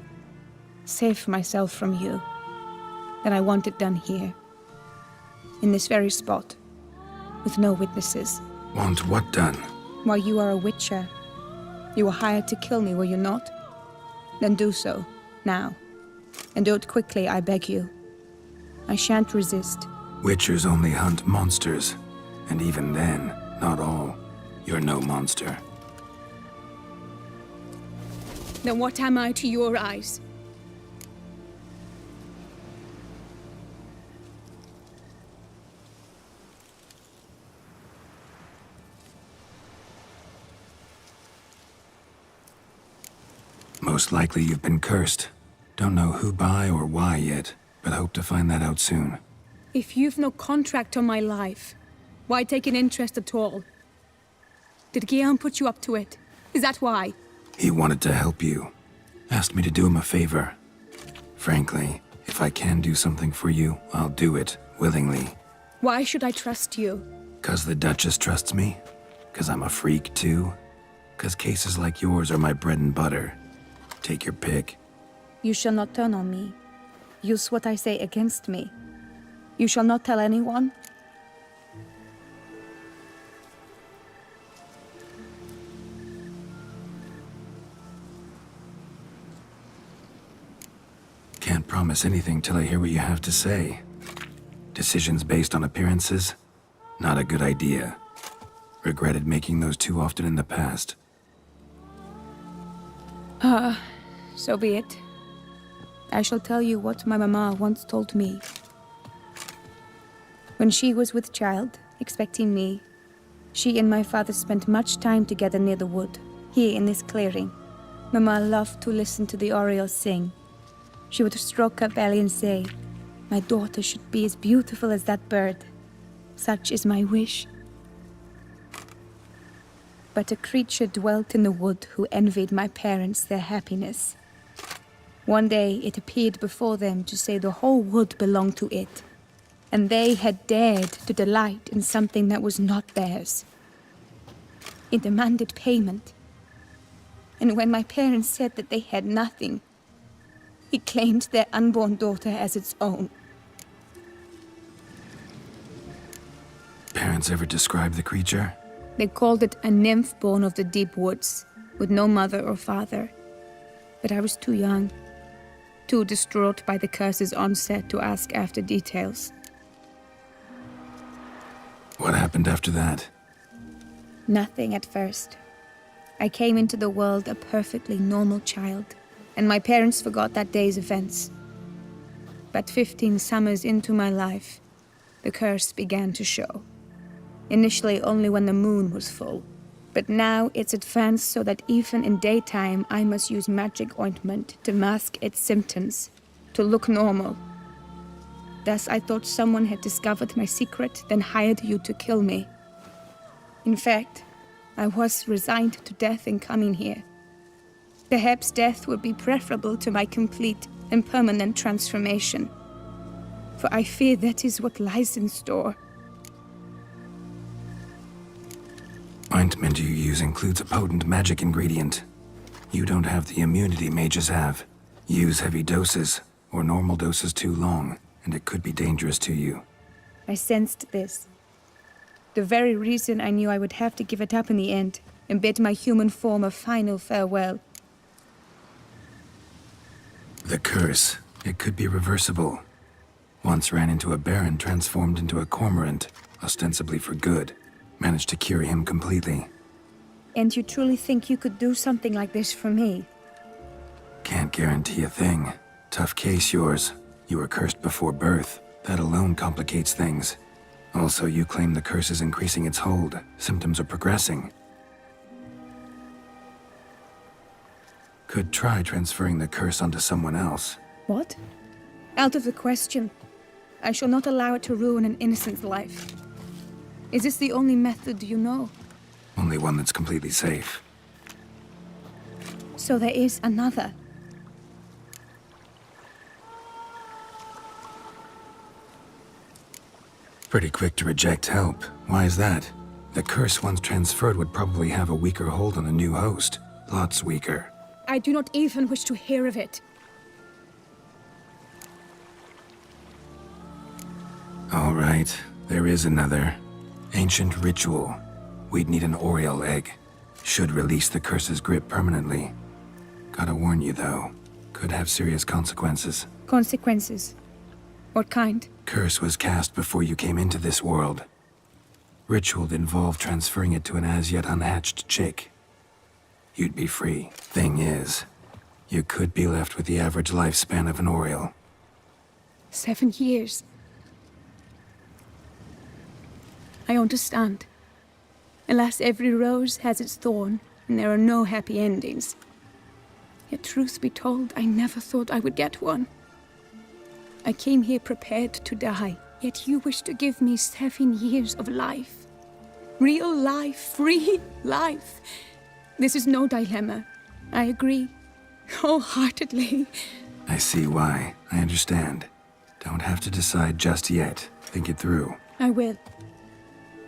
save myself from you, then I want it done here. In this very spot. With no witnesses. Want what done? Why, you are a witcher. You were hired to kill me, were you not? Then do so, now. And do it quickly, I beg you. I shan't resist. Witchers only hunt monsters. And even then, not all. You're no monster. Then what am I to your eyes? Most likely you've been cursed. Don't know who by or why yet, but hope to find that out soon. If you've no contract on my life, why take an interest at all? Did Guillaume put you up to it? Is that why? He wanted to help you. Asked me to do him a favor. Frankly, if I can do something for you, I'll do it, willingly. Why should I trust you? 'Cause the Duchess trusts me? 'Cause I'm a freak, too? 'Cause cases like yours are my bread and butter. Take your pick. You shall not turn on me. Use what I say against me. You shall not tell anyone? Can't promise anything till I hear what you have to say. Decisions based on appearances? Not a good idea. Regretted making those too often in the past. So be it. I shall tell you what my mama once told me. When she was with child, expecting me, she and my father spent much time together near the wood, here in this clearing. Mama loved to listen to the orioles sing. She would stroke her belly and say, "My daughter should be as beautiful as that bird. Such is my wish." But a creature dwelt in the wood who envied my parents their happiness. One day it appeared before them to say the whole wood belonged to it, and they had dared to delight in something that was not theirs. It demanded payment, and when my parents said that they had nothing, it claimed their unborn daughter as its own. Parents ever describe the creature? They called it a nymph born of the deep woods, with no mother or father. But I was too young, too distraught by the curse's onset to ask after details. What happened after that? Nothing at first. I came into the world a perfectly normal child, and my parents forgot that day's events. But 15 summers into my life, the curse began to show. Initially only when the moon was full. But now it's advanced so that even in daytime I must use magic ointment to mask its symptoms, to look normal. Thus I thought someone had discovered my secret, then hired you to kill me. In fact, I was resigned to death in coming here. Perhaps death would be preferable to my complete and permanent transformation. For I fear that is what lies in store. Ointment you use includes a potent magic ingredient. You don't have the immunity mages have. Use heavy doses, or normal doses too long, and it could be dangerous to you. I sensed this. The very reason I knew I would have to give it up in the end, and bid my human form a final farewell. The curse. It could be reversible. Once ran into a baron transformed into a cormorant, ostensibly for good. Managed to cure him completely. And you truly think you could do something like this for me? Can't guarantee a thing. Tough case, yours. You were cursed before birth. That alone complicates things. Also, you claim the curse is increasing its hold. Symptoms are progressing. Could try transferring the curse onto someone else. What? Out of the question. I shall not allow it to ruin an innocent's life. Is this the only method you know? Only one that's completely safe. So there is another. Pretty quick to reject help. Why is that? The curse once transferred would probably have a weaker hold on a new host. Lots weaker. I do not even wish to hear of it. All right, there is another. Ancient ritual. We'd need an Oriole egg. Should release the curse's grip permanently. Gotta warn you though, could have serious consequences. Consequences? What kind? Curse was cast before you came into this world. Ritual involved transferring it to an as-yet unhatched chick. You'd be free. Thing is, you could be left with the average lifespan of an Oriole. 7 years. I understand. Alas, every rose has its thorn, and there are no happy endings. Yet truth be told, I never thought I would get one. I came here prepared to die, yet you wish to give me 7 years of life. Real life, free life. This is no dilemma. I agree, wholeheartedly. I see why. I understand. Don't have to decide just yet. Think it through. I will.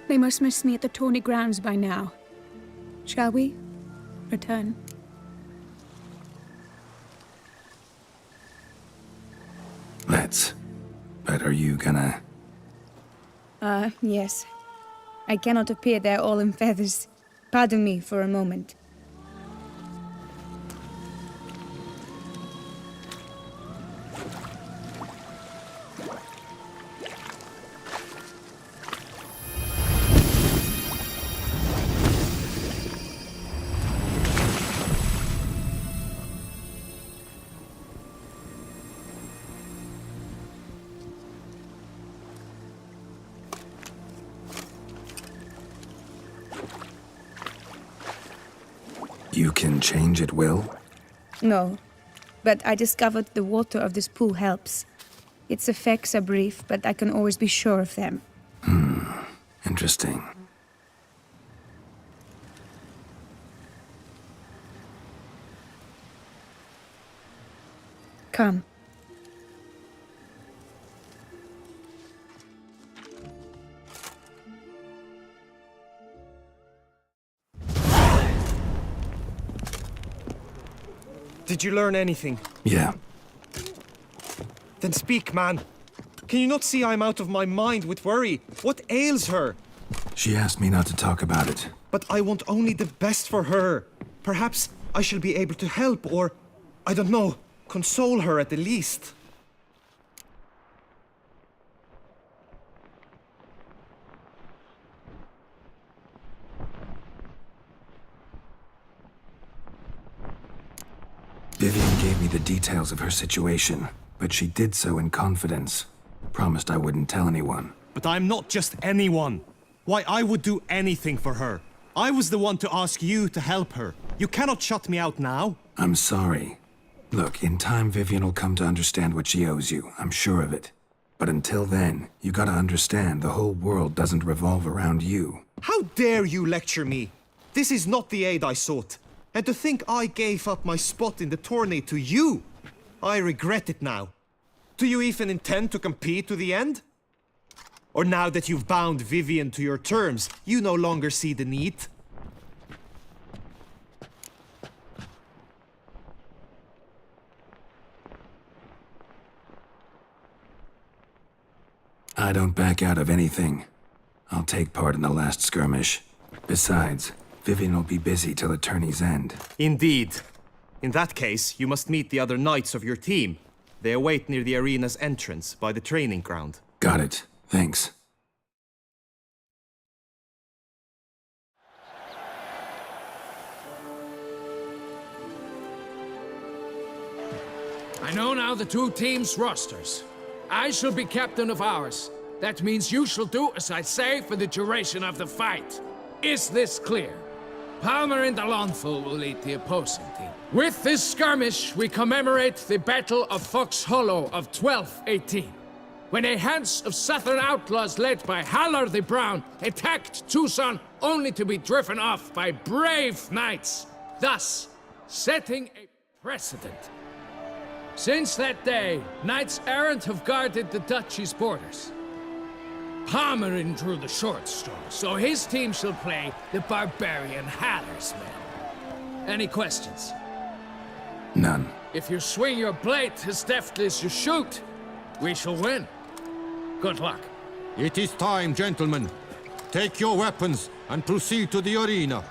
They must miss me at the tourney grounds by now. Shall we return? Let's. But are you gonna... Yes. I cannot appear there all in feathers. Pardon me for a moment. You can change at will? No, but I discovered the water of this pool helps. Its effects are brief, but I can always be sure of them. Interesting. Come. Did you learn anything? Yeah. Then speak, man. Can you not see I'm out of my mind with worry? What ails her? She asked me not to talk about it. But I want only the best for her. Perhaps I shall be able to help, or, I don't know, console her at the least. Vivian gave me the details of her situation, but she did so in confidence. Promised I wouldn't tell anyone. But I'm not just anyone. Why, I would do anything for her. I was the one to ask you to help her. You cannot shut me out now. I'm sorry. Look, in time Vivian will come to understand what she owes you. I'm sure of it. But until then, you gotta understand the whole world doesn't revolve around you. How dare you lecture me? This is not the aid I sought. And to think I gave up my spot in the tourney to you. I regret it now. Do you even intend to compete to the end? Or now that you've bound Vivian to your terms, you no longer see the need? I don't back out of anything. I'll take part in the last skirmish. Besides, Vivian will be busy till the tourney's end. Indeed. In that case, you must meet the other knights of your team. They await near the arena's entrance, by the training ground. Got it. Thanks. I know now the two teams' rosters. I shall be captain of ours. That means you shall do as I say for the duration of the fight. Is this clear? Palmer and Alonso will lead the opposing team. With this skirmish, we commemorate the Battle of Fox Hollow of 1218, when a hands of southern outlaws led by Haller the Brown attacked Toussaint only to be driven off by brave knights, thus setting a precedent. Since that day, knights errant have guarded the duchy's borders. Palmerin drew the short straw, so his team shall play the barbarian Haller's men. Any questions? None. If you swing your blade as deftly as you shoot, we shall win. Good luck. It is time, gentlemen. Take your weapons and proceed to the arena.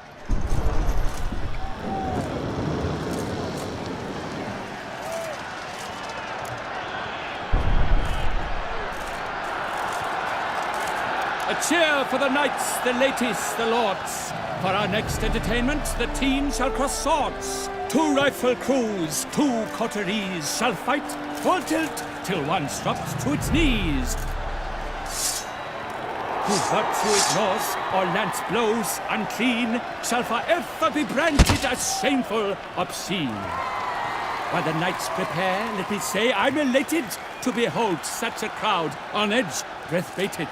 A cheer for the knights, the ladies, the lords. For our next entertainment, the teams shall cross swords. 2 rifle crews, 2 coteries shall fight full tilt till one's dropped to its knees. Who virtue ignores or lance blows unclean shall forever be branded as shameful, obscene. While the knights prepare, let me say I'm elated to behold such a crowd on edge, breath-baited.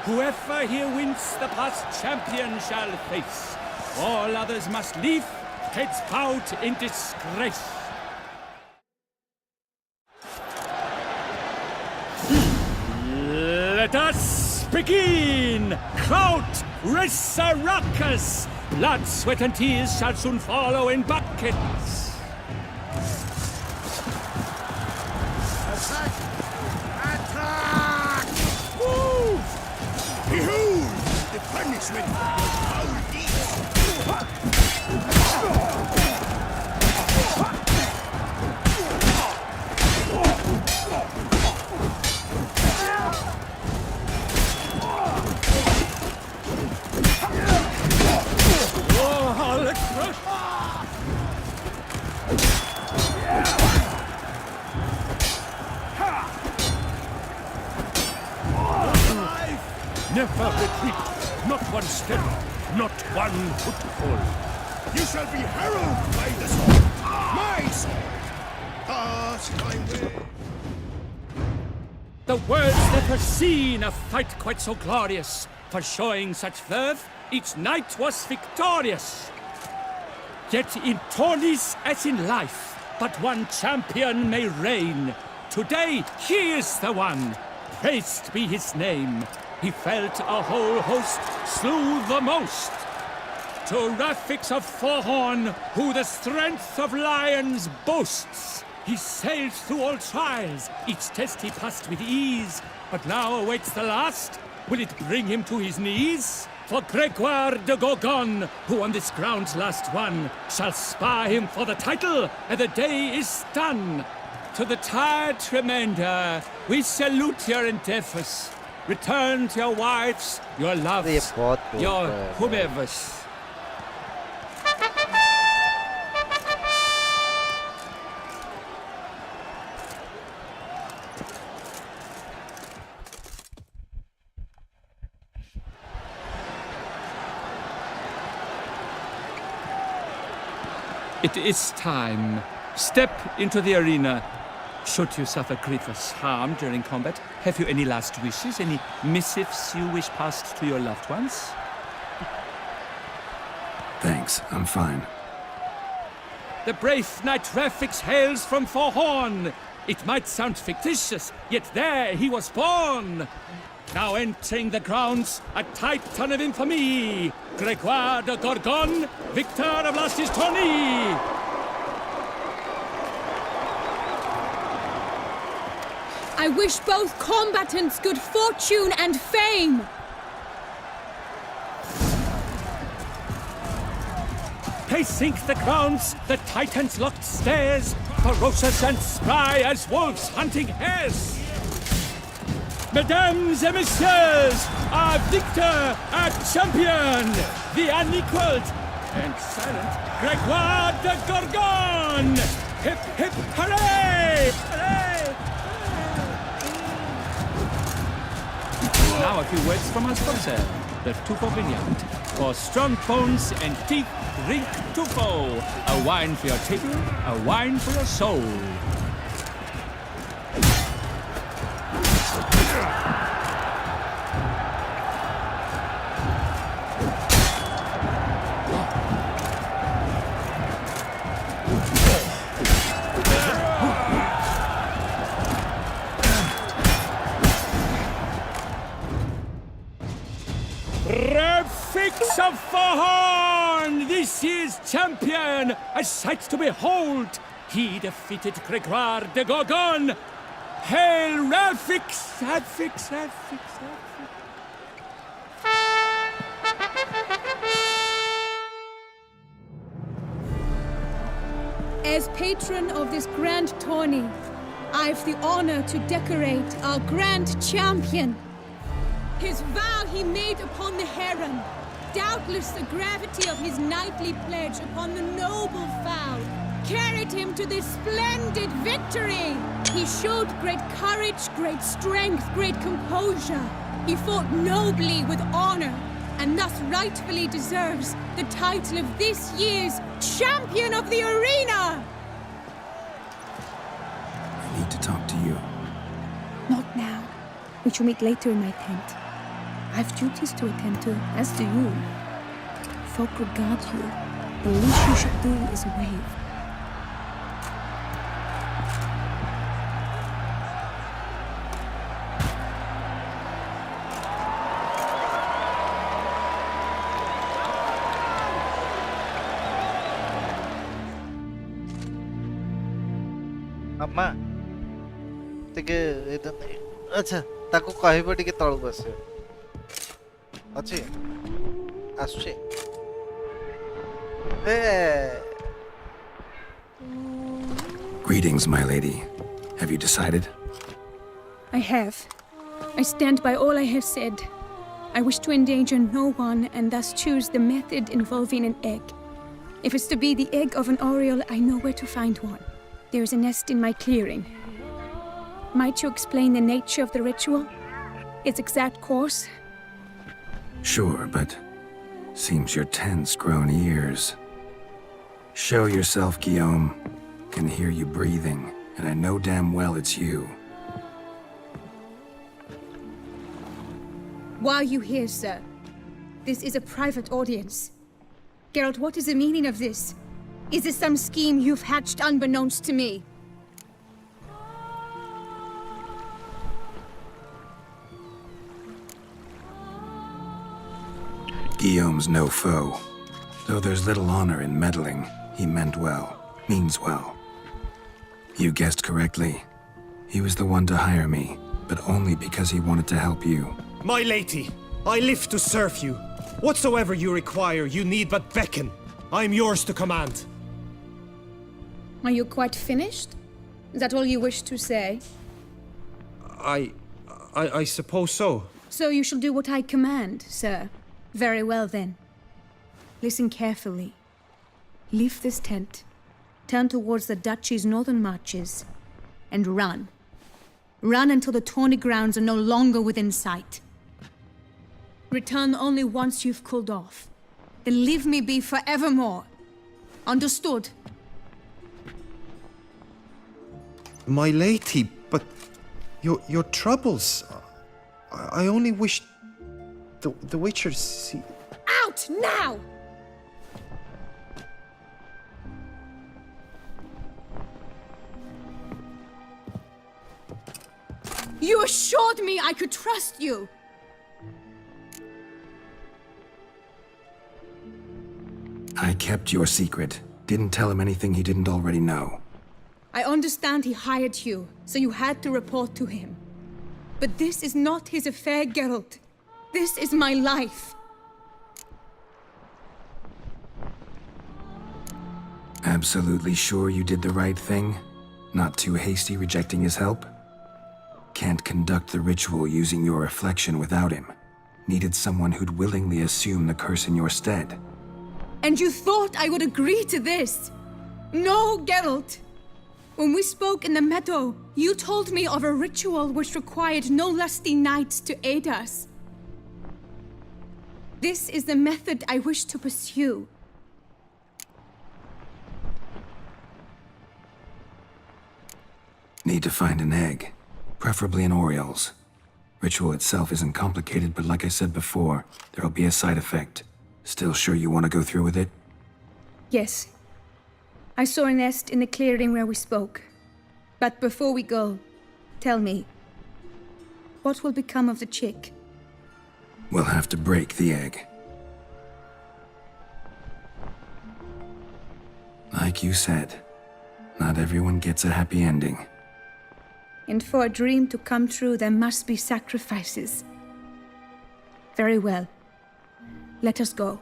Whoever here wins the past champion shall face. All others must leave, heads bowed in disgrace. Let us begin! Crowd, raise a ruckus! Blood, sweat, and tears shall soon follow in buckets. Attack! Attack! Move! Behold the punishment of foul deeds! Never retreat, not one step, not one footfall. You shall be harrowed by the sword! My sword! Cast my way! The world's never seen a fight quite so glorious. For showing such verve, each knight was victorious. Yet in tourneys as in life, but one champion may reign. Today, he is the one. Praised be his name. He felt a whole host, slew the most. To Rafix of Forhorn, who the strength of lions boasts. He sailed through all trials, each test he passed with ease. But now awaits the last. Will it bring him to his knees? For Gregoire de Gorgon, who on this ground's last won, shall spar him for the title, and the day is done. To the tired remainder, we salute your endeavors. Return to your wives, your loves, your whomevers. It is time. Step into the arena. Should you suffer grievous harm during combat, have you any last wishes? Any missives you wish passed to your loved ones? Thanks, I'm fine. The brave knight Rafix hails from Forhorn. It might sound fictitious, yet there he was born. Now entering the grounds, a titan of infamy, Gregoire de Gorgon, victor of Lastis tourney. I wish both combatants good fortune and fame. Pacing the grounds, the titans locked stairs, ferocious and spry as wolves hunting hares. Mesdames et messieurs, our victor, our champion, the unequaled and silent Gregoire de Gorgon! Hip, hip, hooray! Hooray! Now a few words from our sponsor, the Tufo Vineyard. For strong bones and teeth, drink Tufo. A wine for your table, a wine for your soul. Rafix of Forhorn, this year's champion, a sight to behold. He defeated Gregoire de Gorgon. Hail Rafix, Rafix, Rafix, Rafix. As patron of this grand tourney, I've the honor to decorate our grand champion. His vow he made upon the heron, doubtless the gravity of his knightly pledge upon the noble vow, carried him to this splendid victory. He showed great courage, great strength, great composure. He fought nobly with honor, and thus rightfully deserves the title of this year's Champion of the Arena! I need to talk to you. Not now. We shall meet later in my tent. I've duties to attend to, as do you. Folk regard you. The least you should do is wave. अम्मा टिके अच्छा ताको कहबो टिके तळु बसे अछि आछे Greetings, my lady. Have you decided? I have. I stand by all I have said. I wish to endanger no one and thus choose the method involving an egg. If it's to be the egg of an oriole, I know where to find one. There is a nest in my clearing. Might you explain the nature of the ritual? Its exact course? Sure, but seems your tense grown ears. Show yourself, Guillaume. Can hear you breathing, and I know damn well it's you. Why are you here, sir? This is a private audience. Geralt, what is the meaning of this? Is this some scheme you've hatched unbeknownst to me? Guillaume's no foe. Though there's little honor in meddling, he meant well, means well. You guessed correctly. He was the one to hire me, but only because he wanted to help you. My lady, I live to serve you. Whatsoever you require, you need but beckon. I am yours to command. Are you quite finished? Is that all you wish to say? I suppose so. So you shall do what I command, sir. Very well, then. Listen carefully. Leave this tent, turn towards the duchy's northern marches, and run. Run until the tourney grounds are no longer within sight. Return only once you've cooled off. Then leave me be forevermore. Understood? My lady, but your troubles. I only wish the Witcher see. Out now! You assured me I could trust you. I kept your secret. Didn't tell him anything he didn't already know. I understand he hired you, so you had to report to him. But this is not his affair, Geralt. This is my life. Absolutely sure you did the right thing? Not too hasty rejecting his help? Can't conduct the ritual using your reflection without him. Needed someone who'd willingly assume the curse in your stead. And you thought I would agree to this? No, Geralt. When we spoke in the meadow, you told me of a ritual which required no lusty knights to aid us. This is the method I wish to pursue. Need to find an egg. Preferably an Oriole's. Ritual itself isn't complicated, but like I said before, there'll be a side effect. Still sure you want to go through with it? Yes. I saw a nest in the clearing where we spoke. But before we go, tell me, what will become of the chick? We'll have to break the egg. Like you said, not everyone gets a happy ending. And for a dream to come true, there must be sacrifices. Very well. Let us go.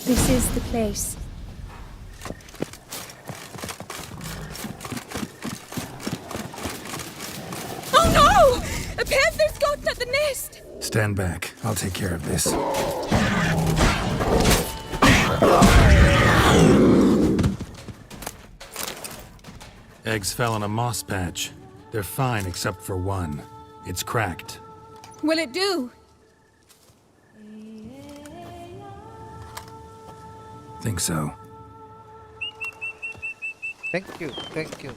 This is the place. Oh no! A panther's gotten at the nest! Stand back. I'll take care of this. Eggs fell on a moss patch. They're fine except for one. It's cracked. Will it do? Think so. Thank you, thank you.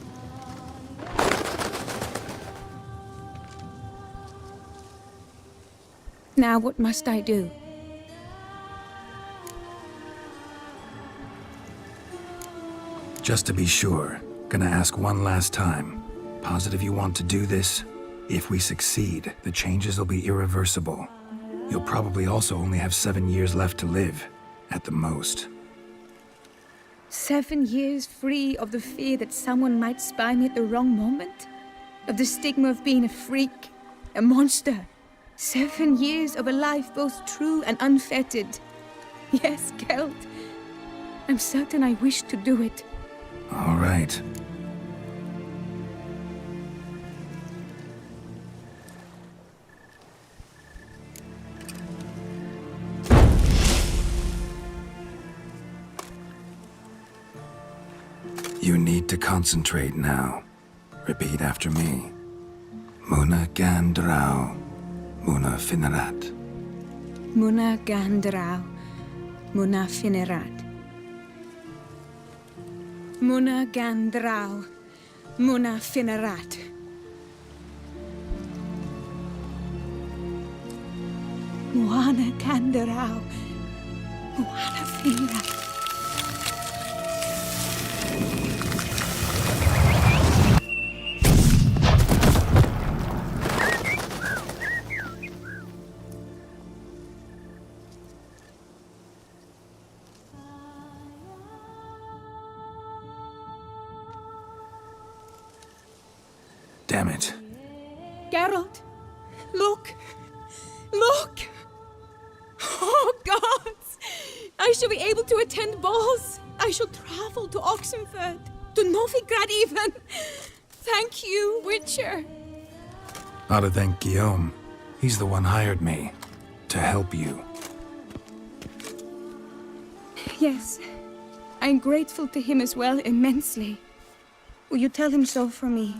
Now what must I do? Just to be sure, gonna ask one last time. Positive you want to do this? If we succeed, the changes will be irreversible. You'll probably also only have 7 years left to live, at the most. 7 years free of the fear that someone might spy me at the wrong moment? Of the stigma of being a freak, a monster? 7 years of a life both true and unfettered. Yes, Geralt. I'm certain I wish to do it. All right. You need to concentrate now. Repeat after me. Muna Gandrau, Muna Finerat. Muna Gandrau, Muna Finerat. Muna Gandrau, Muna Finerat. Muana Gandrau, Muana Finerat. Damn it. Geralt, look! Look! Oh, gods! I shall be able to attend balls. I shall travel to Oxenford, to Novigrad even. Thank you, Witcher. Ought to thank Guillaume. He's the one hired me. To help you. Yes. I'm grateful to him as well, immensely. Will you tell him so for me?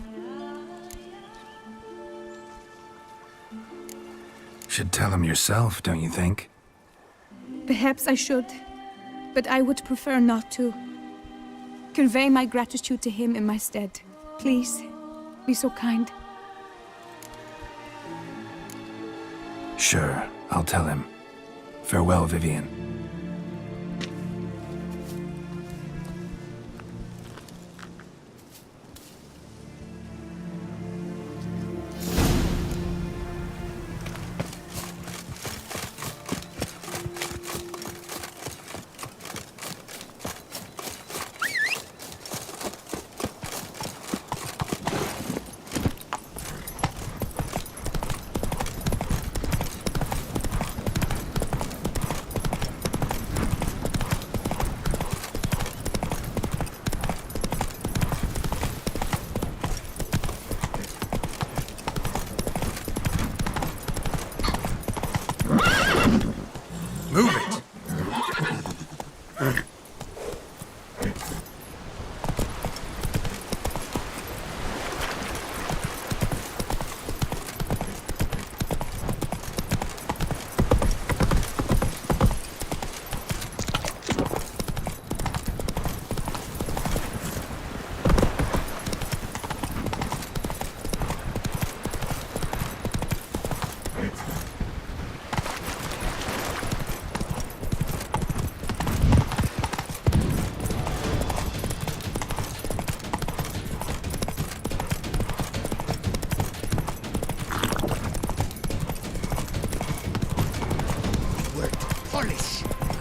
Should tell him yourself, don't you think? Perhaps I should, but I would prefer not to. Convey my gratitude to him in my stead. Please, be so kind. Sure, I'll tell him. Farewell, Vivian. Move it!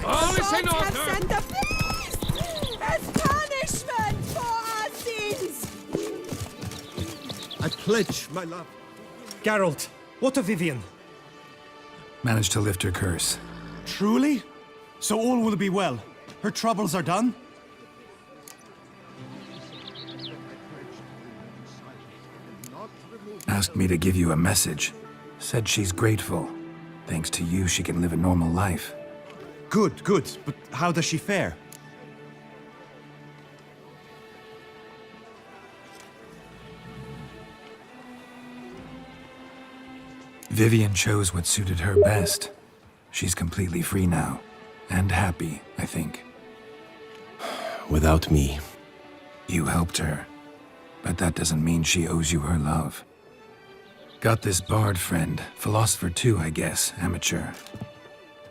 All is in order! Sent a beast as punishment for our sins! I pledge my love. Geralt, what of Vivian? Managed to lift her curse. Truly? So all will be well. Her troubles are done? Asked me to give you a message. Said she's grateful. Thanks to you, she can live a normal life. Good, good. But how does she fare? Vivian chose what suited her best. She's completely free now. And happy, I think. Without me. You helped her. But that doesn't mean she owes you her love. Got this bard friend, philosopher too, I guess, amateur.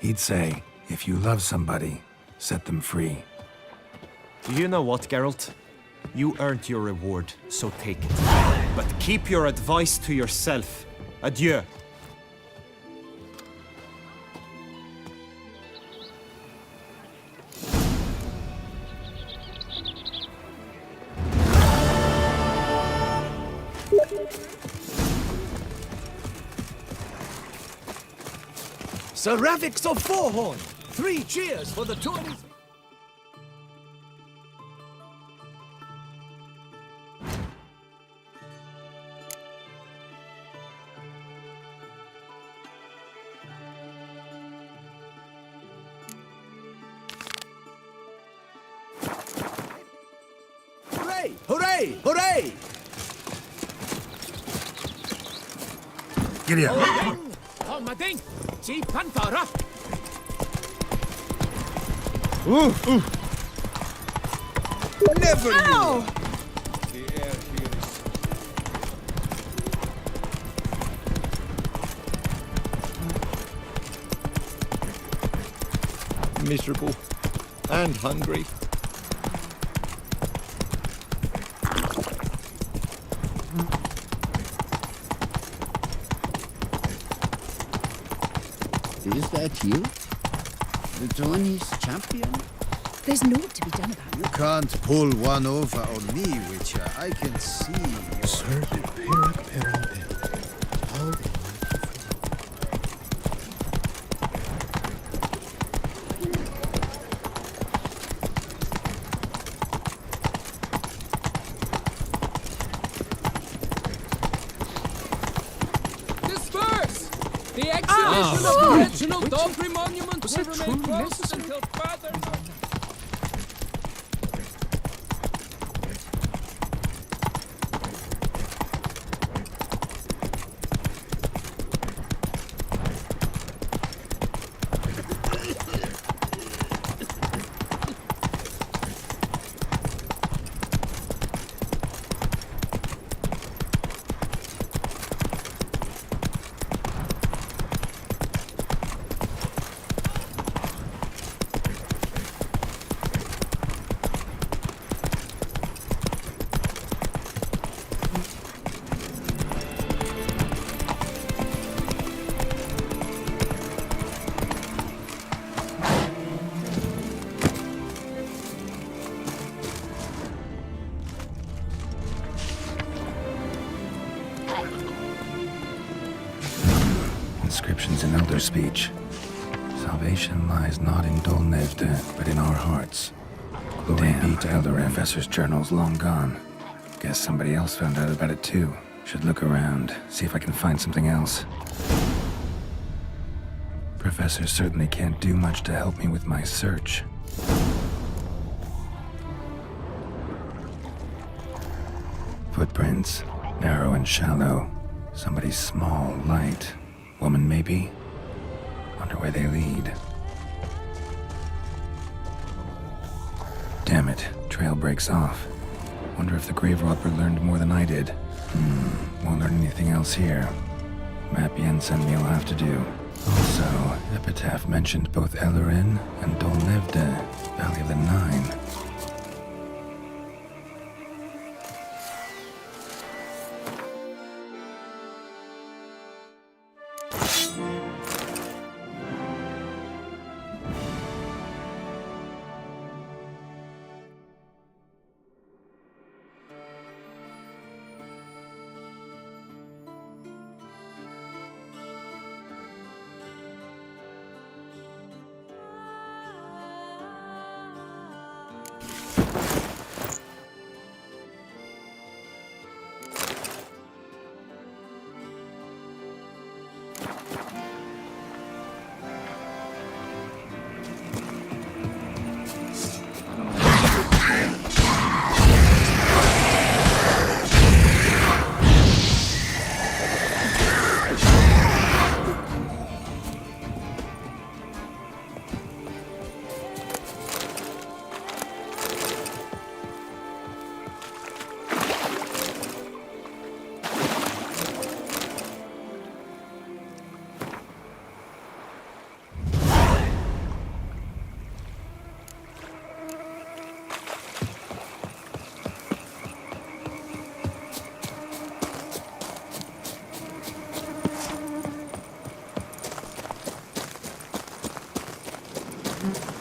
He'd say, if you love somebody, set them free. Do you know what, Geralt? You earned your reward, so take it. But keep your advice to yourself. Adieu. Sir Ravix of Fourhorn! 3 cheers for the tourney! Hooray! Hooray! Hooray! Giddy up! Mading! Si Pantara! Ooh! Never Ow! The air here is miserable and hungry. Is that you? The Tony's champion? There's naught to be done about it. You can't pull one over on me, Witcher. I can see your... Sir, how The exhibition of the original Dauphin monument will remain closed until further notice. Inscriptions in Elder speech. Salvation lies not in Dolnevde, but in our hearts. Glory be to Elder. Professor's journal's long gone. Guess somebody else found out about it too. Should look around, see if I can find something else. Professor certainly can't do much to help me with my search. Footprints, narrow and shallow. Somebody small, light. Woman, maybe? Wonder where they lead. Damn it, trail breaks off. Wonder if the grave robber learned more than I did. Won't learn anything else here. Map Jensen me'll have to do. Also, Epitaph mentioned both Ellerin and Dolnevde, Valley of the Nine.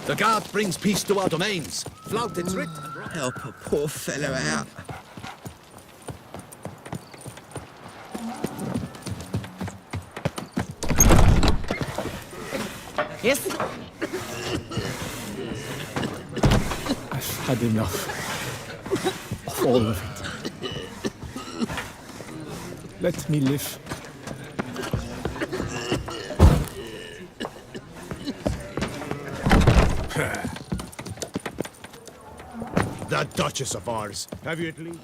The guard brings peace to our domains. Flout its writ. Help a poor fellow out. Yes? I've had enough of all of it. Let me live. That Duchess of ours. Have you at least?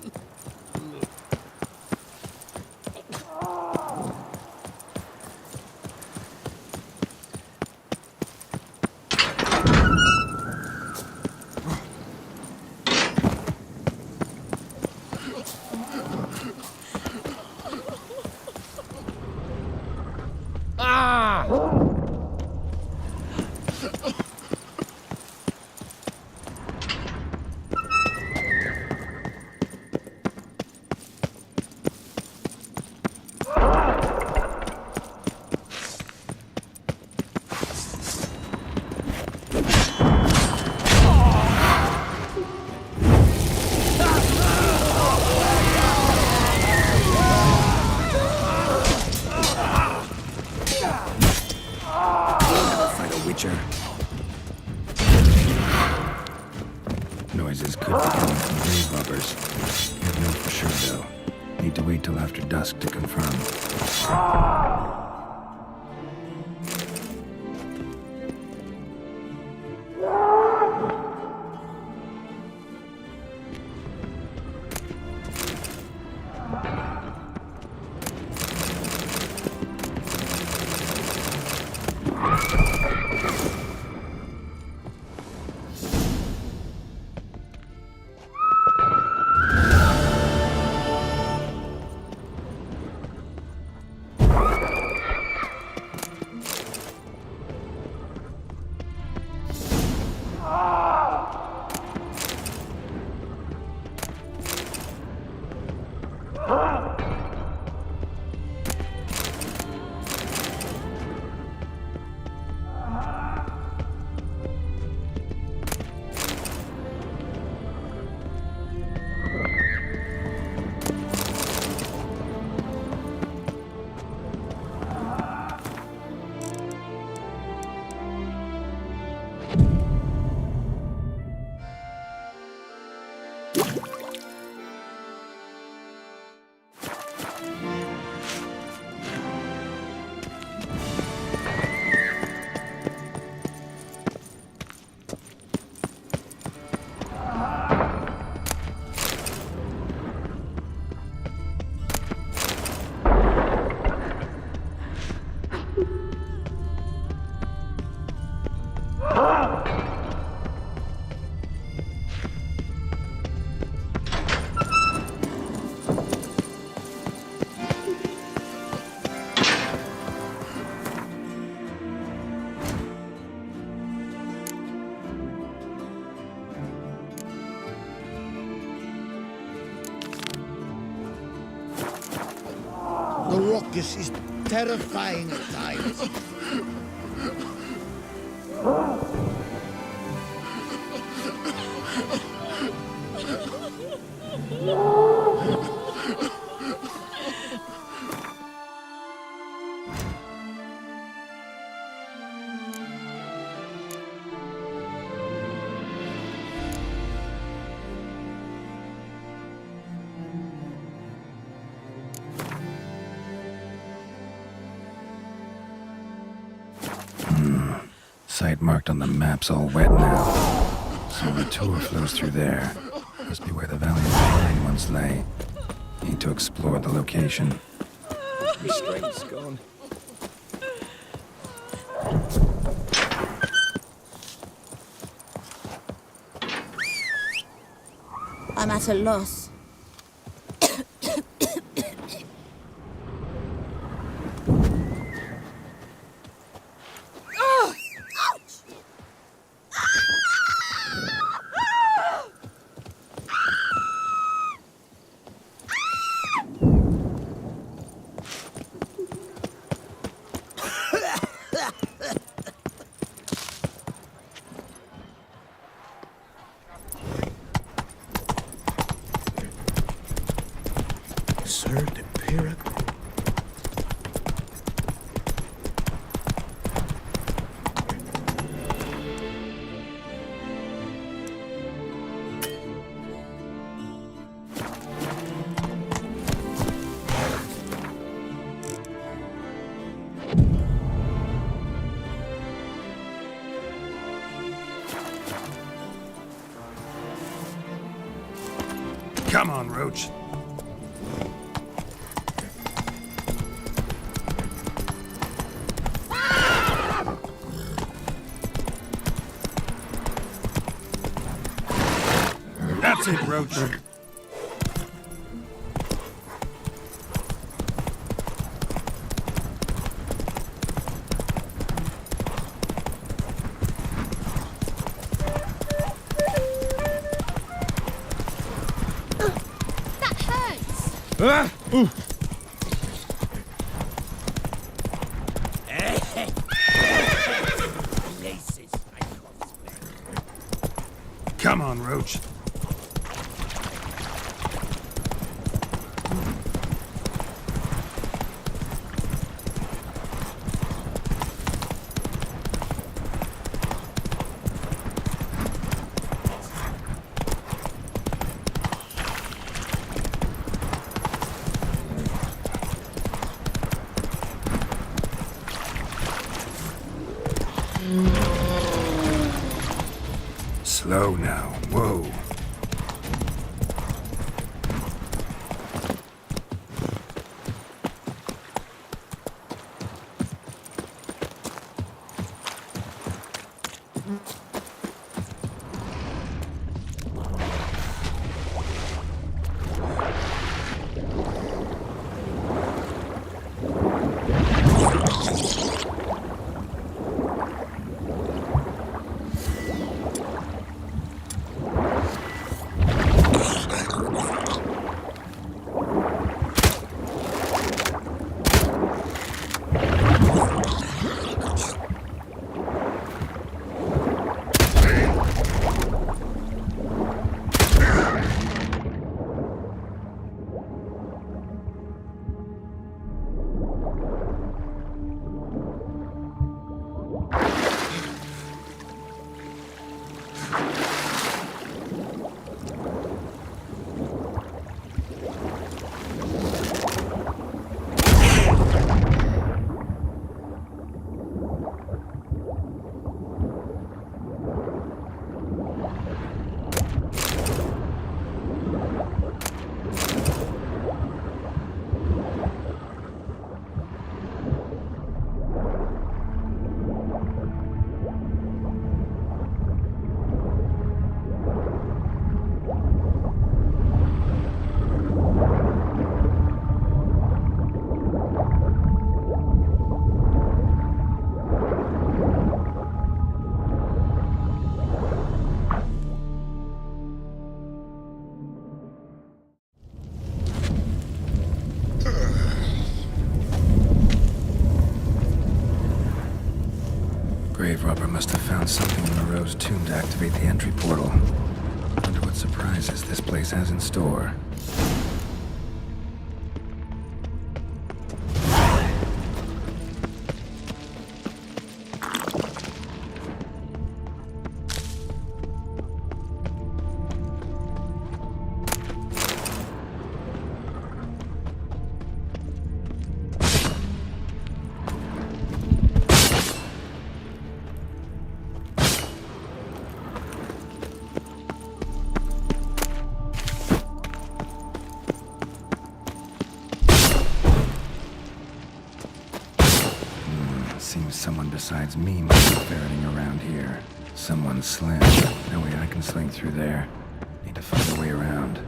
Noises could be coming from grave robbers. Can't know for sure, though. Need to wait till after dusk to confirm. The ruckus is terrifying at times. Site marked on the map's all wet now. So the tour flows through there. Must be where the Valley of the Pine once lay. Need to explore the location. My strength's gone. I'm at a loss. Sir de Pirac. Come on, Roach. That's it, Roach. That hurts! Ah! Ooh. Come on, Roach. Slow now. Whoa. grave robber must have found something in Moreau's tomb to activate the entry portal. Wonder what surprises this place has in store. Seems someone besides me must be ferreting around here. Someone slim. No way I can sling through there. Need to find a way around.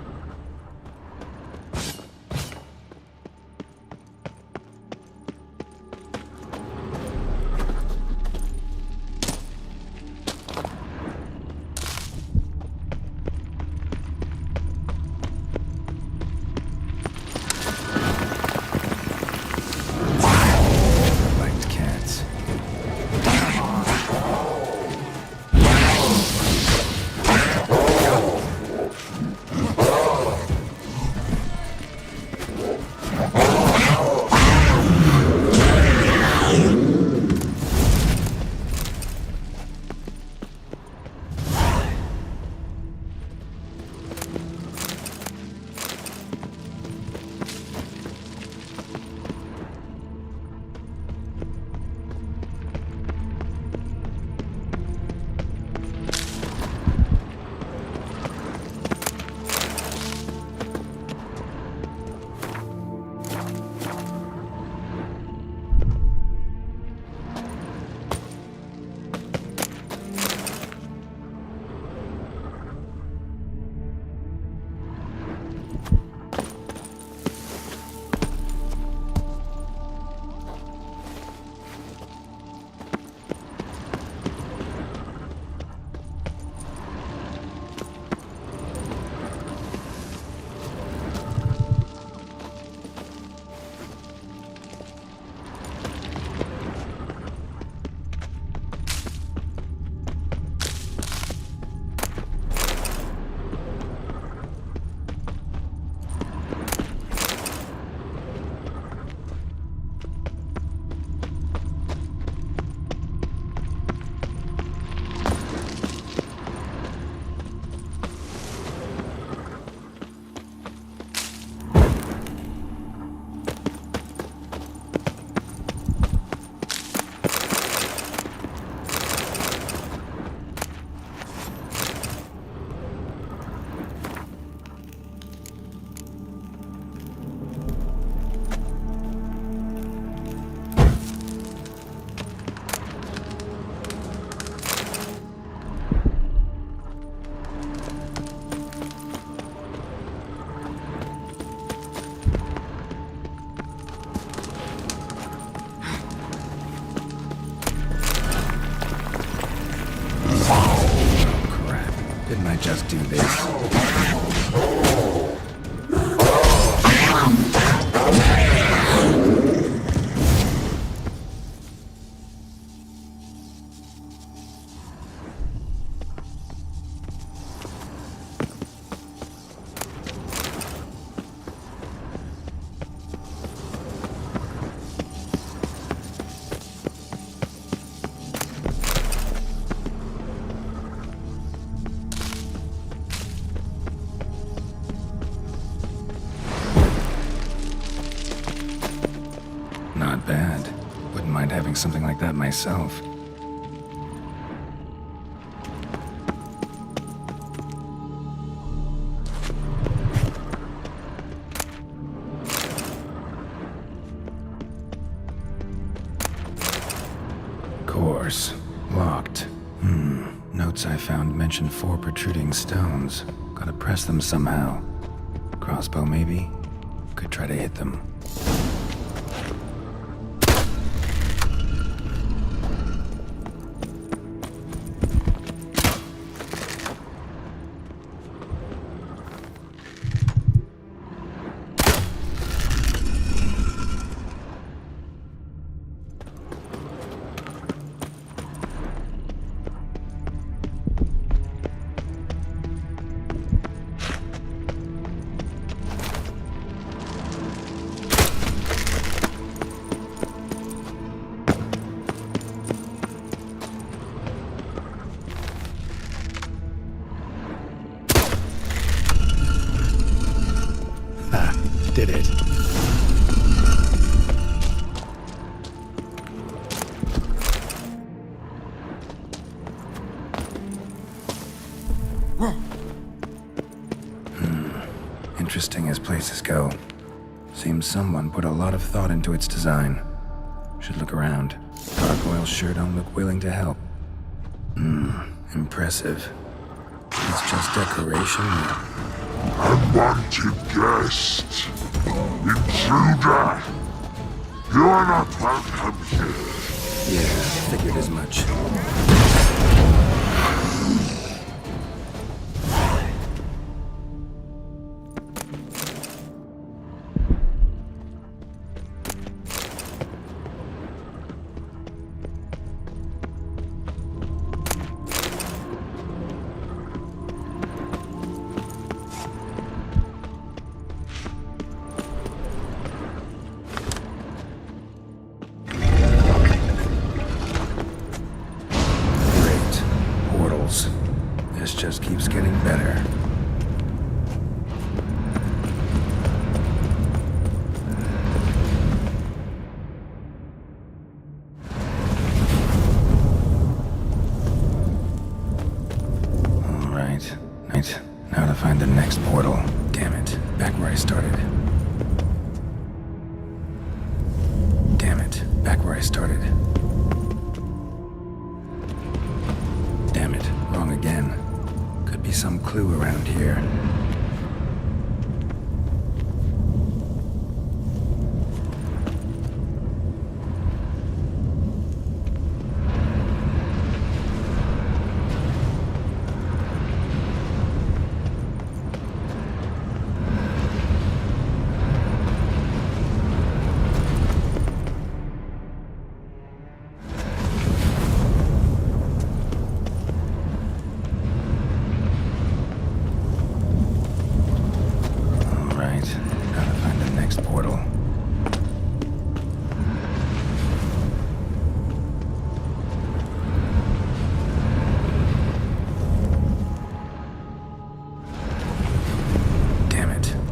Just do this. Not bad. Wouldn't mind having something like that myself. Course. Locked. Notes I found mention 4 protruding stones. Gotta press them somehow. Crossbow, maybe? Could try to hit them. did it. Interesting as places go. Seems someone put a lot of thought into its design. Should look around. Gargoyles sure don't look willing to help. Impressive. It's just decoration. Unwanted guest. Intruder. You are not welcome here. Yeah, figured as much. This just keeps getting better. Alright. Now to find the next portal. Damn it. Back where I started. Damn it. Back where I started. Damn it. Wrong again. Could be some clue around here.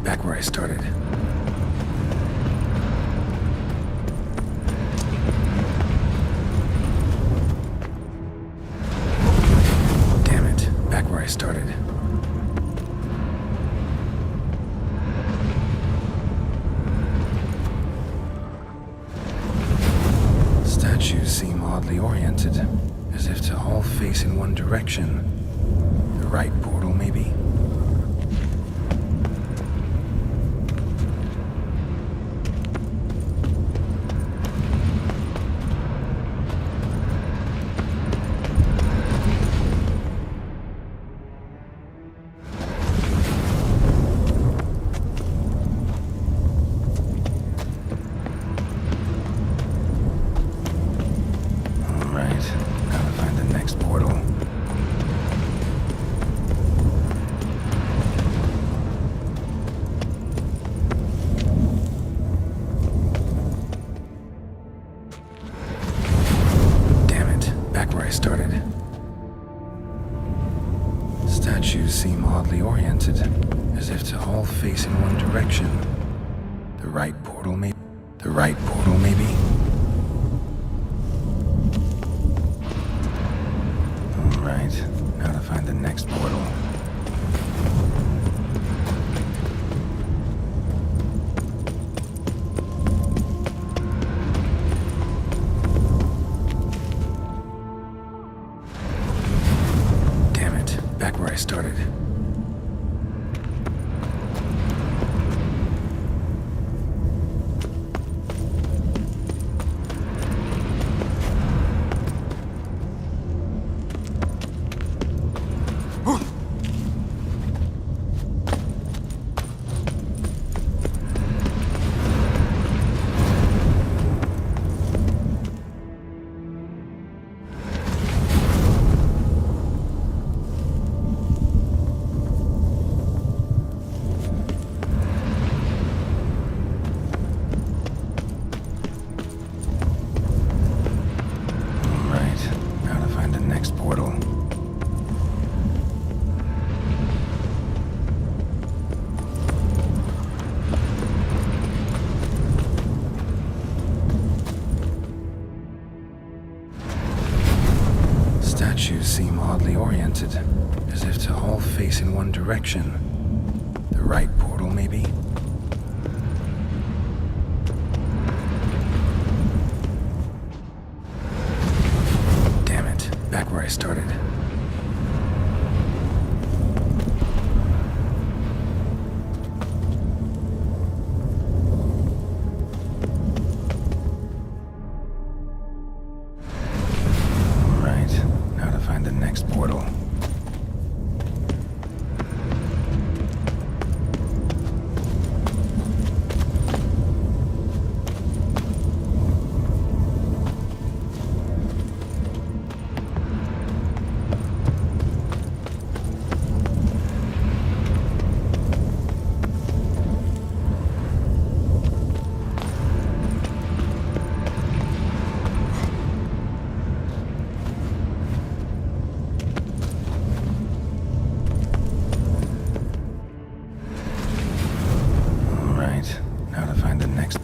Back where I started. Damn it. Back where I started. Statues seem oddly oriented, as if to all face in one direction. The right portal, maybe? Started. Statues seem oddly oriented, as if to all face in one direction. The right portal, maybe? The right portal, maybe? Alright, now to find the next portal. Back where I started. seem oddly oriented, as if to all face in one direction. The right portal, maybe? Damn it, back where I started.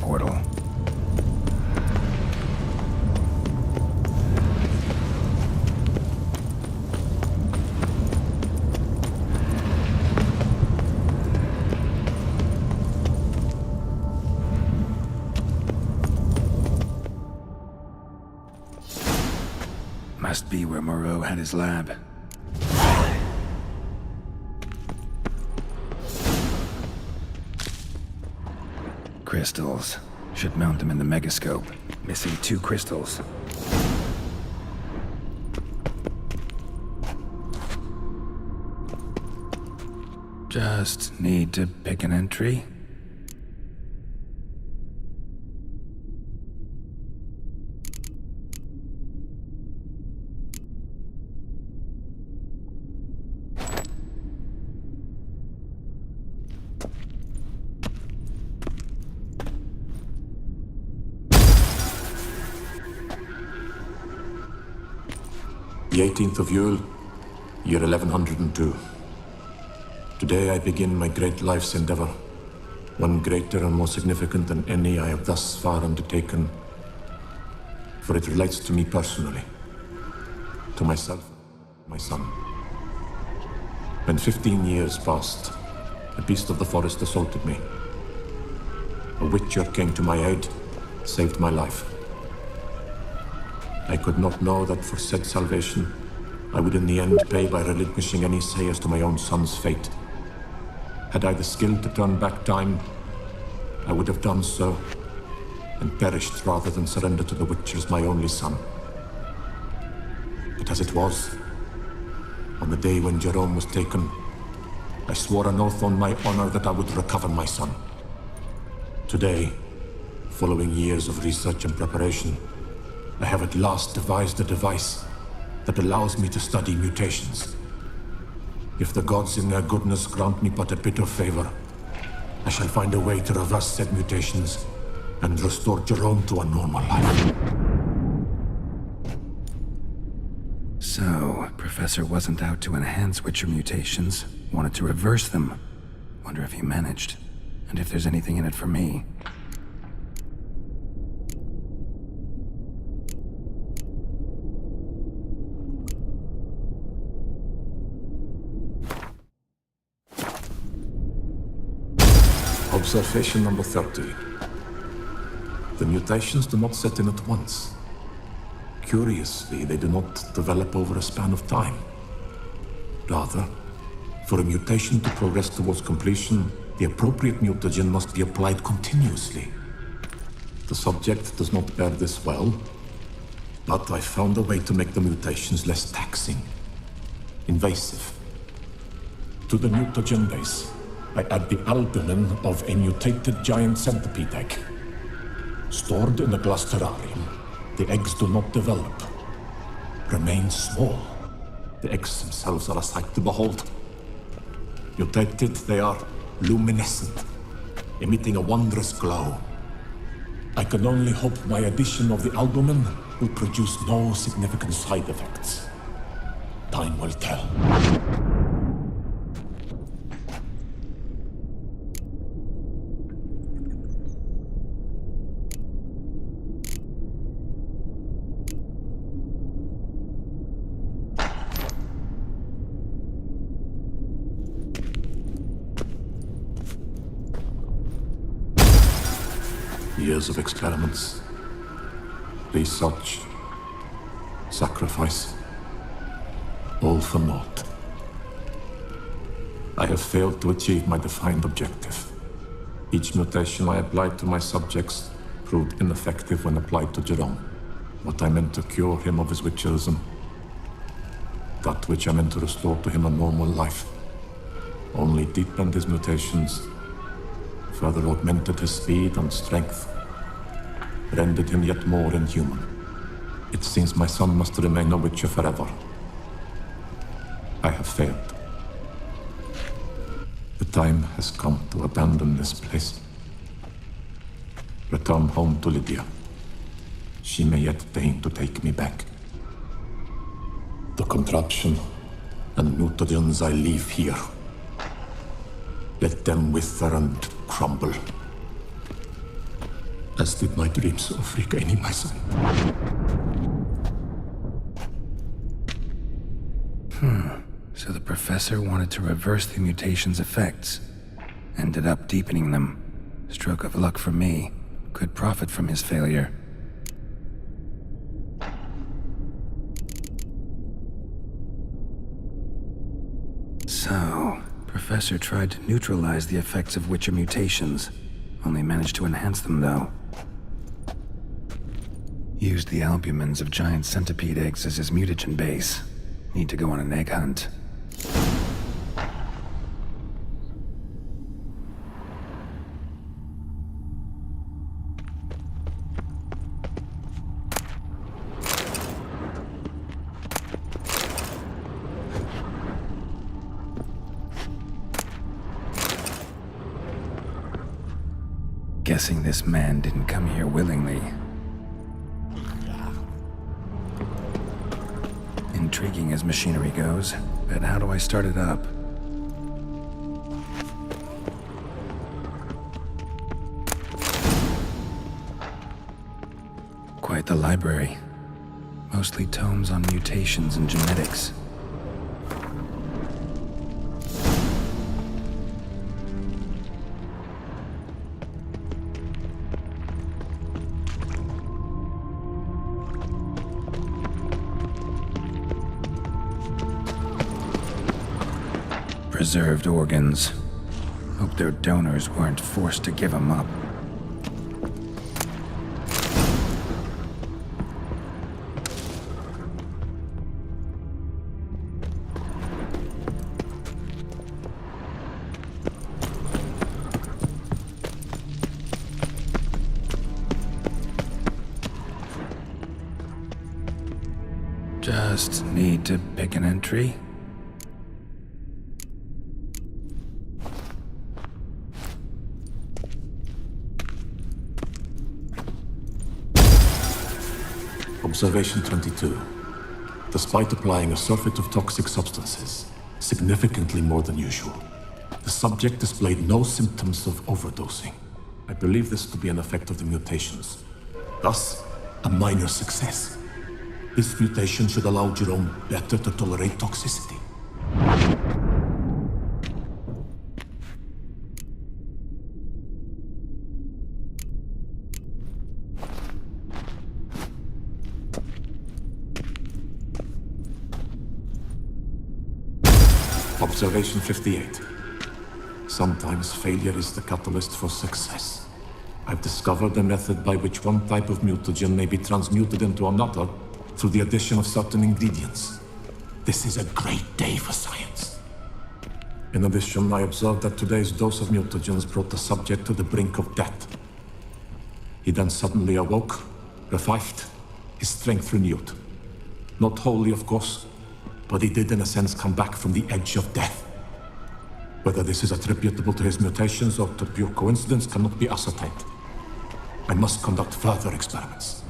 Portal. Must be where Moreau had his lab. Crystals. Should mount them in the megascope. Missing 2 crystals. Just need to pick an entry. The 18th of Yule, year 1102. Today I begin my great life's endeavor, one greater and more significant than any I have thus far undertaken, for it relates to me personally, to myself, my son. When 15 years passed, a beast of the forest assaulted me. A witcher came to my aid, saved my life. I could not know that for said salvation, I would in the end pay by relinquishing any say as to my own son's fate. Had I the skill to turn back time, I would have done so, and perished rather than surrender to the Witchers my only son. But as it was, on the day when Jerome was taken, I swore an oath on my honor that I would recover my son. Today, following years of research and preparation, I have at last devised a device that allows me to study mutations. If the gods in their goodness grant me but a bit of favor, I shall find a way to reverse said mutations and restore Jerome to a normal life. So, Professor wasn't out to enhance Witcher mutations, wanted to reverse them. Wonder if he managed, and if there's anything in it for me. Observation number 30. The mutations do not set in at once. Curiously, they do not develop over a span of time. Rather, for a mutation to progress towards completion, the appropriate mutagen must be applied continuously. The subject does not bear this well, but I found a way to make the mutations less taxing, invasive. To the mutagen base, I add the albumin of a mutated giant centipede egg. Stored in a glass terrarium, the eggs do not develop, remain small. The eggs themselves are a sight to behold. Mutated, they are luminescent, emitting a wondrous glow. I can only hope my addition of the albumin will produce no significant side effects. Time will tell. years of experiments, research, sacrifice, all for naught. I have failed to achieve my defined objective. Each mutation I applied to my subjects proved ineffective when applied to Jerome. What I meant to cure him of his witcherism, that which I meant to restore to him a normal life, only deepened his mutations, further augmented his speed and strength, rendered him yet more inhuman. It seems my son must remain a witcher forever. I have failed. The time has come to abandon this place. Return home to Lydia. She may yet deign to take me back. The contraption and mutagens I leave here, let them wither and crumble, as did my dreams of regaining my son. So the professor wanted to reverse the mutation's effects. Ended up deepening them. Stroke of luck for me. Could profit from his failure. So, Professor tried to neutralize the effects of Witcher mutations. Only managed to enhance them, though. Used the albumins of giant centipede eggs as his mutagen base. Need to go on an egg hunt. Guessing this man didn't come here willingly. Intriguing as machinery goes, but how do I start it up? Quite the library. Mostly tomes on mutations and genetics. Preserved organs. Hope their donors weren't forced to give them up. Just need to pick an entry. Observation 22. Despite applying a surfeit of toxic substances, significantly more than usual, the subject displayed no symptoms of overdosing. I believe this to be an effect of the mutations. Thus, a minor success. This mutation should allow Jerome better to tolerate toxicity. Observation 58. Sometimes failure is the catalyst for success. I've discovered a method by which one type of mutagen may be transmuted into another through the addition of certain ingredients. This is a great day for science. In addition, I observed that today's dose of mutagens brought the subject to the brink of death. He then suddenly awoke, revived, his strength renewed. Not wholly, of course, but he did in a sense come back from the edge of death. Whether this is attributable to his mutations or to pure coincidence cannot be ascertained. I must conduct further experiments.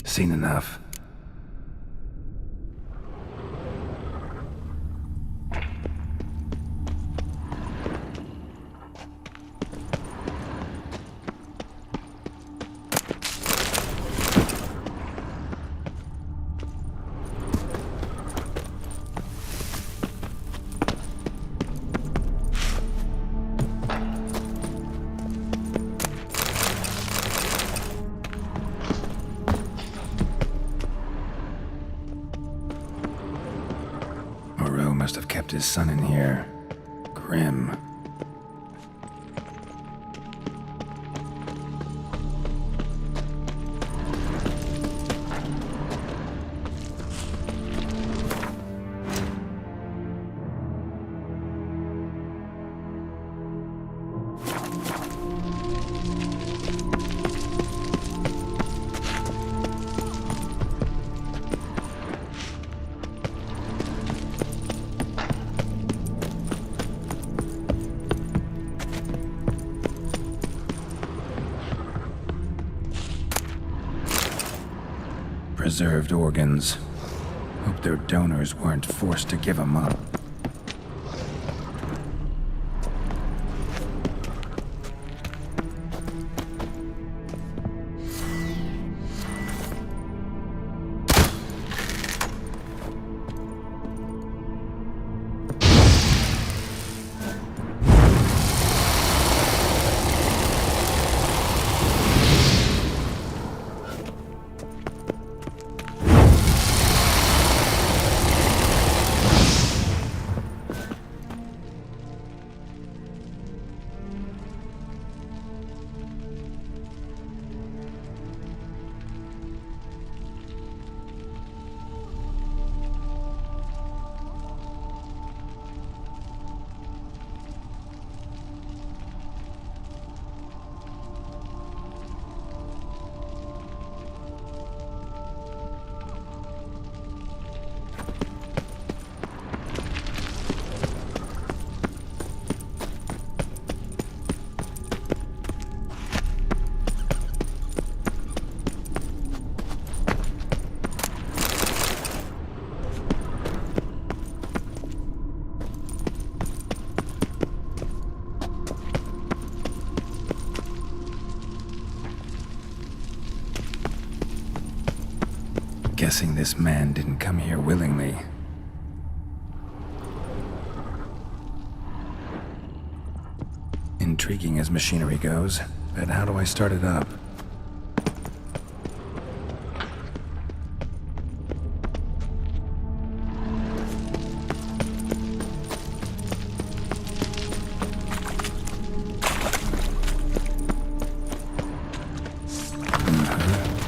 Seen enough. Moreau must have kept his son in here. Grim. Preserved organs. Hope their donors weren't forced to give them up. Guessing this man didn't come here willingly. Intriguing as machinery goes, but how do I start it up?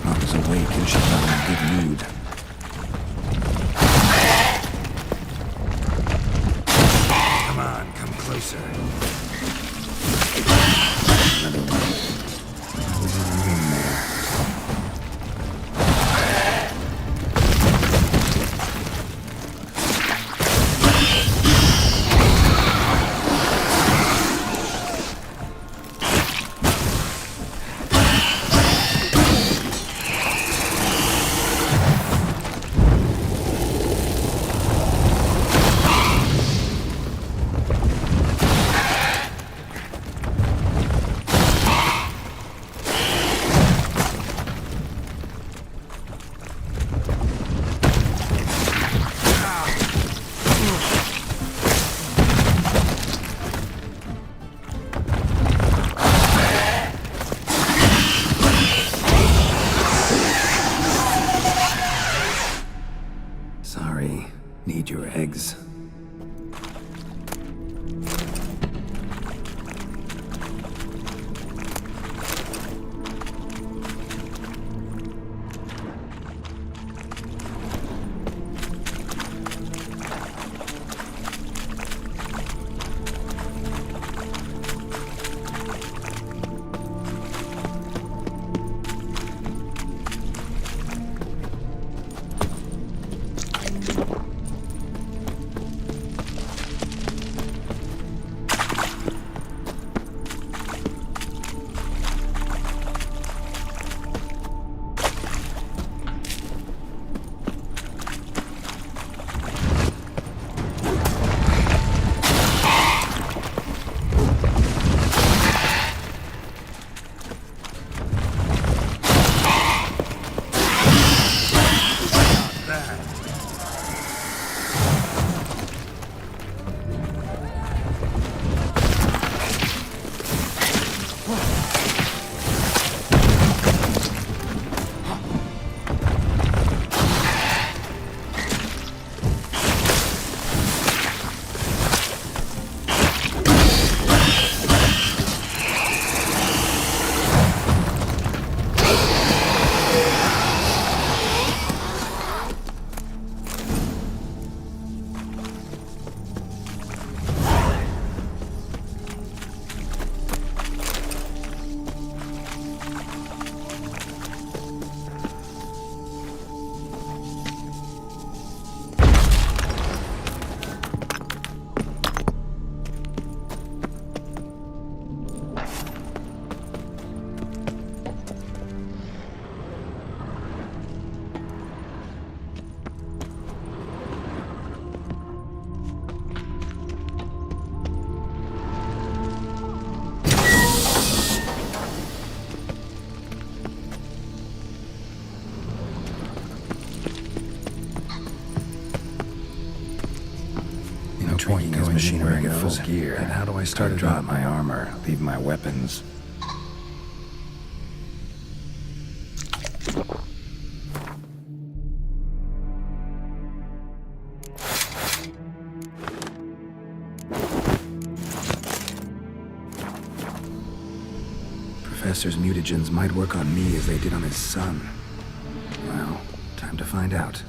Mom's awake and she's not in a good mood. Come on, come closer. Another one. What was in the room there? Sorry, need your eggs. point going machinery in full gear? And how do I start it? Drop my armor, leave my weapons. Professor's mutagens might work on me as they did on his son. Well, time to find out.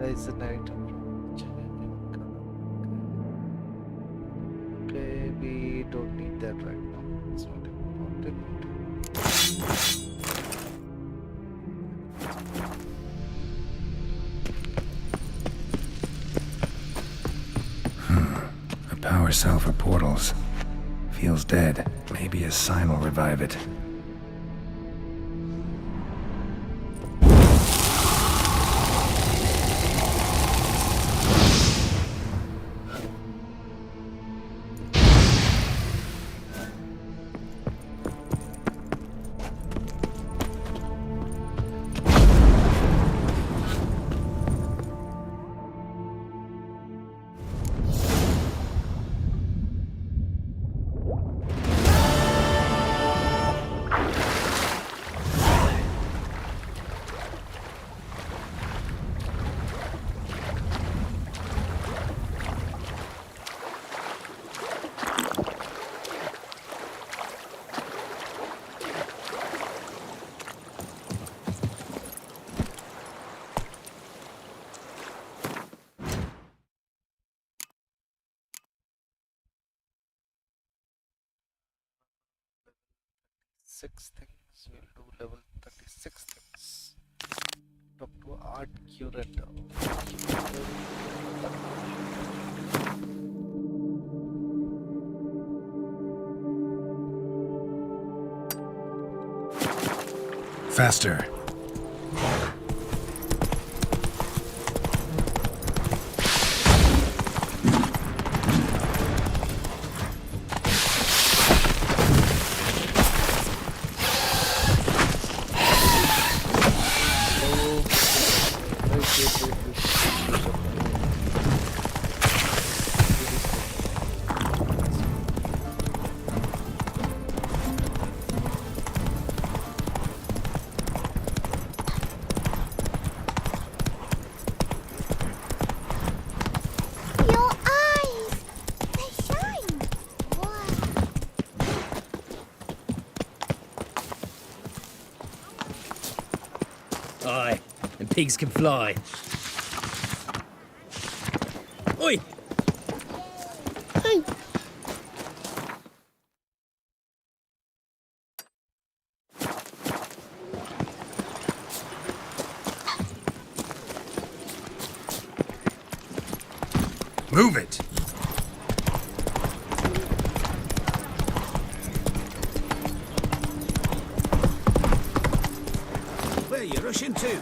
There is an item. Okay, we don't need that right now. It's not important. A power poor cell for portals. Feels dead. Maybe a sign will revive it. Six things, we'll do level 36 things. Talk to art curator. Faster. Aye, and pigs can fly. Oi! Hey! Move it! Where are you rushing to?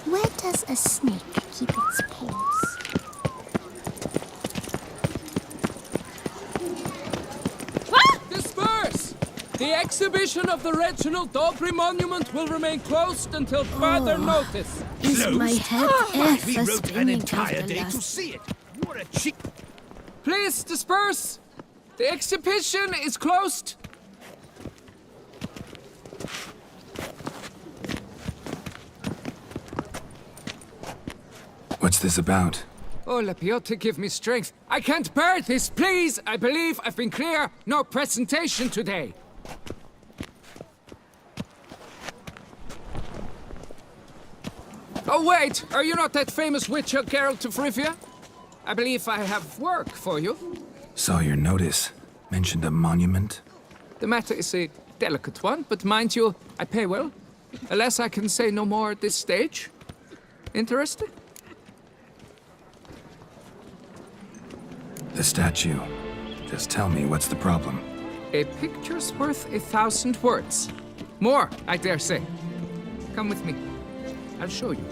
Where does a snake keep its paws? Disperse! The exhibition of the Reginald Daubry Monument will remain closed until further notice. Is my head ever We wrote an spinning entire after day to last- see it. What a cheap... Please disperse! The exhibition is closed. What's this about? Oh, Lepiota, give me strength. I can't bear this, please! I believe I've been clear. No presentation today. Oh, wait! Are you not that famous witcher, Geralt of Rivia? I believe I have work for you. Saw your notice. Mentioned a monument. The matter is a delicate one, but mind you, I pay well. Alas, I can say no more at this stage. Interested? The statue. Just tell me, what's the problem? A picture's worth 1,000 words. More, I dare say. Come with me. I'll show you.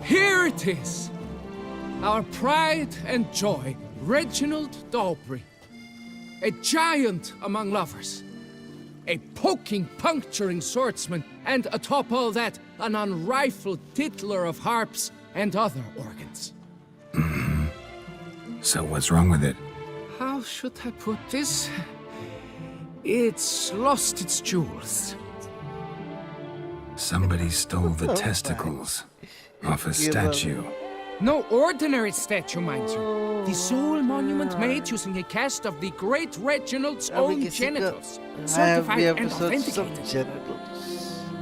Here it is! Our pride and joy, Reginald Daubry. A giant among lovers. A poking, puncturing swordsman, and atop all that, an unrifled tittler of harps and other organs. So what's wrong with it? How should I put this? It's lost its jewels. Somebody stole the testicles off a statue. No ordinary statue, mind you. The sole monument made using a cast of the great Reginald's own genitals. Certified and authenticated.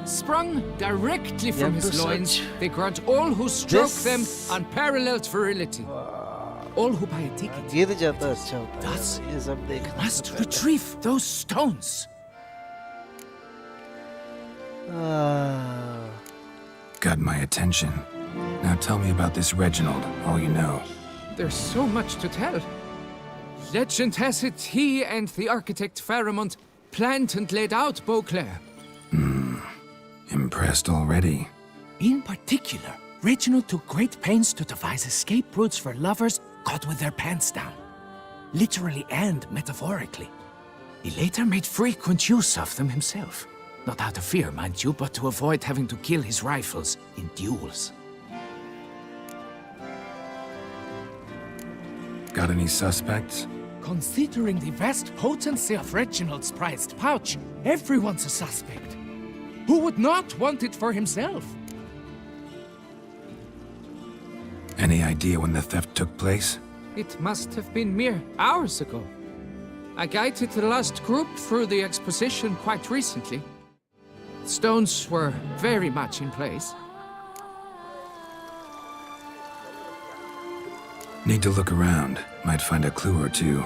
Sprung directly from have to his loins, search they grant all who stroke this. them unparalleled virility. All who buy a ticket ये तो ज्यादा अच्छा होता है Thus, ये सब देखना must से पहले। retrieve those stones. Got my attention. Now tell me about this Reginald, all you know. There's so much to tell. Legend has it he and the architect Faramond planned and laid out Beauclair. Impressed already. In particular, Reginald took great pains to devise escape routes for lovers caught with their pants down. Literally and metaphorically. He later made frequent use of them himself. Not out of fear, mind you, but to avoid having to kill his rivals in duels. Got any suspects? Considering the vast potency of Reginald's prized pouch, everyone's a suspect. Who would not want it for himself? Any idea when the theft took place? It must have been mere hours ago. I guided the last group through the exposition quite recently. Stones were very much in place. Need to look around. Might find a clue or two.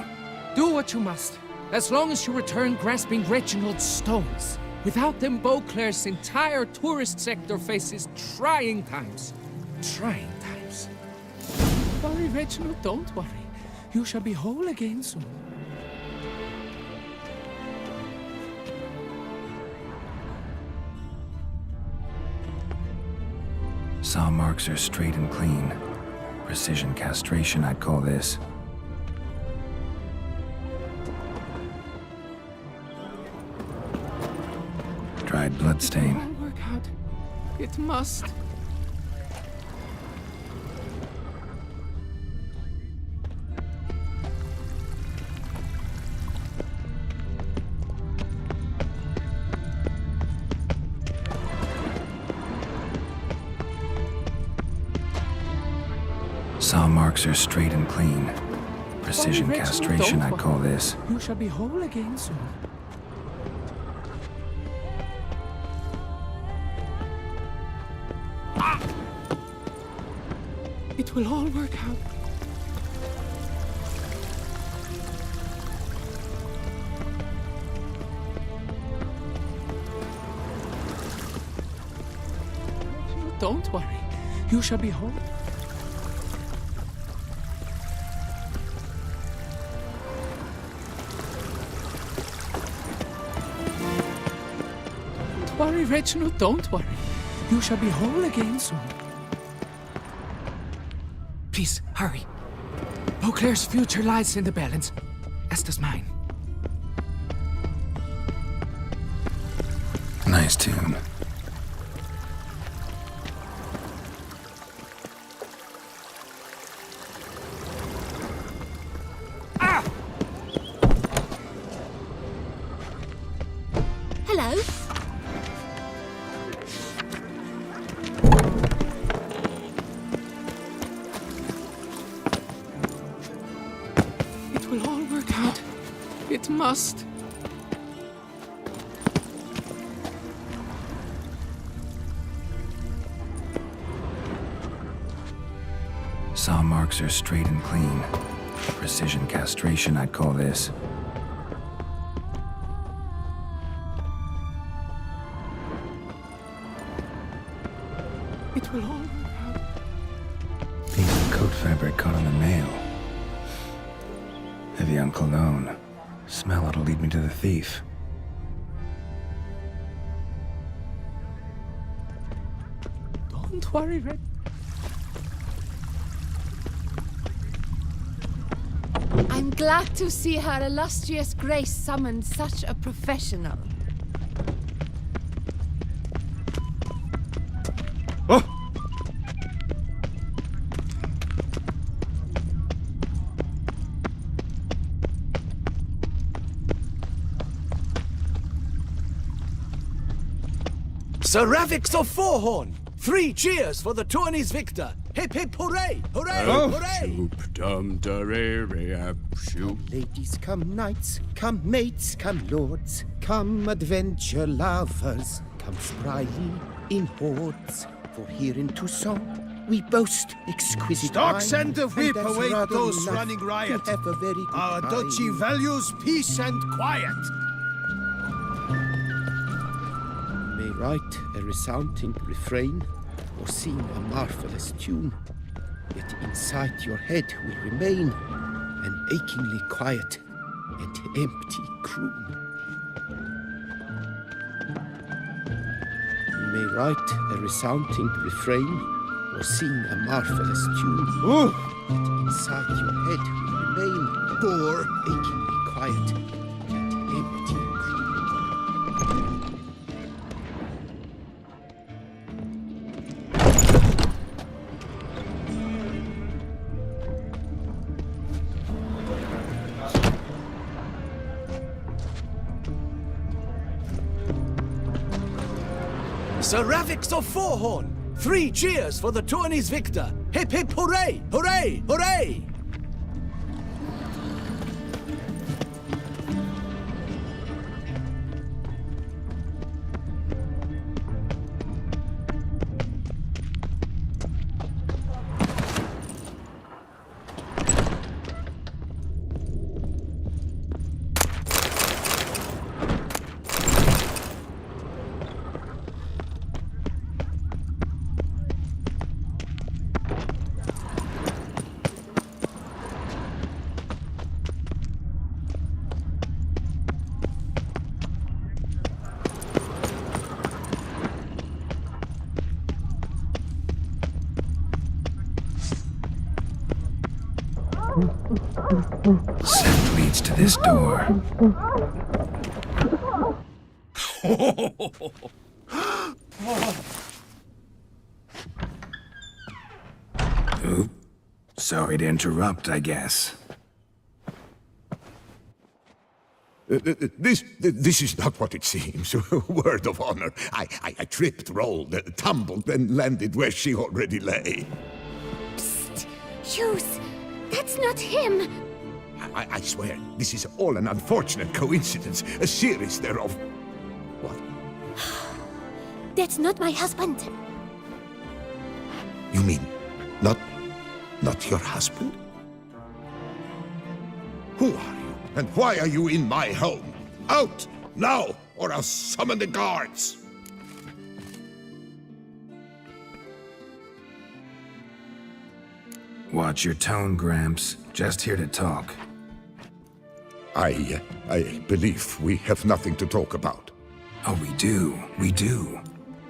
Do what you must, as long as you return grasping Reginald's stones. Without them, Beauclair's entire tourist sector faces trying times. Trying times. Don't worry, Reginald, don't worry. You shall be whole again soon. Saw marks are straight and clean. Precision castration, I'd call this. Dried bloodstain. It will work out. It must. Saw marks are straight and clean. Precision Reginald, castration, don't I'd call this. You shall be whole again soon. It will all work out. Don't worry. You shall be whole. Don't worry, Reginald. Don't worry. You shall be whole again soon. Please, hurry. Beauclair's future lies in the balance, as does mine. Nice tune. Hello. It will all work out. It must. Saw marks are straight and clean. Precision castration, I'd call this. It will all work out. Piece of coat fabric caught on the nail. Heavy on cologne. Smell it'll lead me to the thief. Don't worry, Red. I'm glad to see her illustrious grace summon such a professional. Sir Ravix of Forehorn! 3 cheers for the tourney's victor! Hip hip hooray! Hooray! Hooray! Ladies, come knights, come mates, come lords, come adventure lovers, come spryly in hordes, for here in Toussaint we boast exquisite Stocks wine, and the whip that's await rather those enough running riot. to have a very good Our time. duchy values peace and quiet. You may write a resounding refrain or sing a marvelous tune, yet inside your head will remain an achingly quiet and empty croon. You may write a resounding refrain or sing a marvelous tune, yet inside your head will remain poor, achingly quiet and empty croon. Sir Ravix of Forehorn! 3 cheers for the tourney's victor! Hip hip hooray! Hooray! Hooray! Scent leads to this door. Oop. Sorry to interrupt, I guess. This is not what it seems. Word of honor. I tripped, rolled, tumbled, and landed where she already lay. Psst! Hughes! That's not him! I swear, this is all an unfortunate coincidence. A series thereof. What? That's not my husband. You mean, not your husband? Who are you? And why are you in my home? Out! Now! Or I'll summon the guards! Watch your tone, Gramps. Just here to talk. I believe we have nothing to talk about. Oh, we do.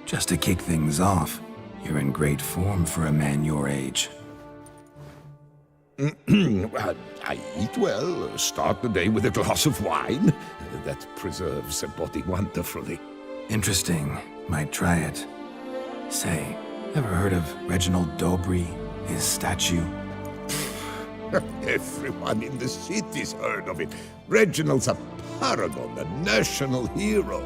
Just to kick things off, you're in great form for a man your age. I eat well, start the day with a glass of wine. That preserves the body wonderfully. Interesting. Might try it. Say, ever heard of Reginald Dobry, his statue? Everyone in the city's heard of it. Reginald's a paragon, a national hero.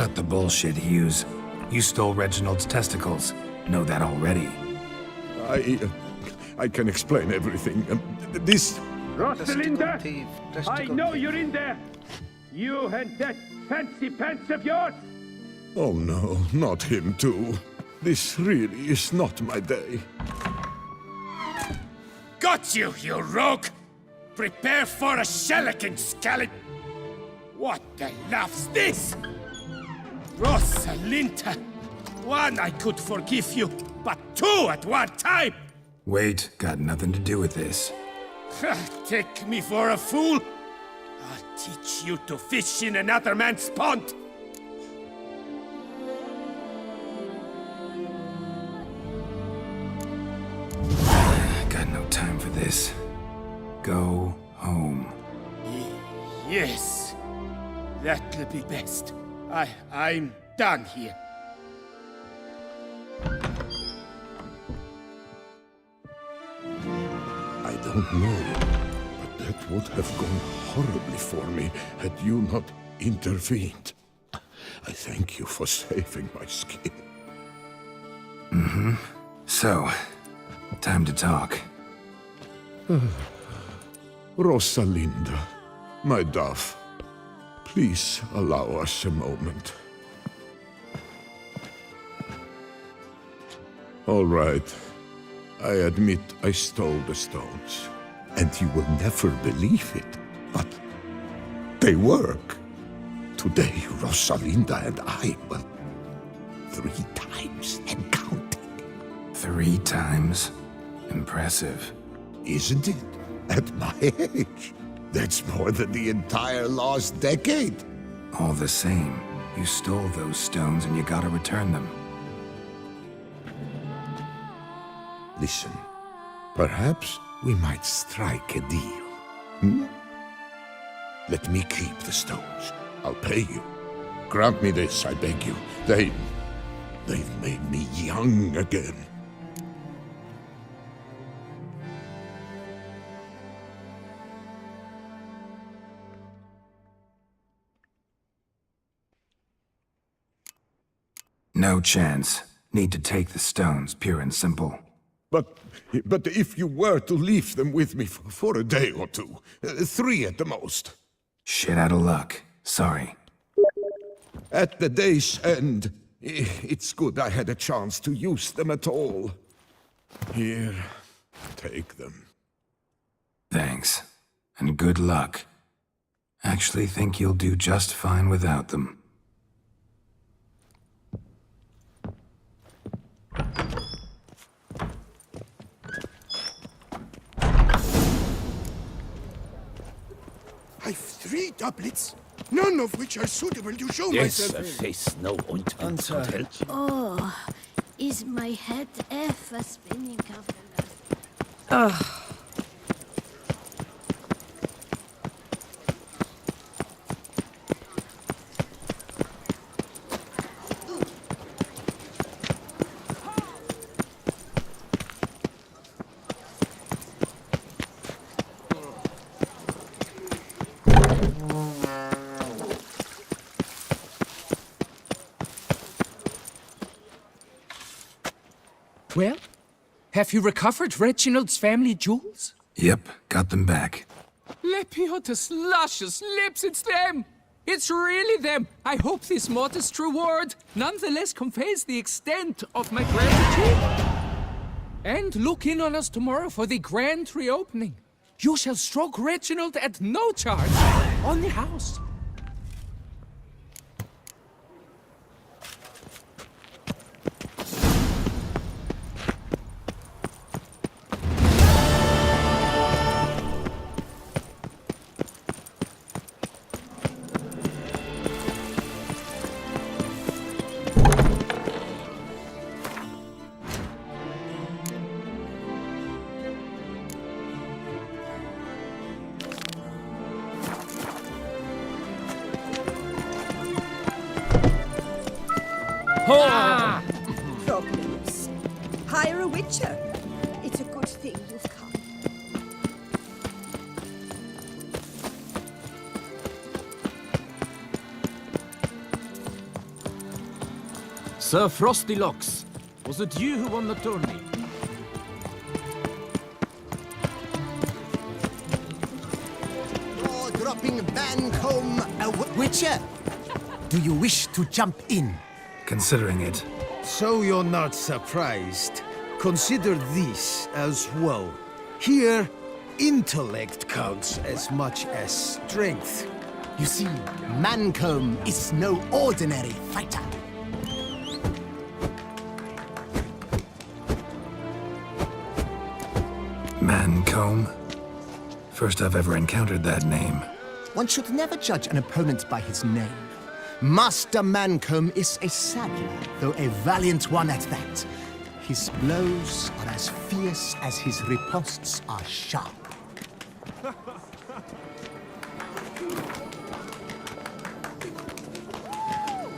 Cut the bullshit, Hughes. You stole Reginald's testicles. Know that already. I can explain everything. This... Rosalinda! I know you're in there! You and that fancy pants of yours! Oh no, not him too. This really is not my day. Got you, you rogue! Prepare for a shellacking, scallop! What the laugh's this? Rosalinda! One I could forgive you, but two at one time! Wait, got nothing to do with this. Take me for a fool? I'll teach you to fish in another man's pond! Got no time for this. Go home. Yes, that'll be best. I'm done here. I don't know, but that would have gone horribly for me had you not intervened. I thank you for saving my skin. Mm-hmm. So, time to talk. Rosalinda, my dove, please allow us a moment. All right. I admit I stole the stones. And you will never believe it, but they work. Today, Rosalinda and I, well, 3 times and counting. 3 times? Impressive. Isn't it? At my age. That's more than the entire last decade. All the same, you stole those stones and you gotta return them. Listen, perhaps we might strike a deal. Hmm? Let me keep the stones. I'll pay you. Grant me this, I beg you. They've made me young again. No chance. Need to take the stones, pure and simple. But if you were to leave them with me for a day or two, 3 at the most. Shit out of luck. Sorry. At the day's end, it's good I had a chance to use them at all. Here, take them. Thanks. And good luck. Actually think you'll do just fine without them. I've 3 doublets, none of which are suitable to show Yes, myself a face no ointment could help. Oh, is my head ever spinning, Captain? Oh. Well, have you recovered Reginald's family jewels? Yep, got them back. Lepiotus luscious lips, it's them! It's really them! I hope this modest reward nonetheless conveys the extent of my gratitude. And look in on us tomorrow for the grand reopening. You shall stroke Reginald at no charge on the house. Ah! Problems. Hire a witcher. It's a good thing you've come. Sir Frostylocks, was it you who won the tourney? Dropping Mancomb a Witcher. Do you wish to jump in? Considering it. So you're not surprised. Consider this as well. Here, intellect counts as much as strength. You see, Mancomb is no ordinary fighter. Mancomb? First I've ever encountered that name. One should never judge an opponent by his name. Master Mancomb is a saddler, though a valiant one at that. His blows are as fierce as his riposts are sharp.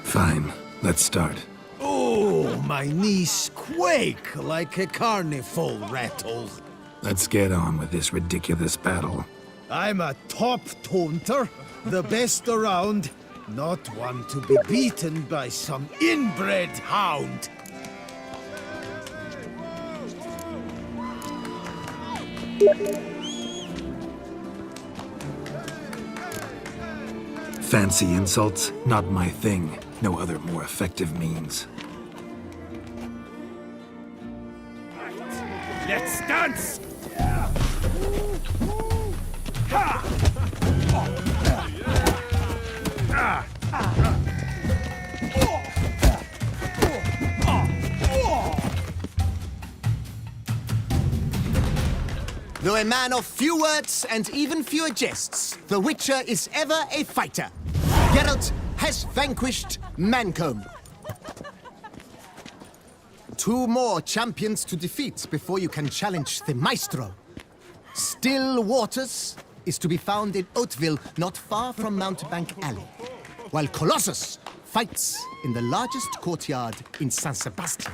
Fine, let's start. Oh, my knees quake like a carnival rattle. Let's get on with this ridiculous battle. I'm a top taunter, the best around, not one to be beaten by some inbred hound. Fancy insults? Not my thing. No other more effective means. Let's dance! Though a man of few words and even fewer jests, the Witcher is ever a fighter. Geralt has vanquished Mancomb. 2 more champions to defeat before you can challenge the Maestro. Still Waters is to be found in Oatville, not far from Mountebank Alley, while Colossus fights in the largest courtyard in San Sebastian.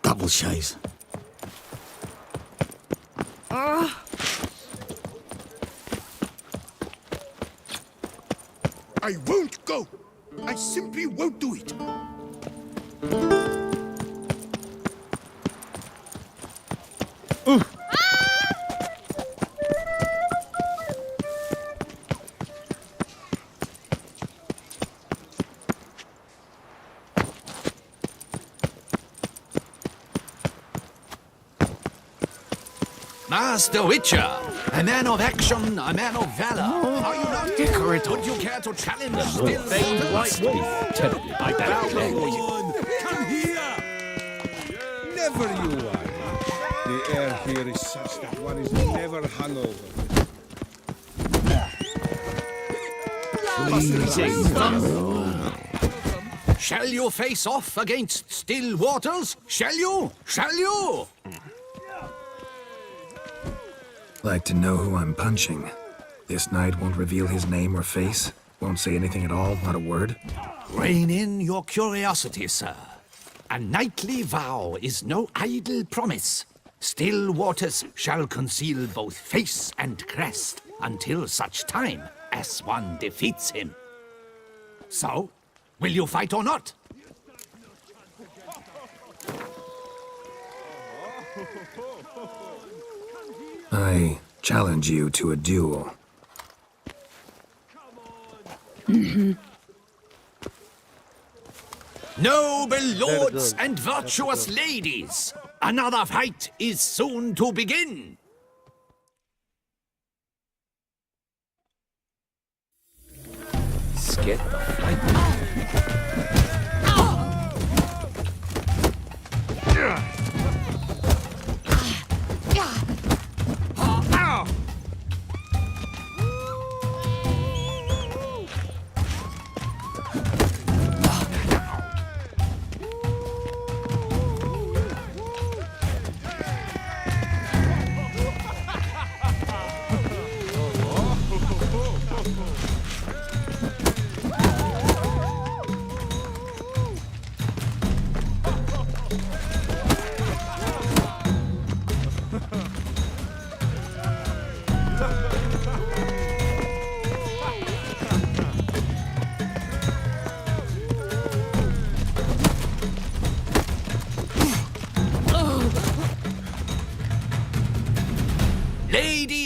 Double chase. I won't go. I simply won't do it. Master Witcher, a man of action, a man of valor. Are you not decorated? Would you care to challenge still? They must be terribly by that play. Come here! Never you are. The air here is such that one is never hungover. Shall you face off against Still Waters? Shall you? Shall you? Like to know who I'm punching. This knight won't reveal his name or face. Won't say anything at all, not a word. Rein in your curiosity, sir. A knightly vow is no idle promise. Still Waters shall conceal both face and crest until such time as one defeats him. So, will you fight or not? I challenge you to a duel. Noble lords and virtuous ladies, another fight is soon to begin. Get the fight.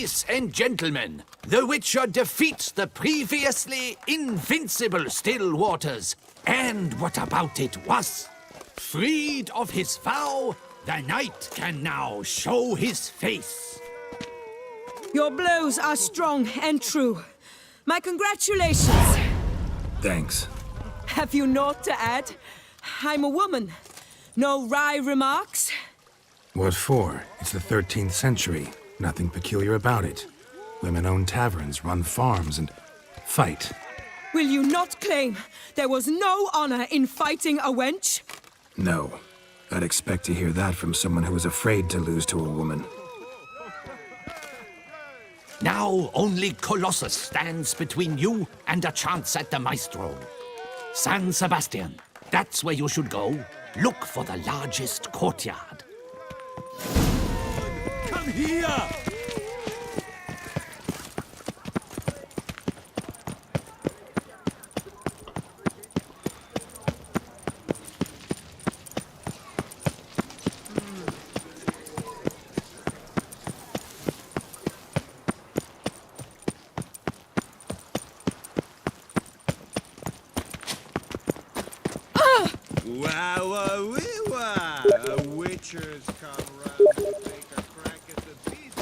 Ladies and gentlemen, the Witcher defeats the previously invincible Still Waters. And what about it was? Freed of his vow, the knight can now show his face. Your blows are strong and true. My congratulations. Thanks. Have you naught to add? I'm a woman. No wry remarks? What for? It's the 13th century. Nothing peculiar about it. Women own taverns, run farms, and fight. Will you not claim there was no honor in fighting a wench? No. I'd expect to hear that from someone who was afraid to lose to a woman. Now only Colossus stands between you and a chance at the Maestro. San Sebastian, that's where you should go. Look for the largest courtyard. Come here! Witchers come round to take a crack at the beast.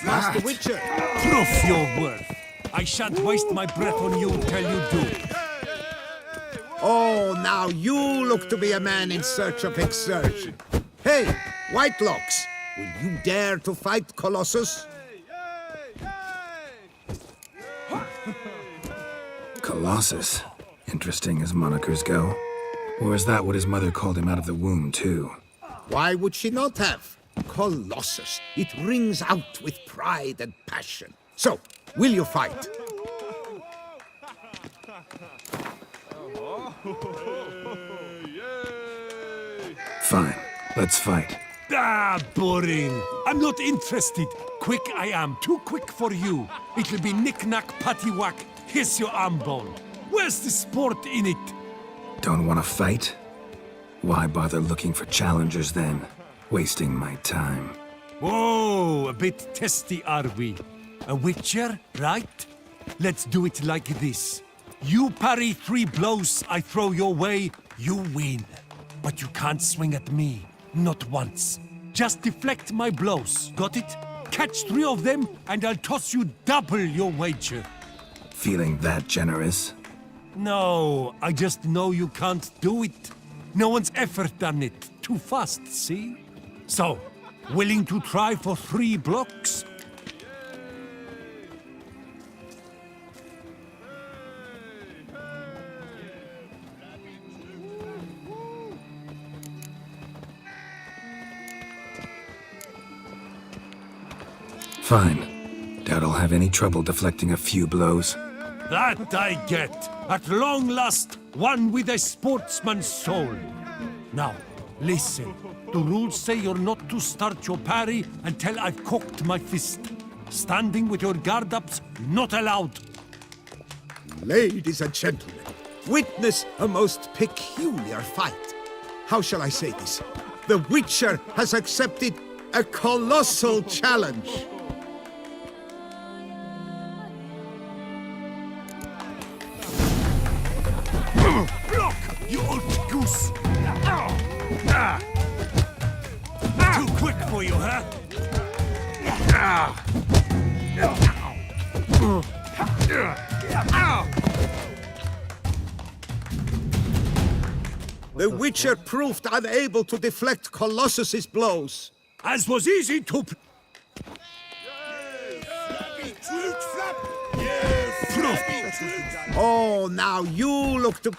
Master Witcher, prove your worth. I shan't waste my breath on you till you do. Oh, now you look to be a man in search of exertion. Hey, Whitelocks, will you dare to fight Colossus? Colossus. Interesting as monikers go. Or is that what his mother called him out of the womb, too? Why would she not have? Colossus. It rings out with pride and passion. So, will you fight? Fine. Let's fight. Ah, boring. I'm not interested. Quick I am. Too quick for you. It'll be knick-knack, paddywhack. Here's your arm bone. Where's the sport in it? Don't want to fight? Why bother looking for challengers then? Wasting my time. Whoa, a bit testy are we? A Witcher, right? Let's do it like this. You parry 3 blows I throw your way, you win. But you can't swing at me, not once. Just deflect my blows, got it? Catch 3 of them and I'll toss you double your wager. Feeling that generous? No, I just know you can't do it. No one's ever done it. Too fast, see? So, willing to try for 3 blocks? Fine. Doubt I'll have any trouble deflecting a few blows. That I get. At long last, one with a sportsman's soul. Now, listen. The rules say you're not to start your parry until I've cocked my fist. Standing with your guard ups, not allowed. Ladies and gentlemen, witness a most peculiar fight. How shall I say this? The Witcher has accepted a colossal challenge. Block, you old goose! Too quick for you, huh? The Witcher proved unable to deflect Colossus's blows. As was easy to... Oh, now you look to...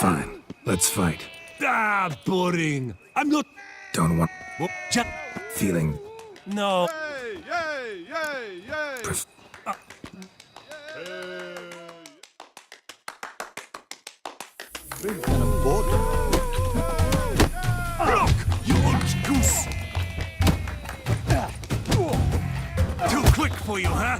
Fine. Let's fight. Ah, boring. I'm not... Don't want... Just... Feeling No. Yay! Yay! Yay! Block, you old goose! Too quick for you, huh?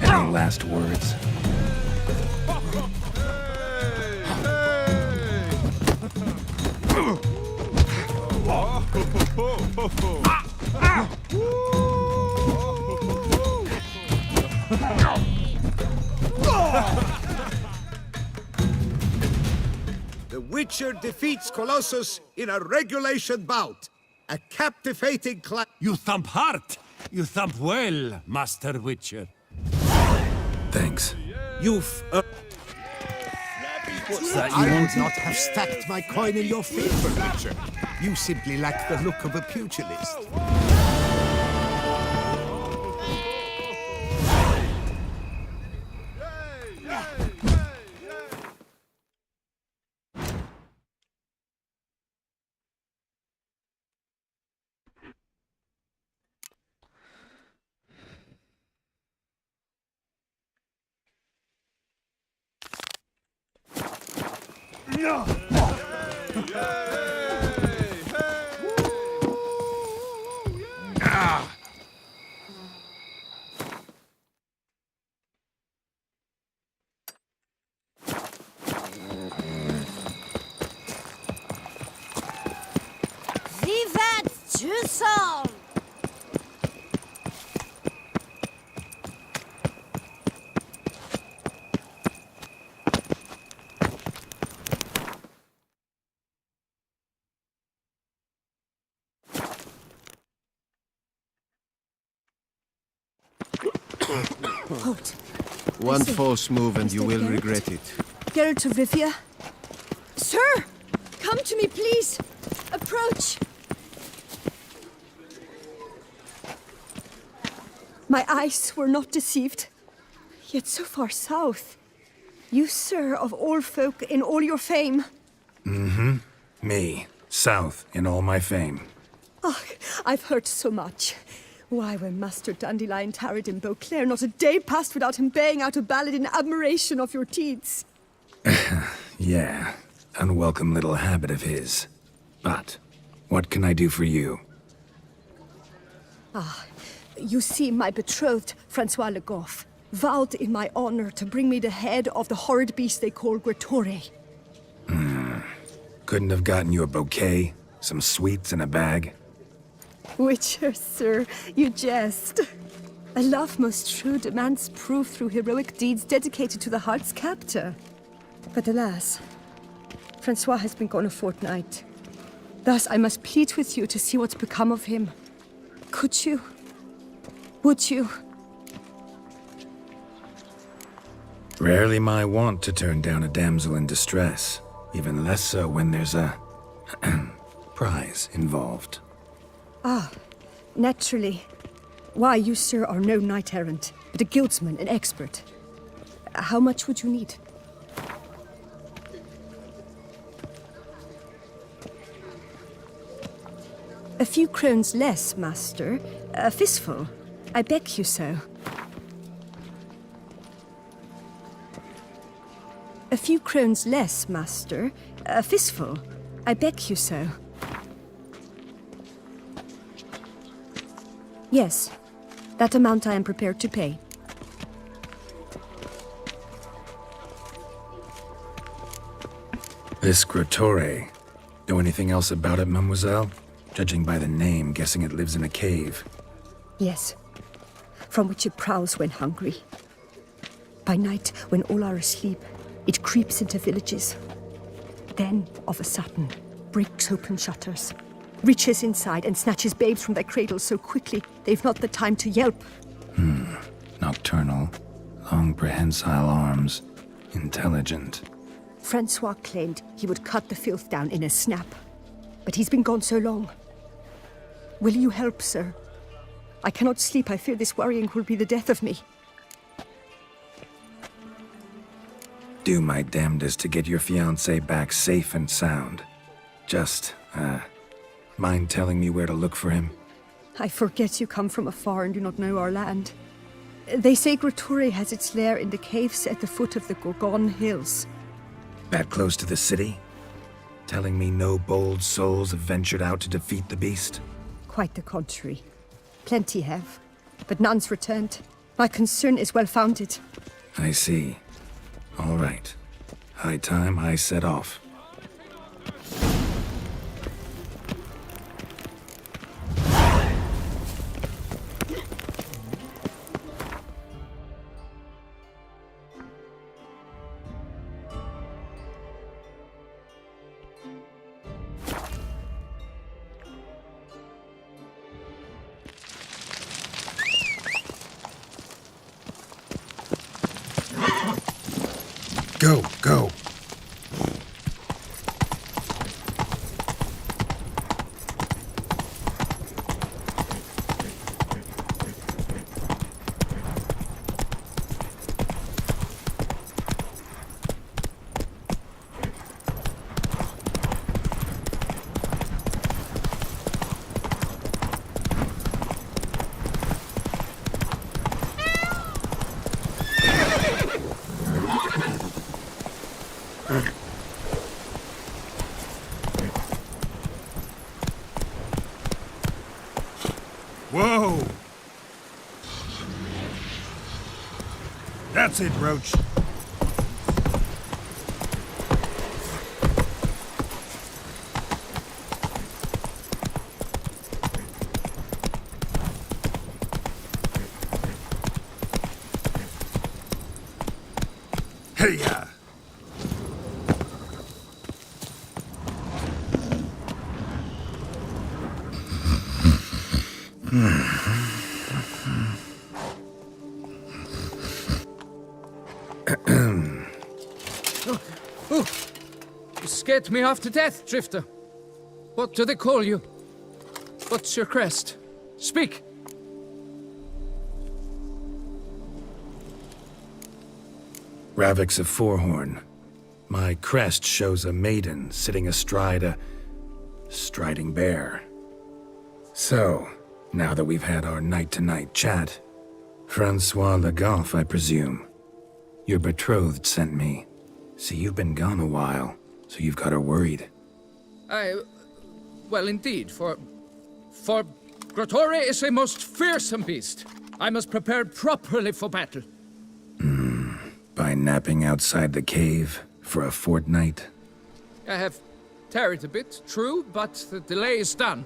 Any last words? The Witcher defeats Colossus in a regulation bout. A captivating You thump hard. You thump well, Master Witcher. Thanks. You've... What's that? I would not have stacked my coin in your favor, Witcher. You simply lack the look of a pugilist. Vivat Toussaint! Halt. One Listen, false move and you Mr. will Garrett? regret it. Geralt of Rivia? Sir! Come to me, please! Approach! My eyes were not deceived. Yet so far south. You, sir, of all folk in all your fame. Mm-hmm. Me. South in all my fame. Oh, I've heard so much. Why, when Master Dandelion tarried in Beauclair, not a day passed without him baying out a ballad in admiration of your deeds. Yeah. Unwelcome little habit of his. But, what can I do for you? Ah, you see, my betrothed, Francois Le Goff, vowed in my honor to bring me the head of the horrid beast they call Gretore. Couldn't have gotten you a bouquet? Some sweets in a bag? Witcher, sir, you jest. A love most true demands proof through heroic deeds dedicated to the heart's captor. But alas, Francois has been gone a fortnight. Thus I must plead with you to see what's become of him. Could you? Would you? Rarely my wont to turn down a damsel in distress. Even less so when there's a prize involved. Ah, naturally. Why, you, sir, are no knight-errant, but a guildsman, an expert. How much would you need? A few crowns less, master. A fistful. I beg you so. A few crowns less, master. A fistful. I beg you so. Yes, that amount I am prepared to pay. This Gretore. Know anything else about it, mademoiselle? Judging by the name, guessing it lives in a cave. Yes, from which it prowls when hungry. By night, when all are asleep, it creeps into villages. Then, of a sudden, breaks open shutters, reaches inside and snatches babes from their cradles so quickly they've not the time to yelp. Nocturnal, long prehensile arms, intelligent. Francois claimed he would cut the filth down in a snap, but he's been gone so long. Will you help, sir? I cannot sleep. I fear this worrying will be the death of me. Do my damnedest to get your fiancé back safe and sound. Just, mind telling me where to look for him? I forget you come from afar and do not know our land. They say Grotore has its lair in the caves at the foot of the Gorgon Hills. That close to the city? Telling me no bold souls have ventured out to defeat the beast? Quite the contrary. Plenty have, but none's returned. My concern is well-founded. I see. All right. High time I set off. Go, go. Whoa! That's it, Roach. Hey-ya! You scared me half to death, Drifter. What do they call you? What's your crest? Speak! Ravix of Forehorn. My crest shows a maiden sitting astride a striding bear. So, now that we've had our night-to-night chat, Francois Le Goff, I presume. Your betrothed sent me. See, you've been gone a while, so you've got her worried. Well, indeed, for Grotore is a most fearsome beast. I must prepare properly for battle. By napping outside the cave for a fortnight? I have tarried a bit, true, but the delay is done.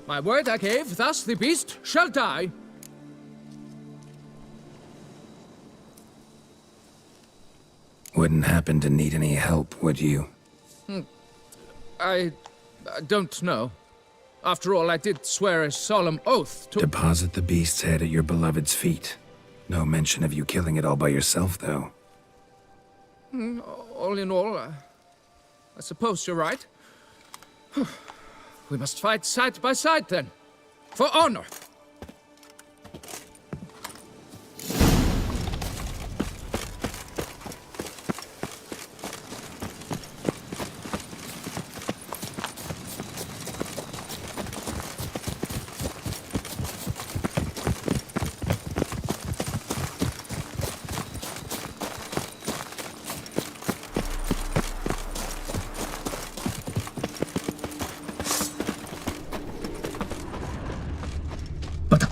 My word I gave, thus the beast shall die. Wouldn't happen to need any help, would you? I don't know. After all, I did swear a solemn oath to— Deposit the beast's head at your beloved's feet. No mention of you killing it all by yourself, though. All in all, I suppose you're right. We must fight side by side, then. For honor!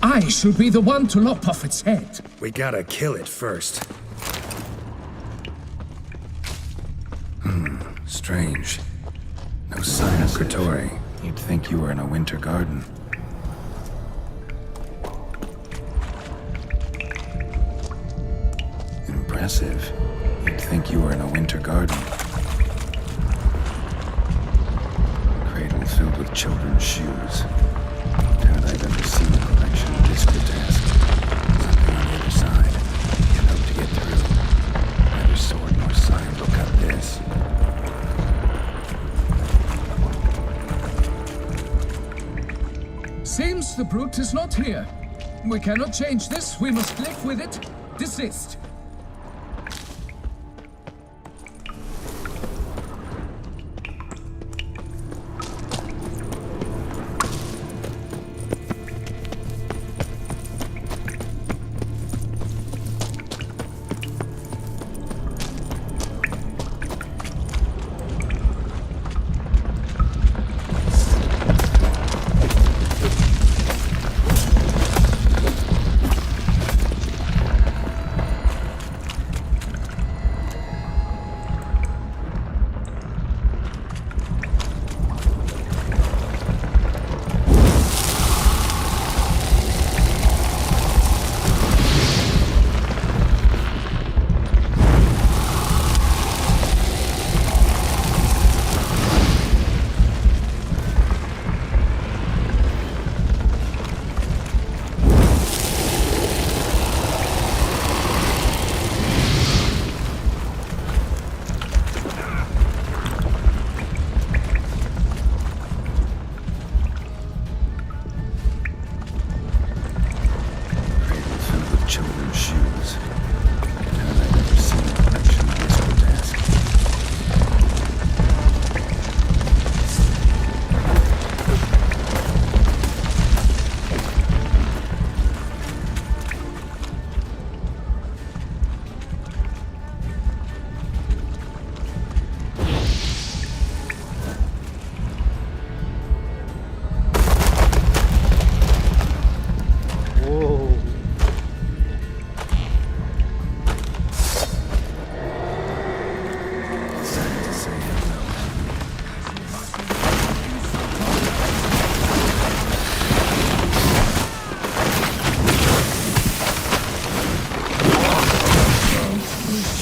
I should be the one to lop off its head. We gotta kill it first. Strange. No sign of Grotore. You'd think you were in a winter garden. Impressive. You'd think you were in a winter garden. Cradle filled with children's shoes. Doubt I've ever seen a collection this grotesque. Something on the other side. Can't hope to get through. Neither sword nor sign will cut this. the brute is not here. We cannot change this. We must live with it. Desist.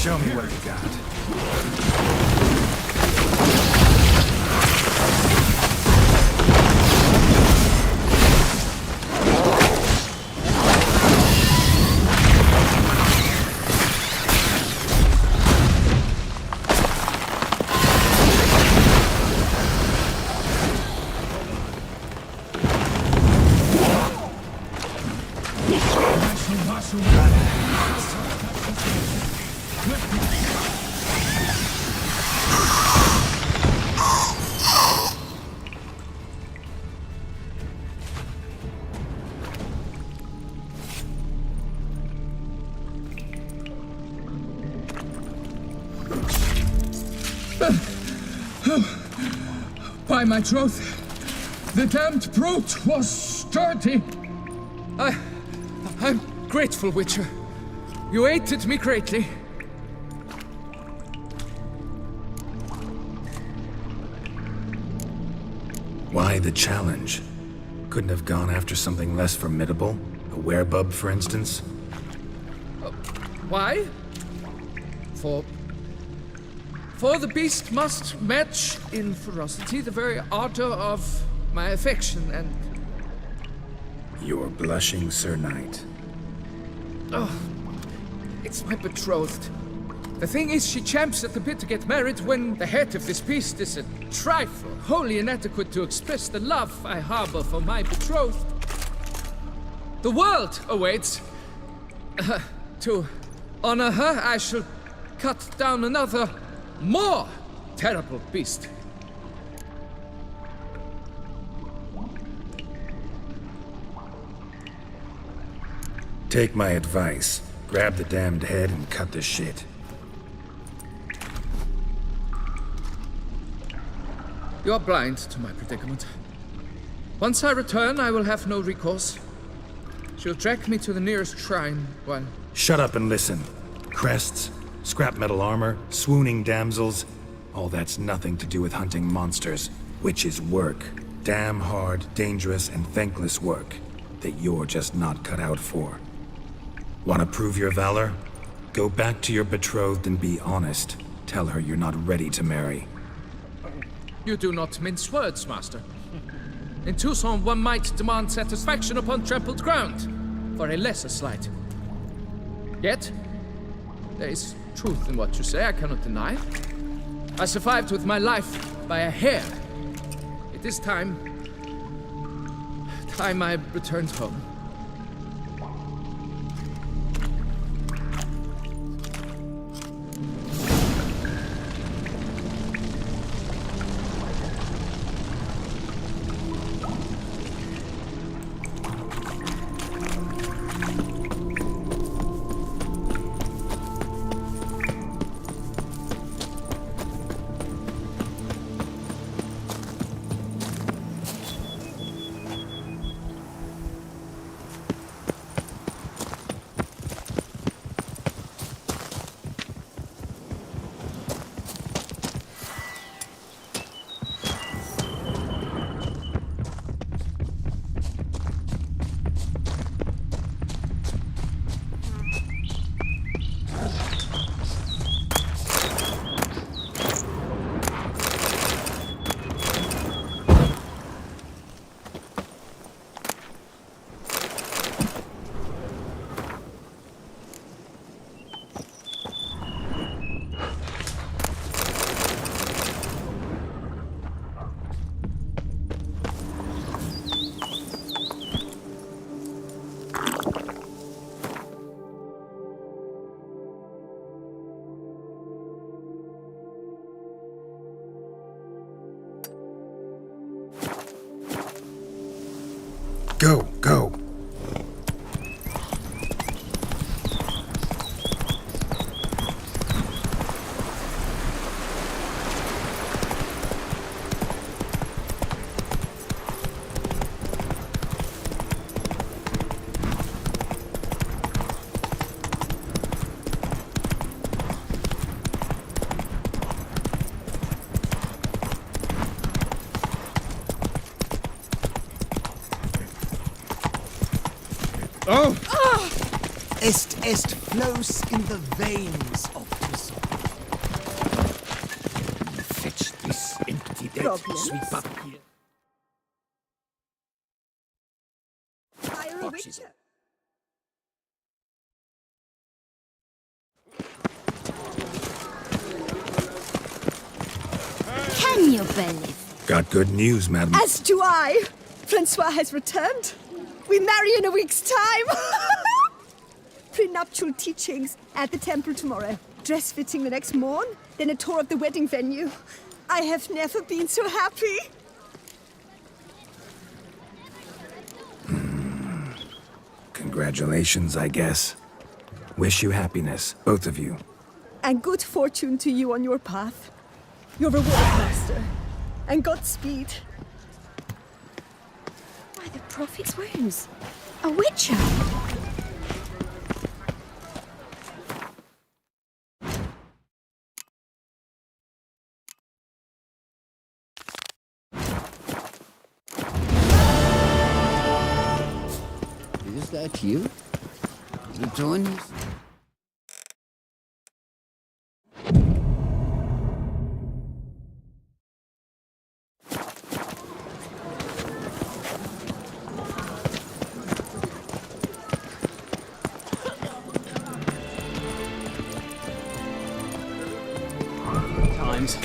Show me what you got. By my troth, the damned brute was sturdy. I'm grateful, Witcher. You aided me greatly. Why the challenge? Couldn't have gone after something less formidable? A werebub, for instance? Why? For the beast must match in ferocity the very ardor of my affection and... You're blushing, Sir Knight. Oh, it's my betrothed. The thing is, she champs at the bit to get married when the head of this beast is a trifle, wholly inadequate to express the love I harbor for my betrothed. The world awaits. To honor her, I shall cut down another, more terrible beast. Take my advice. Grab the damned head and cut the shit. You are blind to my predicament. Once I return, I will have no recourse. She'll track me to the nearest shrine while... Shut up and listen. Crests, scrap metal armor, swooning damsels. All that's nothing to do with hunting monsters. Witches' work. Damn hard, dangerous, and thankless work that you're just not cut out for. Want to prove your valor? Go back to your betrothed and be honest. Tell her you're not ready to marry. You do not mince words, master. In Toussaint, one might demand satisfaction upon trampled ground for a lesser slight. Yet, there is truth in what you say, I cannot deny. I survived with my life by a hair. It is time time I returned home. Go, go. Oh! Est flows in the veins of Toussaint. Fetch this empty dead, Problems? sweep up here. Fire a witcher. Can you believe? Got good news, madam. As do I. Francois has returned. We marry in a week's time. Prenuptial teachings at the temple tomorrow. Dress fitting the next morn. Then a tour of the wedding venue. I have never been so happy. Congratulations, I guess. Wish you happiness, both of you. And good fortune to you on your path. Your reward, master. And Godspeed. By the prophet's wounds. A witcher. Is that you? The Jones? Times.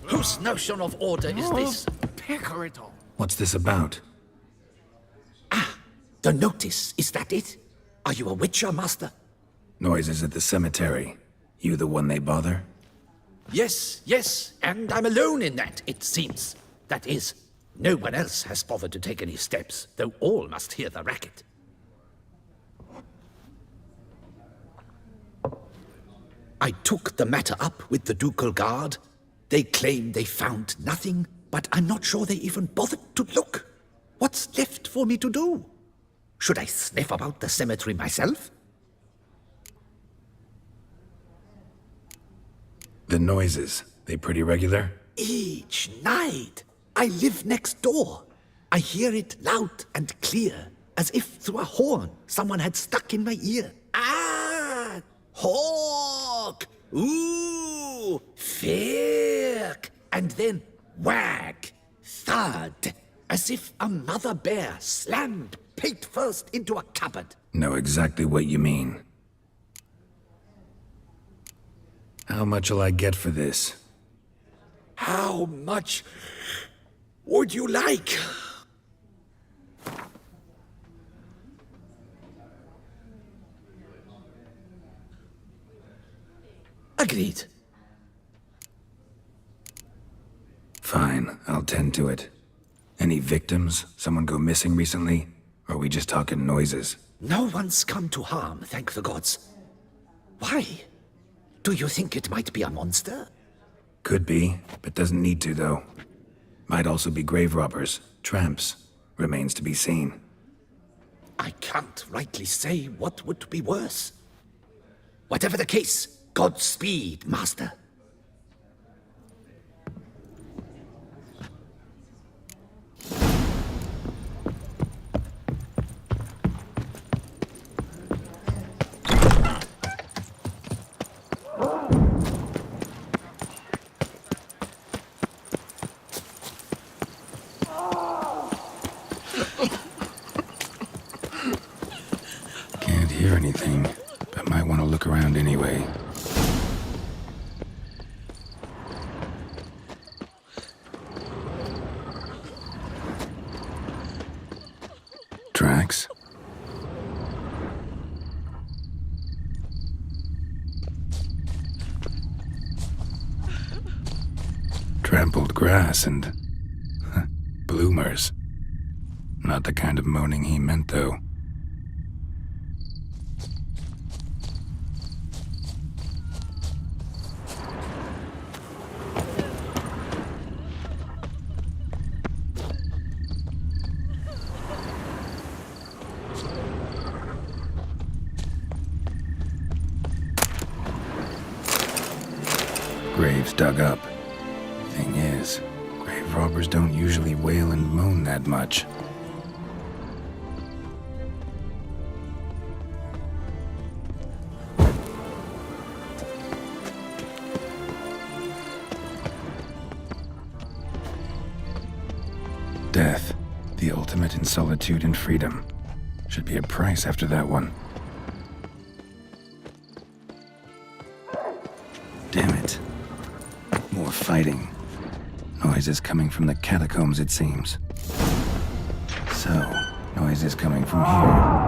Whose notion of order is this? Pickerital. What's this about? The notice, is that it? Are you a witcher, master? Noises at the cemetery. You the one they bother? Yes, yes, and I'm alone in that, it seems. That is, no one else has bothered to take any steps, though all must hear the racket. I took the matter up with the ducal guard. They claim they found nothing, but I'm not sure they even bothered to look. What's left for me to do? Should I sniff about the cemetery myself? The noises, they pretty regular? Each night. I live next door. I hear it loud and clear, as if through a horn someone had stuck in my ear. Ah! Hawk! Ooh! Firk! And then wag! Thud, as if a mother bear slammed pate first into a cupboard. Know exactly what you mean. How much'll I get for this? How much would you like? Agreed. Fine, I'll tend to it. Any victims? Someone go missing recently? Or are we just talking noises? No one's come to harm, thank the gods. Why? Do you think it might be a monster? Could be, but doesn't need to, though. Might also be grave robbers, tramps. Remains to be seen. I can't rightly say what would be worse. Whatever the case, Godspeed, Master. Can't hear anything, but might want to look around anyway. Tracks? Trampled grass and bloomers. Not the kind of moaning he meant, though. Graves dug up. Thing is, grave robbers don't usually wail and moan that much. Death, the ultimate in solitude and freedom. Should be a price after that one. Damn it. More fighting. Noises coming from the catacombs, it seems. So, noises coming from here.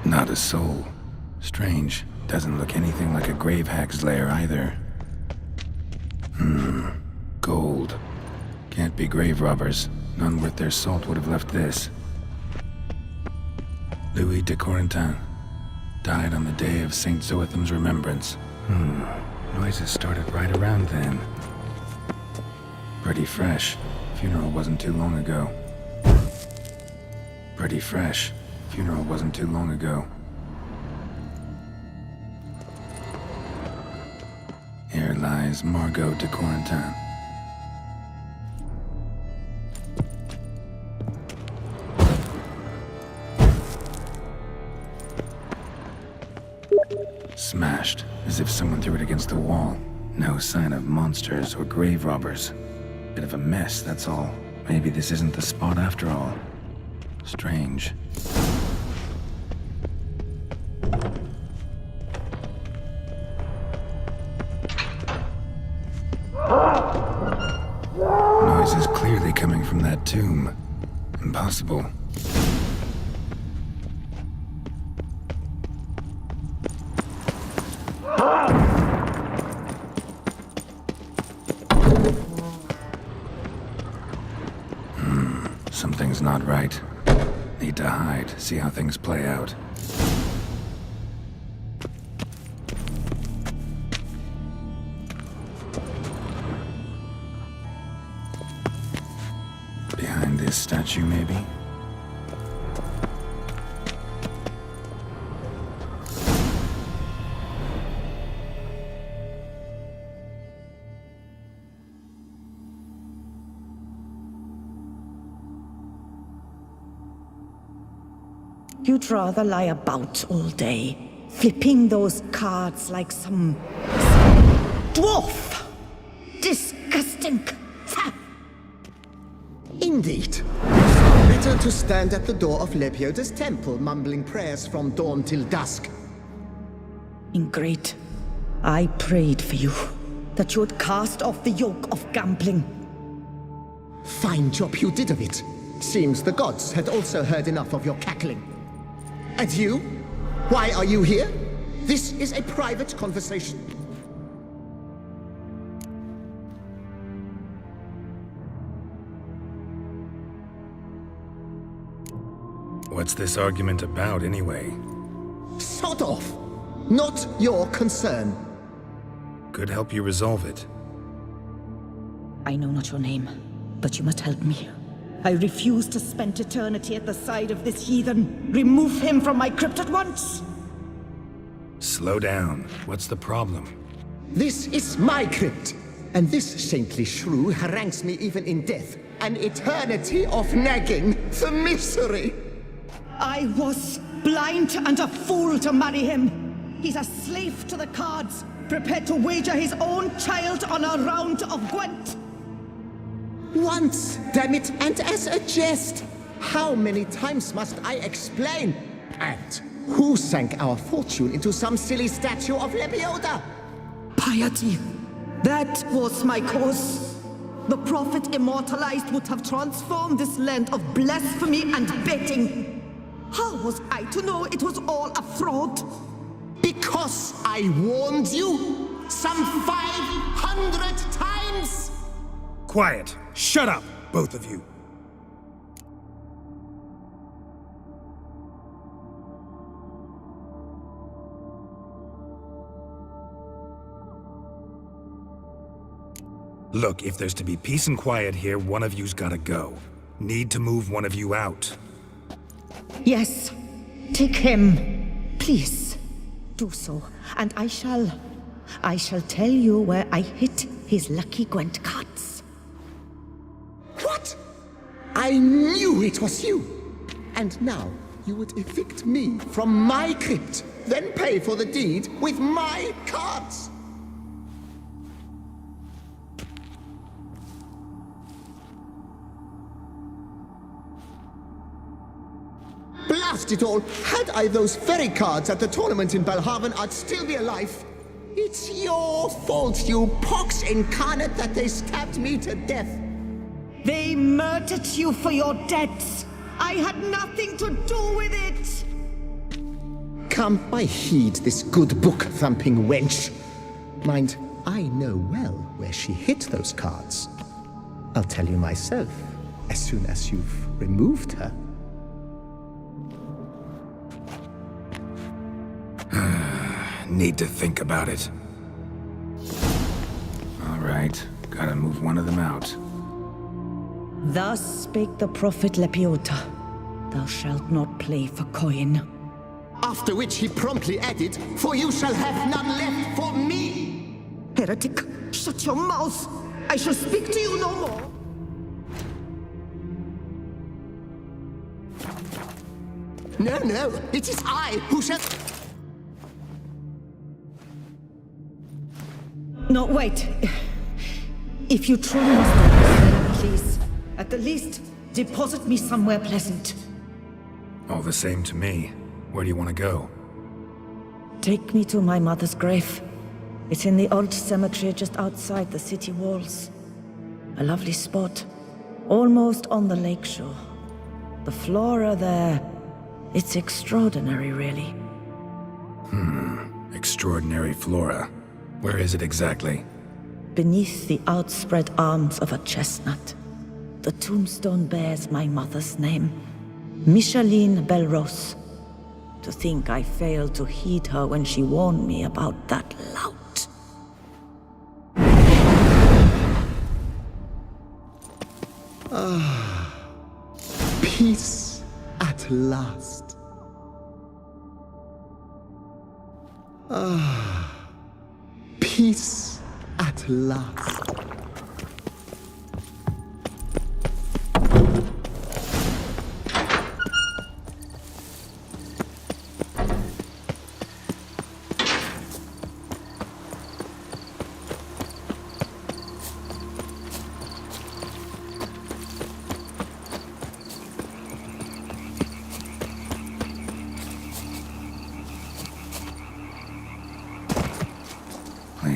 Not a soul. Strange. Doesn't look anything like a grave hack's lair either. Gold. Can't be grave robbers. None worth their salt would have left this. Louis de Corentin. Died on the day of St. Zoetham's remembrance. Noises started right around then. Pretty fresh. Funeral wasn't too long ago. Pretty fresh. Funeral wasn't too long ago. Here lies Margot de Corentin. Smashed, as if someone threw it against the wall. No sign of monsters or grave robbers. Bit of a mess, that's all. Maybe this isn't the spot after all. Strange. Noise is clearly coming from that tomb. Impossible. Something's not right. Need to hide, see how things play out. Behind this statue, maybe? You'd rather lie about all day, flipping those cards like some dwarf. Disgusting. Indeed. Better to stand at the door of Lepioda's temple, mumbling prayers from dawn till dusk. Ingrid, I prayed for you, that you would cast off the yoke of gambling. Fine job you did of it. Seems the gods had also heard enough of your cackling. And you? Why are you here? This is a private conversation. What's this argument about, anyway? Sod off! Not your concern. Could help you resolve it. I know not your name, but you must help me. I refuse to spend eternity at the side of this heathen. Remove him from my crypt at once! Slow down. What's the problem? This is my crypt, and this saintly shrew harangues me even in death. An eternity of nagging, the misery! I was blind and a fool to marry him. He's a slave to the cards, prepared to wager his own child on a round of Gwent. Once, damn it, and as a jest. How many times must I explain? And who sank our fortune into some silly statue of Lepioda? Piety. That was my cause. The prophet immortalized would have transformed this land of blasphemy and betting. How was I to know it was all a fraud? Because I warned you some 500 times! Quiet. Shut up, both of you. Look, if there's to be peace and quiet here, one of you's gotta go. Need to move one of you out. Yes, take him. Please, do so, and I shall tell you where I hid his lucky Gwent cards. What? I knew it was you! And now you would evict me from my crypt, then pay for the deed with my cards! Blast it all! Had I those very cards at the tournament in Belhaven, I'd still be alive. It's your fault, you pox incarnate, that they stabbed me to death. They murdered you for your debts. I had nothing to do with it. Come, I heed this good book-thumping wench. Mind, I know well where she hid those cards. I'll tell you myself, as soon as you've removed her. Need to think about it. All right, gotta move one of them out. Thus spake the prophet Lepiota. Thou shalt not play for coin. After which he promptly added, "For you shall have none left for me!" Heretic, shut your mouth! I shall speak to you no more! No, no, it is I who shall... No, wait. If you truly must do this, please, at the least, deposit me somewhere pleasant. All the same to me. Where do you want to go? Take me to my mother's grave. It's in the old cemetery just outside the city walls. A lovely spot, almost on the lakeshore. The flora there, it's extraordinary, really. Extraordinary flora. Where is it exactly? Beneath the outspread arms of a chestnut. The tombstone bears my mother's name, Micheline Belrose. To think I failed to heed her when she warned me about that lout. Ah, peace at last. Ah, peace at last.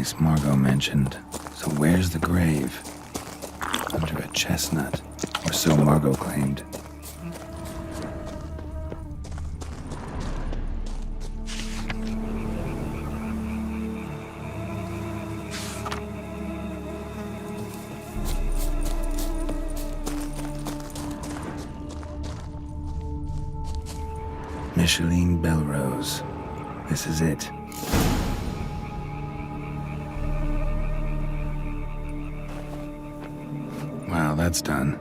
place Margot mentioned. So where's the grave? Under a chestnut. Or so Margot claimed. Micheline Belrose. This is it. Wow, that's done.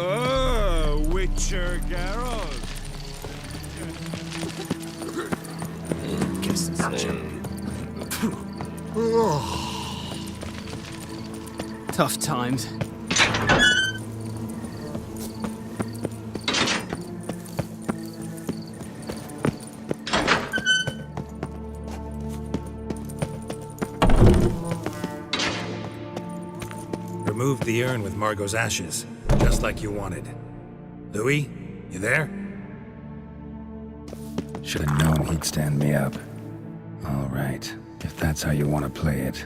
Oh, Witcher Geralt. Guess it's tough times. Removed the urn with Margot's ashes, just like you wanted. Louis, you there? Should have known he'd stand me up. All right, if that's how you want to play it.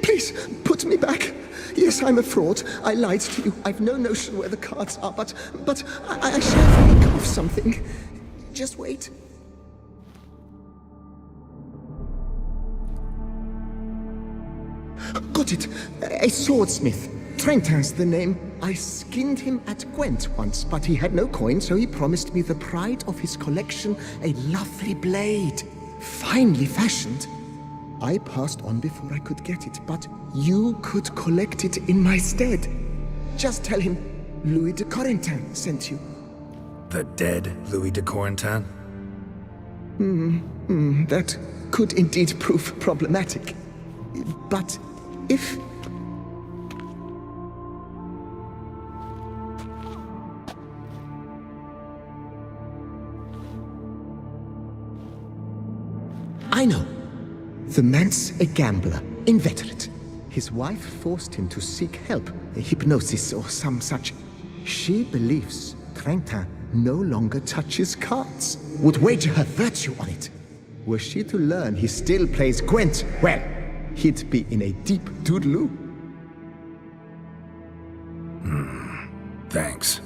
Please, put me back. Yes, I'm a fraud. I lied to you. I've no notion where the cards are, but I shall think of something. Just wait. Got it. A swordsmith. Trentin's the name. I skinned him at Gwent once, but he had no coin, so he promised me the pride of his collection, a lovely blade. Finely fashioned. I passed on before I could get it, but you could collect it in my stead. Just tell him Louis de Corentin sent you. The dead Louis de Corentin? That could indeed prove problematic. But if... I know. The man's a gambler, inveterate. His wife forced him to seek help, hypnosis or some such. She believes Trentin no longer touches cards, would wager her virtue on it. Were she to learn he still plays Gwent, well, he'd be in a deep doodaloo. Thanks.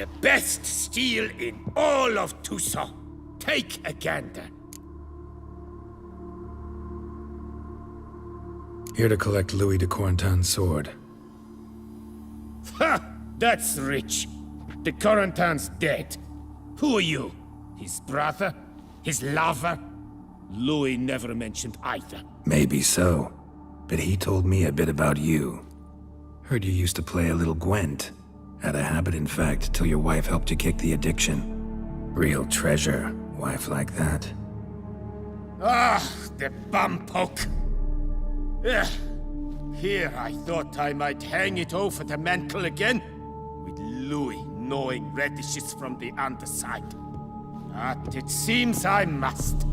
The best steel in all of Toussaint. Take a gander. Here to collect Louis de Corentin's sword. Ha! That's rich. De Corentin's dead. Who are you? His brother? His lover? Louis never mentioned either. Maybe so, but he told me a bit about you. Heard you used to play a little Gwent. Had a habit, in fact, till your wife helped you kick the addiction. Real treasure, wife like that. Ah, the bumpoke! Ugh. Here I thought I might hang it over the mantle again, with Louis gnawing radishes from the underside. But it seems I must.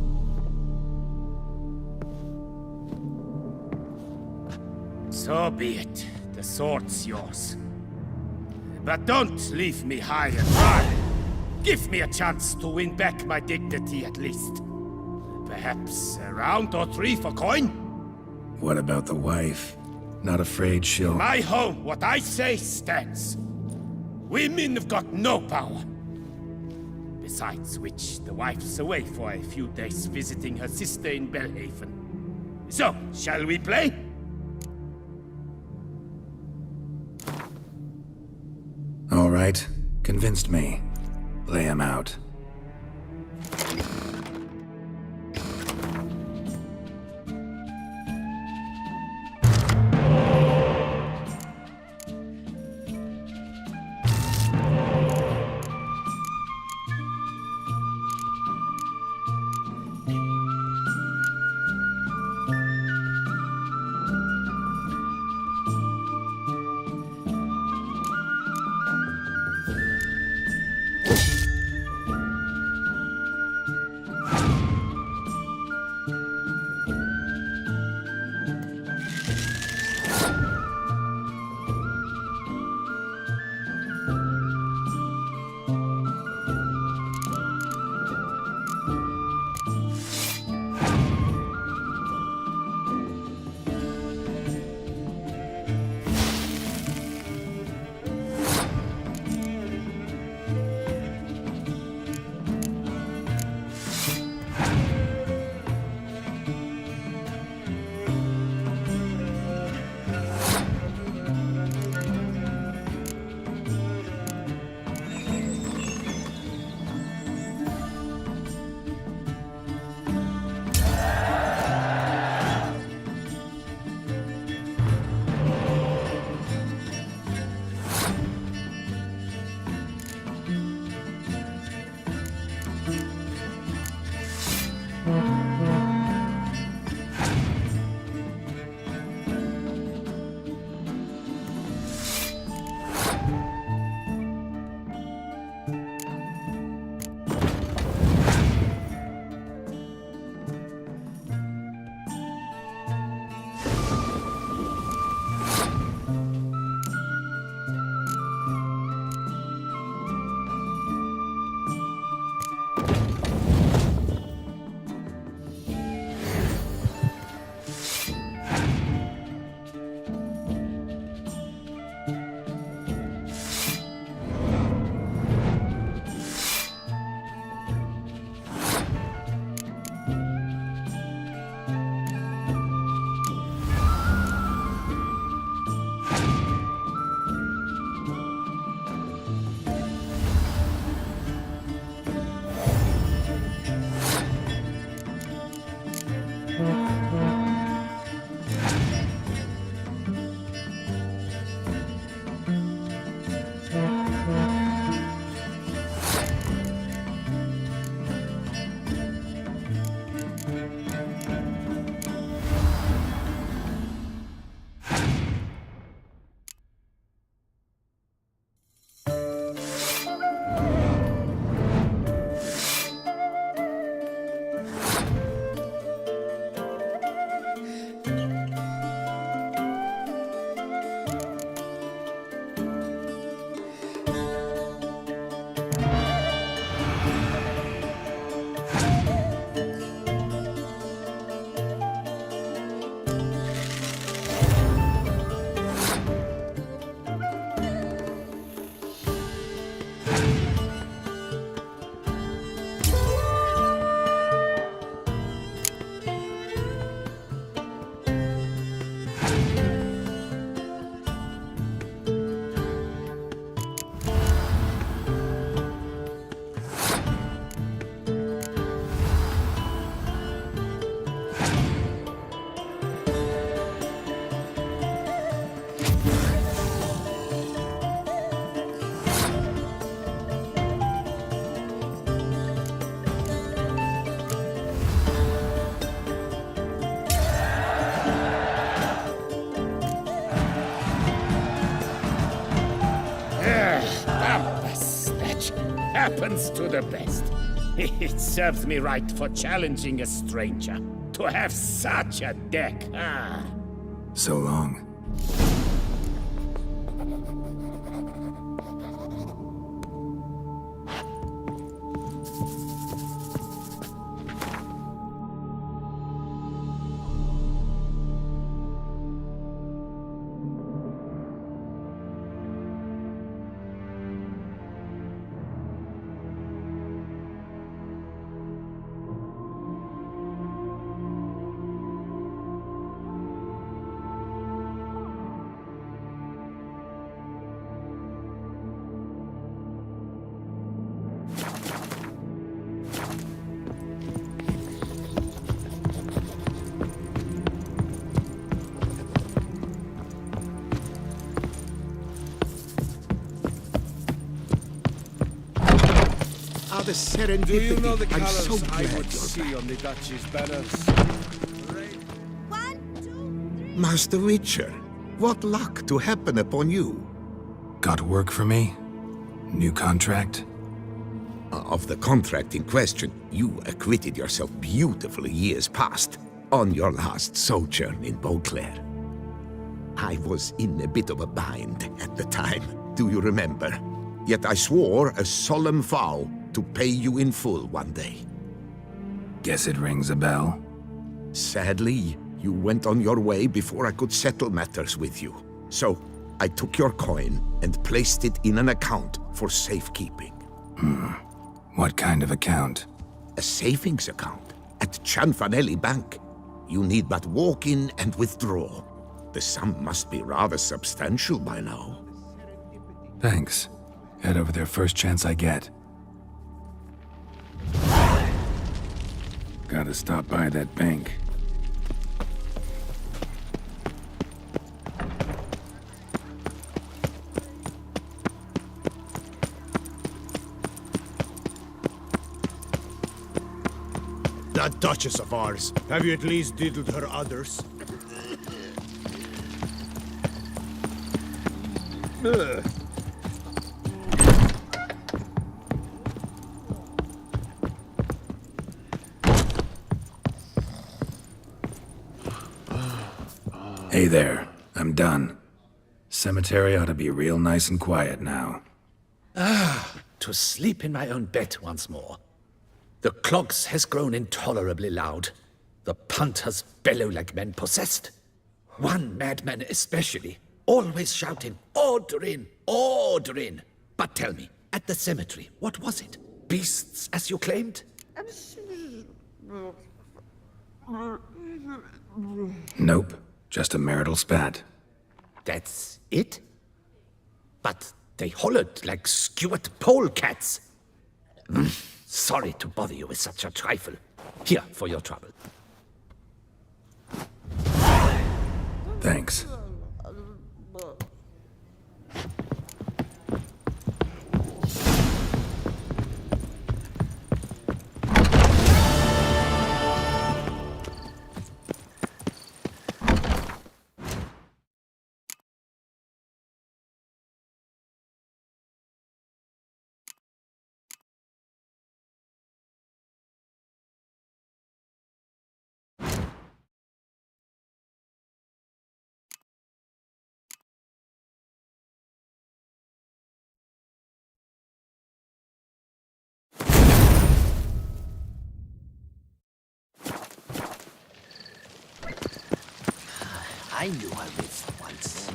So be it. The sword's yours. But don't leave me high and dry. Give me a chance to win back my dignity at least. Perhaps a round or three for coin? What about the wife? Not afraid she'll... In my home, what I say stands. Women have got no power. Besides which, the wife's away for a few days visiting her sister in Belhaven. So, shall we play? All right, convinced me. Lay him out. happens to the best. It serves me right for challenging a stranger. To have such a deck, ah. So long. The serendipity. Do you know the I'm colors so I glad would you're see on the Duchy's banners? Master Witcher, what luck to happen upon you. Got work for me? New contract? Of the contract in question, you acquitted yourself beautifully years past, on your last sojourn in Beauclair. I was in a bit of a bind at the time, do you remember? Yet I swore a solemn vow to pay you in full one day. Guess it rings a bell. Sadly, you went on your way before I could settle matters with you. So, I took your coin and placed it in an account for safekeeping. What kind of account? A savings account at Cianfanelli Bank. You need but walk in and withdraw. The sum must be rather substantial by now. Thanks. Head over there first chance I get. Gotta stop by that bank. That Duchess of ours. Have you at least diddled her others? Ugh. Hey there, I'm done. Cemetery ought to be real nice and quiet now. To sleep in my own bed once more. The clogs has grown intolerably loud. The punters bellow like men possessed. One madman especially, always shouting, "Order in! Order in!" But tell me, at the cemetery, what was it? Beasts, as you claimed? Nope, just a marital spat. That's it? But they hollered like skewered polecats. Sorry to bother you with such a trifle. Here, for your trouble. Thanks. I knew I was once.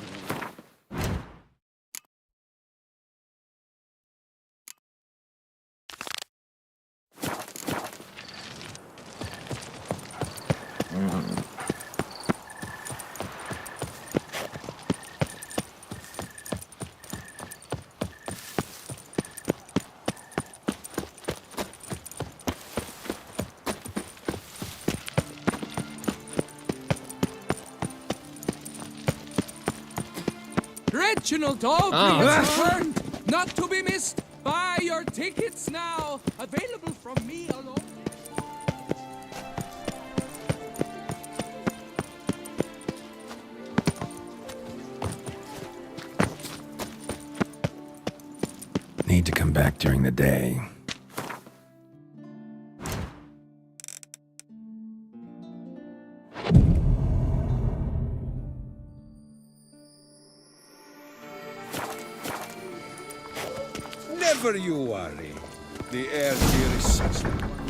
Reginald Aubrey has returned, not to be missed. Buy your tickets now. Available from me alone. Need to come back during the day. Never you worry. The air here is such.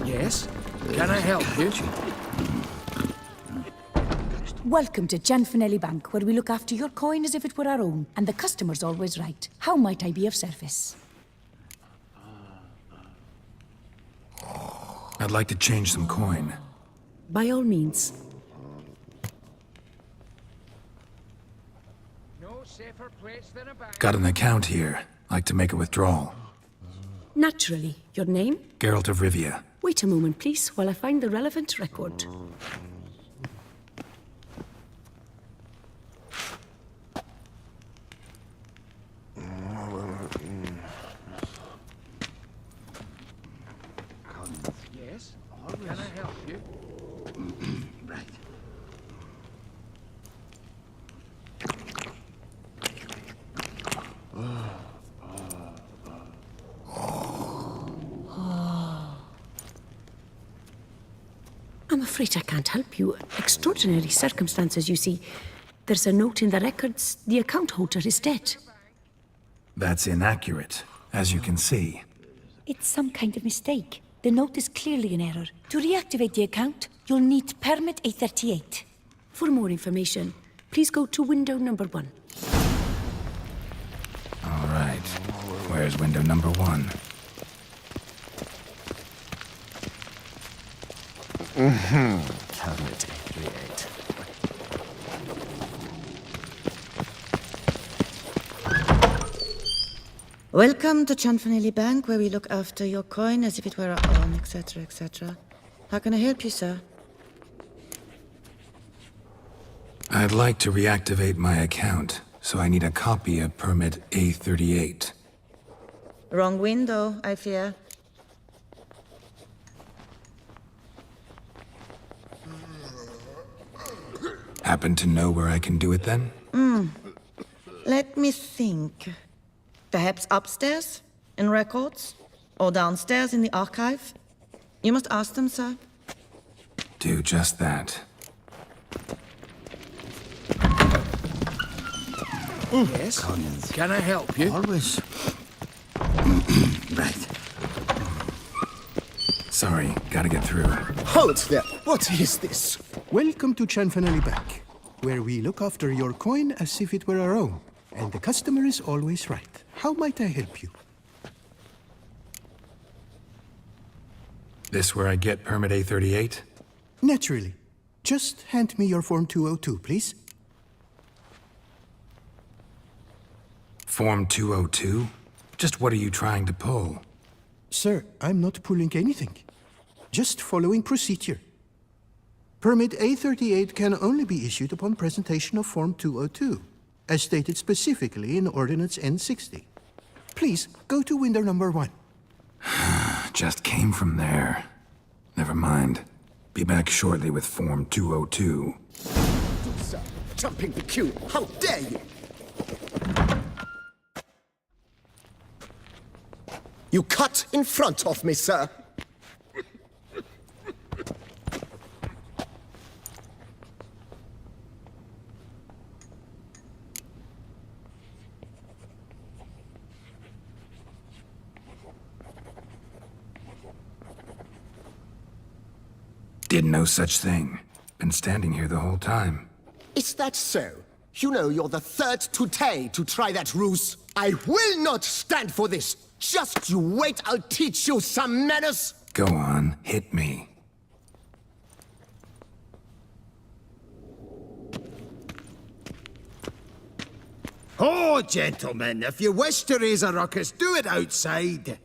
Yes? Can I help you? Welcome to Gianfinelli Bank, where we look after your coin as if it were our own, and the customer's always right. How might I be of service? I'd like to change some coin. By all means. No safer place than a bank. Got an account here. Like to make a withdrawal. Naturally. Your name? Geralt of Rivia. Wait a moment, please, while I find the relevant record. Yes? Can I help you? Right. I'm afraid I can't help you. Extraordinary circumstances, you see. There's a note in the records. The account holder is dead. That's inaccurate, as you can see. It's some kind of mistake. The note is clearly an error. To reactivate the account, you'll need permit A38. For more information, please go to window number 1. All right. Where's window number 1? Permit A38. Welcome to Gianfinelli Bank, where we look after your coin as if it were our own, etc., etc. How can I help you, sir? I'd like to reactivate my account, so I need a copy of permit A38. Wrong window, I fear. Happen to know where I can do it then? Let me think. Perhaps upstairs, in records? Or downstairs in the archive? You must ask them, sir. Do just that. Yes? Can I help you? Always. Right. Sorry, gotta get through. Hold there. What is this? Welcome to Gianfinelli Bank, where we look after your coin as if it were our own, and the customer is always right. How might I help you? This where I get permit A38? Naturally. Just hand me your Form 202, please. Form 202? Just what are you trying to pull? Sir, I'm not pulling anything. Just following procedure. Permit A38 can only be issued upon presentation of Form 202, as stated specifically in Ordinance N60. Please, go to window number 1. Just came from there. Never mind. Be back shortly with Form 202. Sir, jumping the queue. How dare you? You cut in front of me, sir. Did no such thing. Been standing here the whole time. Is that so? You know you're the third today to try that ruse. I will not stand for this. Just you wait, I'll teach you some manners. Go on, hit me. Oh, gentlemen, if you wish to raise a ruckus, do it outside.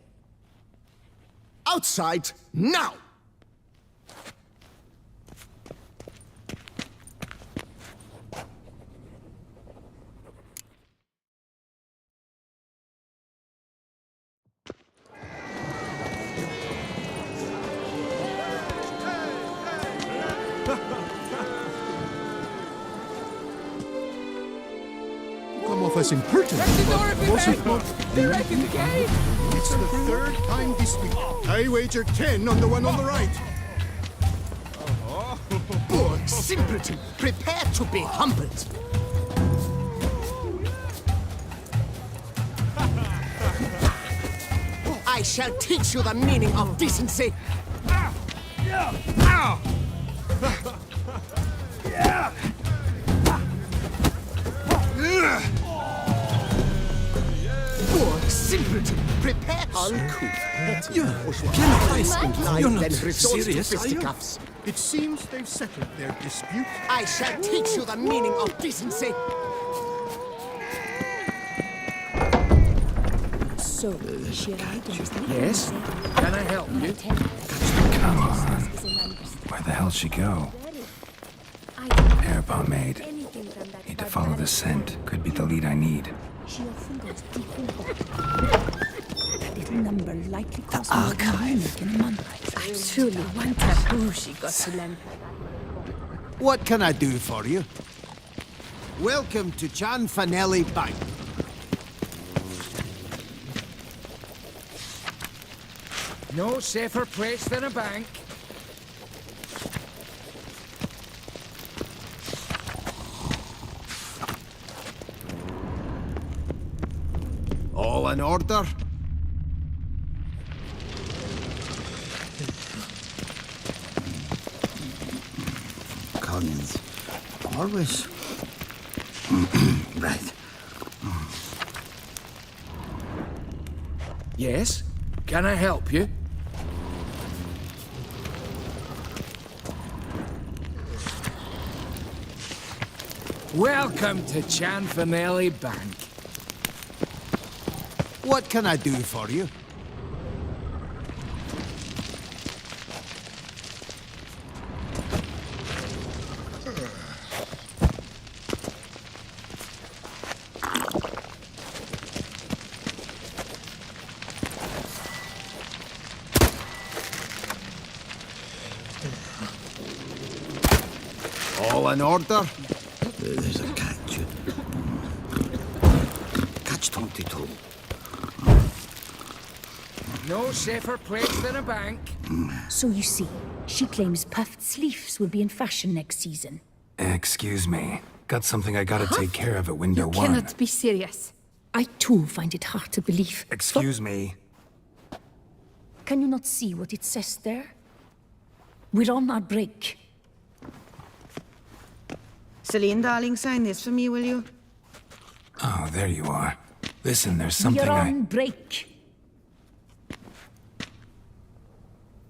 Outside, now! Come off as impertinent, but was it not? It's the third time this week. I wager 10 on the one on the right. Poor simpleton, prepare to be humbled. I shall teach you the meaning of decency. Poor simpleton, prepare uncouth. You're Then not resort to serious, are you? fisticuffs. It seems they've settled their dispute. I shall teach you the meaning of decency. So, she arrived in his Yes? Can I help you? Come on. Where'd the hell she go? Hair pomade. Need to follow the scent. Could be the lead I need. She often goes deep in that little number likely costs more than we make in a month. I truly wonder who she got to lend. What can I do for you? Welcome to Chanfanelli Bank. No safer place than a bank. All in order? Collins. Always. Right. Yes? Can I help you? Welcome to Chanfanelli Bank. What can I do for you? All in order? There's a catch. Catch 22. No safer place than a bank. So you see, she claims puffed sleeves will be in fashion next season. Excuse me. Got something I gotta take care of at window You one. cannot be serious. I too find it hard to believe. Excuse me. Can you not see what it says there? We're on our break. Celine, darling, sign this for me, will you? Oh, there you are. Listen, there's something We're on break.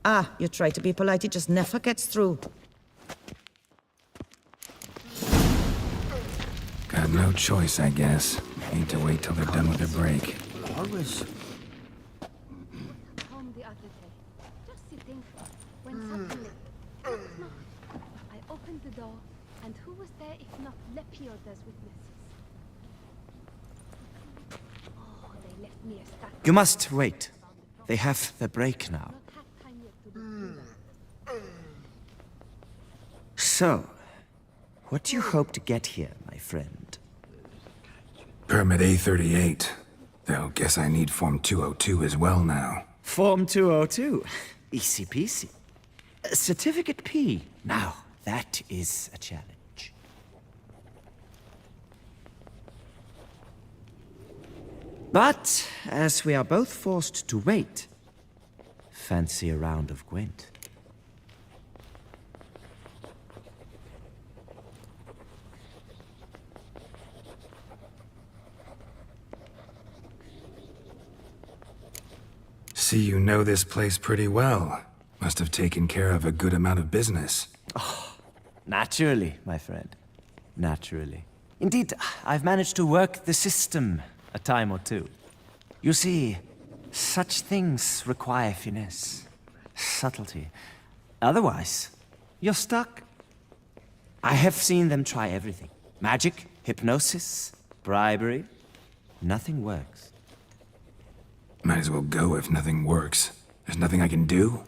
Ah, you try to be polite, it just never gets through. Got no choice, I guess. Need to wait till they're done with their break. Always. Home the other day, just sitting, when suddenly, I opened the door, and who was there if not Lepioda's witnesses? Oh, they left me a stack. You must wait. They have the break now. So, what do you hope to get here, my friend? Permit A38. Though, guess I need Form 202 as well now. Form 202. Easy peasy. Certificate P. Now, that is a challenge. But, as we are both forced to wait, fancy a round of Gwent. See, you know this place pretty well. Must have taken care of a good amount of business. Oh, naturally, my friend. Naturally. Indeed, I've managed to work the system a time or two. You see, such things require finesse, subtlety. Otherwise, you're stuck. I have seen them try everything. Magic, hypnosis, bribery. Nothing works. Might as well go if nothing works. There's nothing I can do?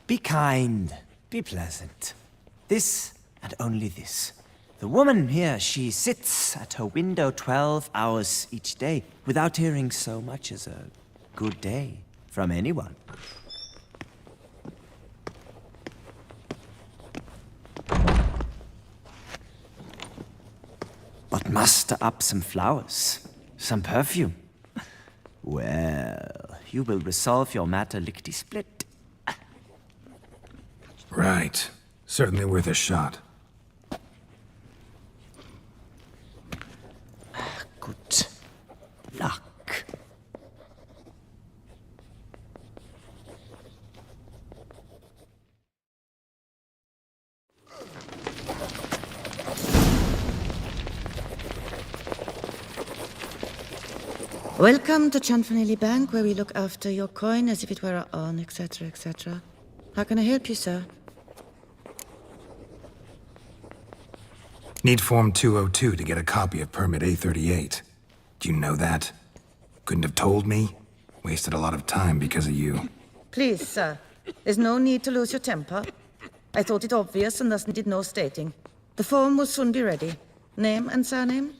Be kind. Be pleasant. This and only this. The woman here, she sits at her window 12 hours each day without hearing so much as a good day from anyone. But muster up some flowers, some perfume. Well, you will resolve your matter lickety-split. Right. Certainly worth a shot. Good luck. Welcome to Chanfanelli Bank, where we look after your coin as if it were our own, etc., etc. How can I help you, sir? Need Form 202 to get a copy of Permit A38. Do you know that? Couldn't have told me? Wasted a lot of time because of you. Please, sir. There's no need to lose your temper. I thought it obvious and thus needed no stating. The form will soon be ready. Name and surname?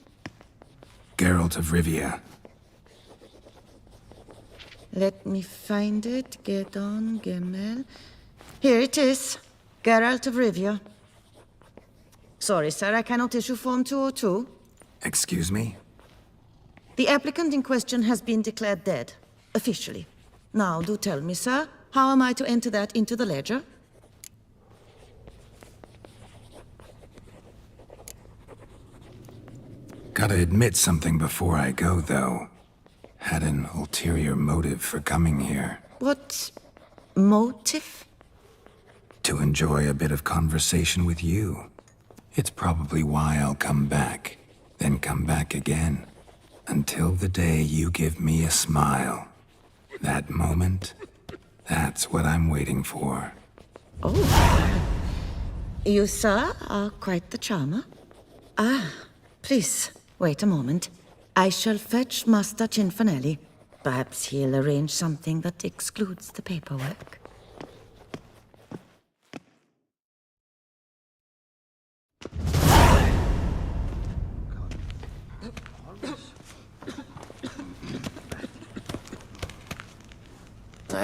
Geralt of Rivia. Let me find it. Gedon Gemel. Here it is. Geralt of Rivia. Sorry, sir, I cannot issue Form 202. Excuse me? The applicant in question has been declared dead, officially. Now, do tell me, sir, how am I to enter that into the ledger? Gotta admit something before I go, though. Had an ulterior motive for coming here. What motive? To enjoy a bit of conversation with you. It's probably why I'll come back, then come back again. Until the day you give me a smile. That moment, that's what I'm waiting for. Oh. You, sir, are quite the charmer. Ah, please, wait a moment. I shall fetch Master Cinfanelli. Perhaps he'll arrange something that excludes the paperwork.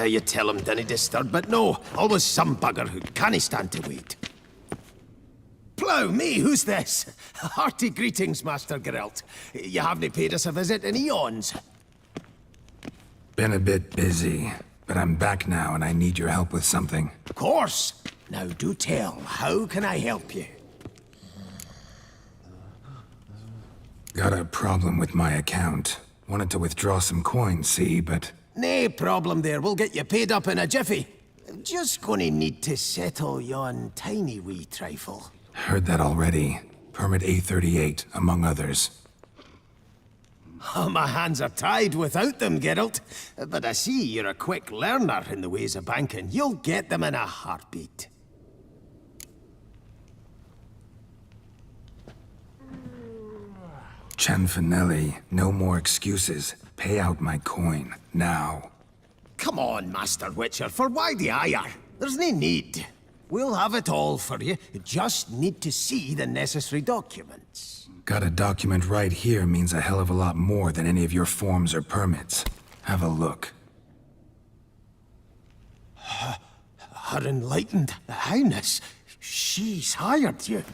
You tell him dinna disturb, but no, always some bugger who can't stand to wait. Plough me, who's this? Hearty greetings, Master Geralt. You haven't paid us a visit in eons. Been a bit busy, but I'm back now and I need your help with something. Of course. Now do tell, how can I help you? Got a problem with my account. Wanted to withdraw some coins, see, but... Nae problem there, we'll get you paid up in a jiffy. Just gonna need to settle yon tiny wee trifle. Heard that already. Permit A38, among others. Oh, my hands are tied without them, Geralt. But I see you're a quick learner in the ways of banking. You'll get them in a heartbeat. Chanfanelli, no more excuses. Pay out my coin, now. Come on, Master Witcher, for why the ire? There's no need. We'll have it all for you. You just need to see the necessary documents. Got a document right here means a hell of a lot more than any of your forms or permits. Have a look. Her enlightened highness, she's hired you.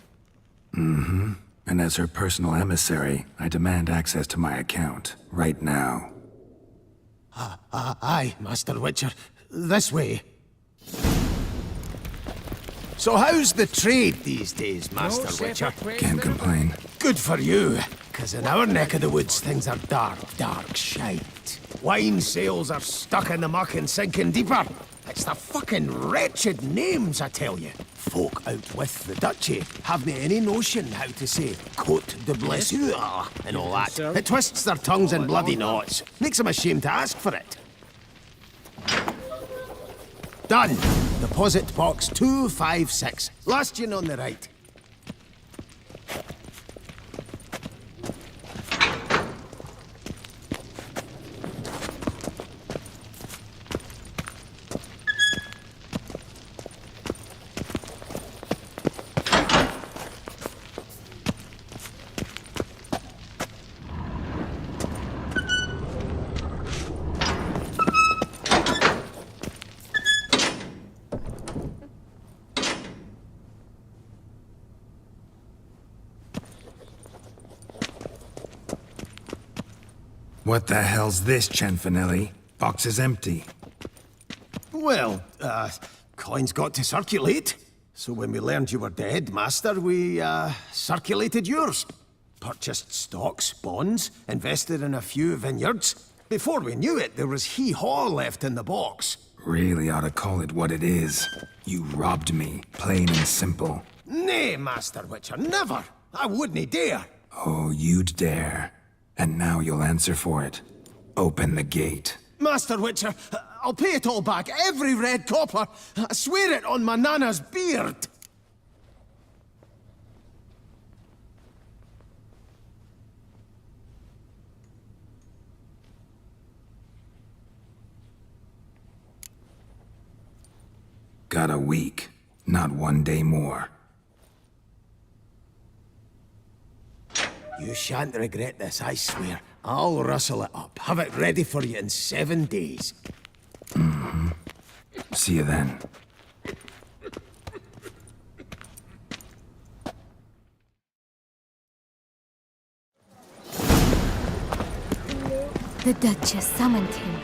Mm-hmm. And as her personal emissary, I demand access to my account, right now. Aye, Master Witcher. This way. So how's the trade these days, Master Witcher? Can't complain. Good for you, because in our neck of the woods, things are dark, dark shite. Wine sales are stuck in the muck and sinking deeper. It's the fucking wretched names, I tell you. Folk out with the duchy haven't any notion how to say Côte de Blessure and all that. It twists their tongues in bloody knots. Makes them ashamed to ask for it. Done. Deposit box 256. Last yin on the right. What the hell's this, Cianfinelli? Box is empty. Well, coins got to circulate. So when we learned you were dead, Master, we, circulated yours. Purchased stocks, bonds, invested in a few vineyards. Before we knew it, there was hee-haw left in the box. Really ought to call it what it is. You robbed me, plain and simple. Nay, Master Witcher, never! I wouldn't dare! Oh, you'd dare. And now you'll answer for it. Open the gate. Master Witcher, I'll pay it all back, every red copper. I swear it on my nana's beard. Got a week, not 1 day more. You shan't regret this, I swear. I'll rustle it up. Have it ready for you in 7 days. Mm-hmm. See you then. The Duchess summoned him.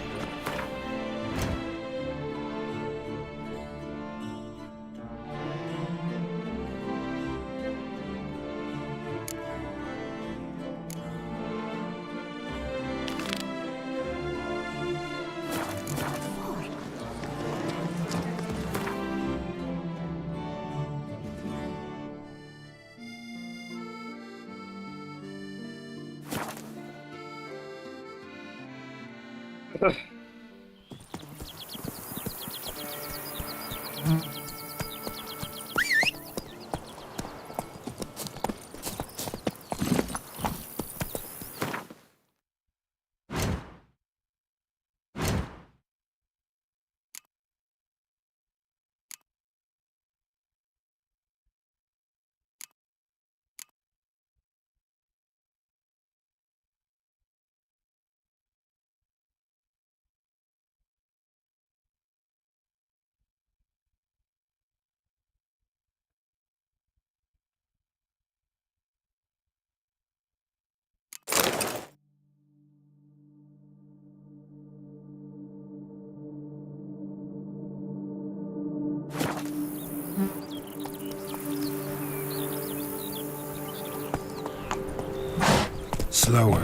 Slower.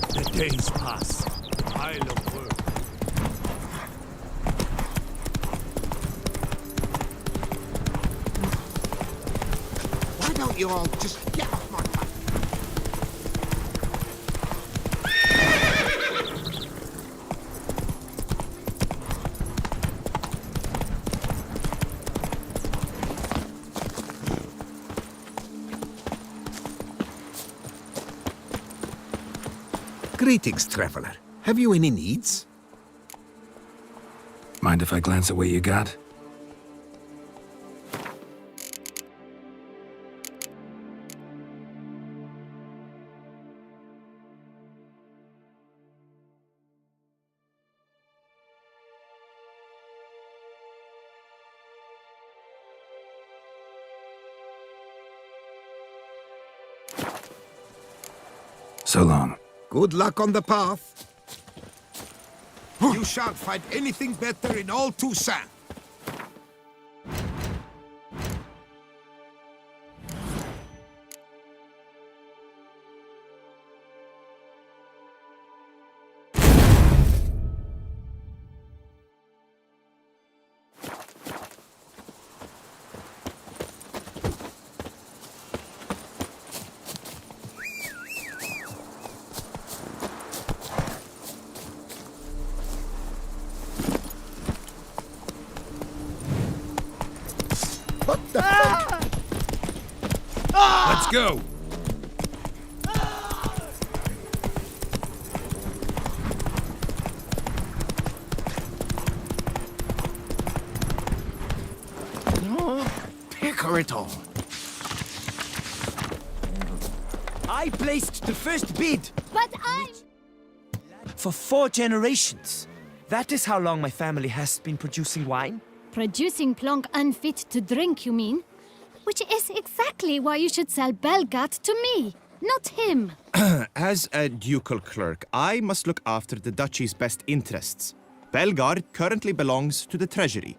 The days pass. Pile of work. Why don't you all just get off my back? Greetings, traveler. Have you any needs? Mind if I glance at what you got? So long. Good luck on the path. You shan't find anything better in all Toussaint. What the fuck? Let's go! Picker it all. I placed the first bid But I'm... for 4 generations. That is how long my family has been producing wine? Producing plonk unfit to drink, you mean? Which is exactly why you should sell Belgat to me, not him. As a ducal clerk, I must look after the duchy's best interests. Belgard currently belongs to the treasury.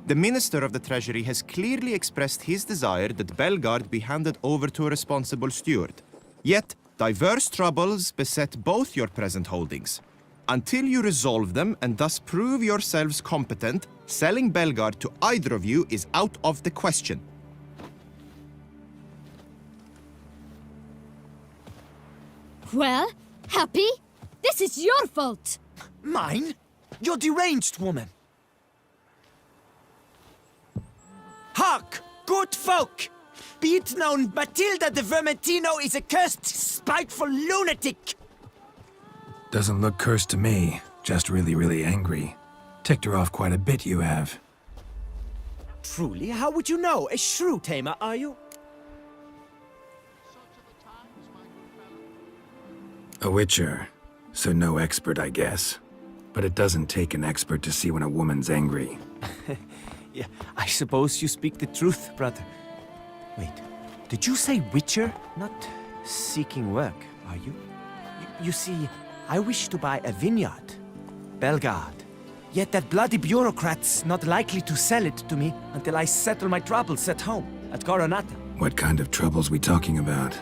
The Minister of the Treasury has clearly expressed his desire that Belgard be handed over to a responsible steward. Yet, diverse troubles beset both your present holdings. Until you resolve them and thus prove yourselves competent, selling Belgard to either of you is out of the question. Well, Happy? This is your fault! Mine? You're deranged, woman! Hark, good folk! Be it known, Matilda de Vermentino is a cursed, spiteful lunatic! Doesn't look cursed to me, just really, really angry. Ticked her off quite a bit, you have. Truly, how would you know? A shrew tamer, are you? A witcher, so no expert, I guess. But it doesn't take an expert to see when a woman's angry. Yeah, I suppose you speak the truth, brother. Wait, did you say witcher? Not seeking work, are you? You see, I wish to buy a vineyard. Belgard. Yet that bloody bureaucrat's not likely to sell it to me until I settle my troubles at home, at Coronata. What kind of troubles we talking about?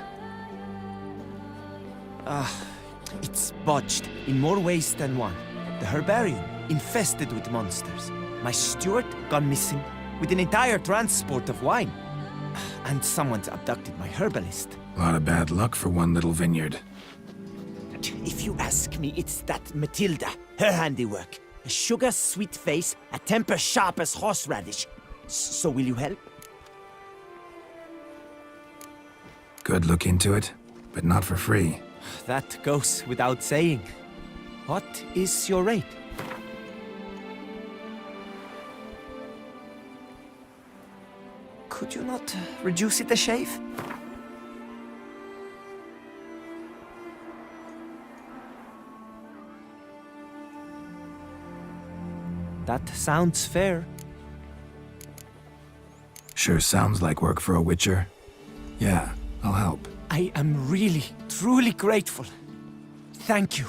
It's botched in more ways than one. The herbarium, infested with monsters. My steward gone missing, with an entire transport of wine. And someone's abducted my herbalist. A lot of bad luck for one little vineyard. If you ask me, it's that Matilda, her handiwork. A sugar-sweet face, a temper sharp as horseradish. So will you help? Good look into it, but not for free. That goes without saying. What is your rate? Could you not reduce it a shave? That sounds fair. Sure sounds like work for a witcher. Yeah, I'll help. I am really, truly grateful. Thank you.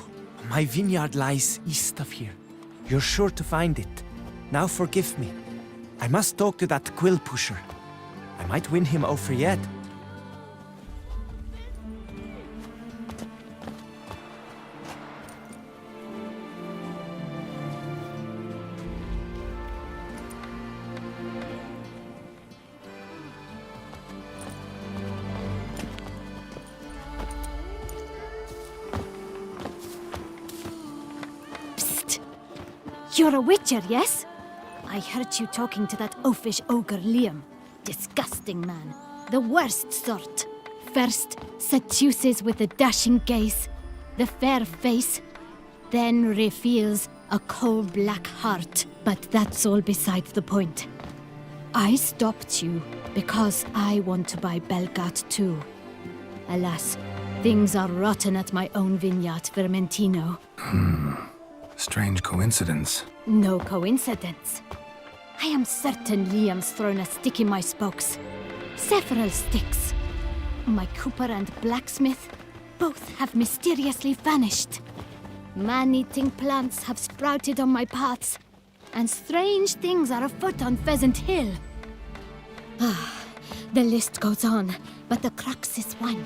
My vineyard lies east of here. You're sure to find it. Now forgive me. I must talk to that quill pusher. I might win him over yet. You're a witcher, yes? I heard you talking to that oafish ogre Liam. Disgusting man. The worst sort. First, seduces with a dashing gaze, the fair face, then reveals a coal-black heart. But that's all beside the point. I stopped you because I want to buy Belgat too. Alas, things are rotten at my own vineyard, Vermentino. Strange coincidence. No coincidence. I am certain Liam's thrown a stick in my spokes. Several sticks. My cooper and blacksmith both have mysteriously vanished. Man-eating plants have sprouted on my paths, and strange things are afoot on Pheasant Hill. The list goes on, but the crux is one.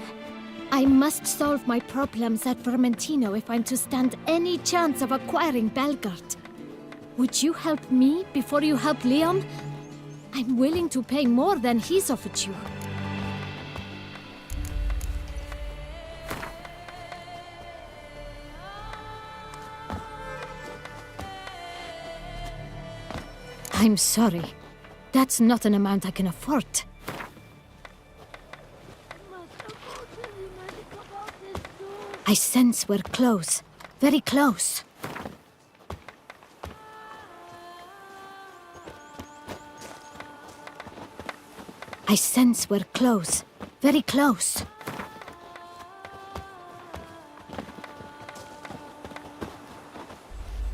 I must solve my problems at Vermentino if I'm to stand any chance of acquiring Belgard. Would you help me before you help Liam? I'm willing to pay more than he's offered you. I'm sorry. That's not an amount I can afford. I sense we're close. Very close. I sense we're close. Very close.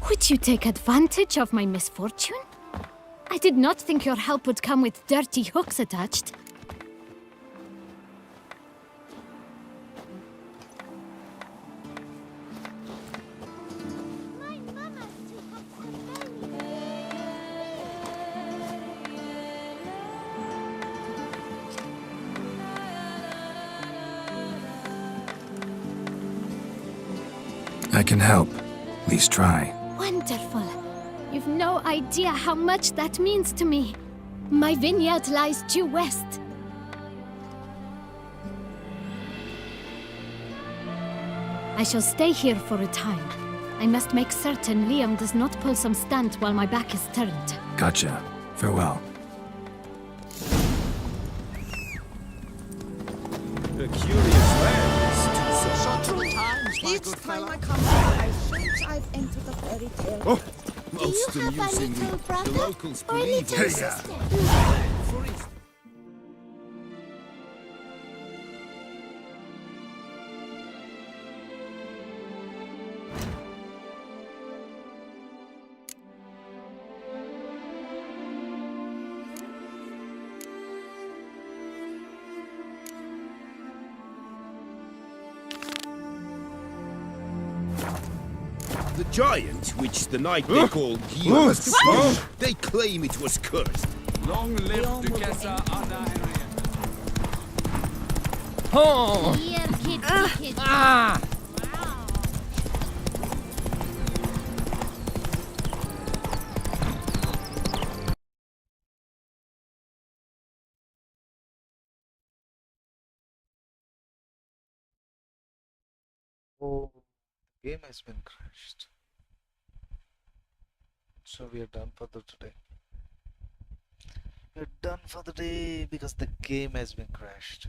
Would you take advantage of my misfortune? I did not think your help would come with dirty hooks attached. I can help. Please try. Wonderful. You've no idea how much that means to me. My vineyard lies due west. I shall stay here for a time. I must make certain Liam does not pull some stunt while my back is turned. Gotcha. Farewell. A curious land, Each time I come here, I think I've entered a fairy tale. Oh, Do you most have a amusingly, little brother the locals or a believe little it. sister? For instance, the giant, which the night they called Guillaume, they claim it was cursed. Long live Duchessa Anna Henrietta. Oh! Here, kid. Ah! Oh, the game has been crashed. So we are done for the today. We're done for the day because the game has been crashed.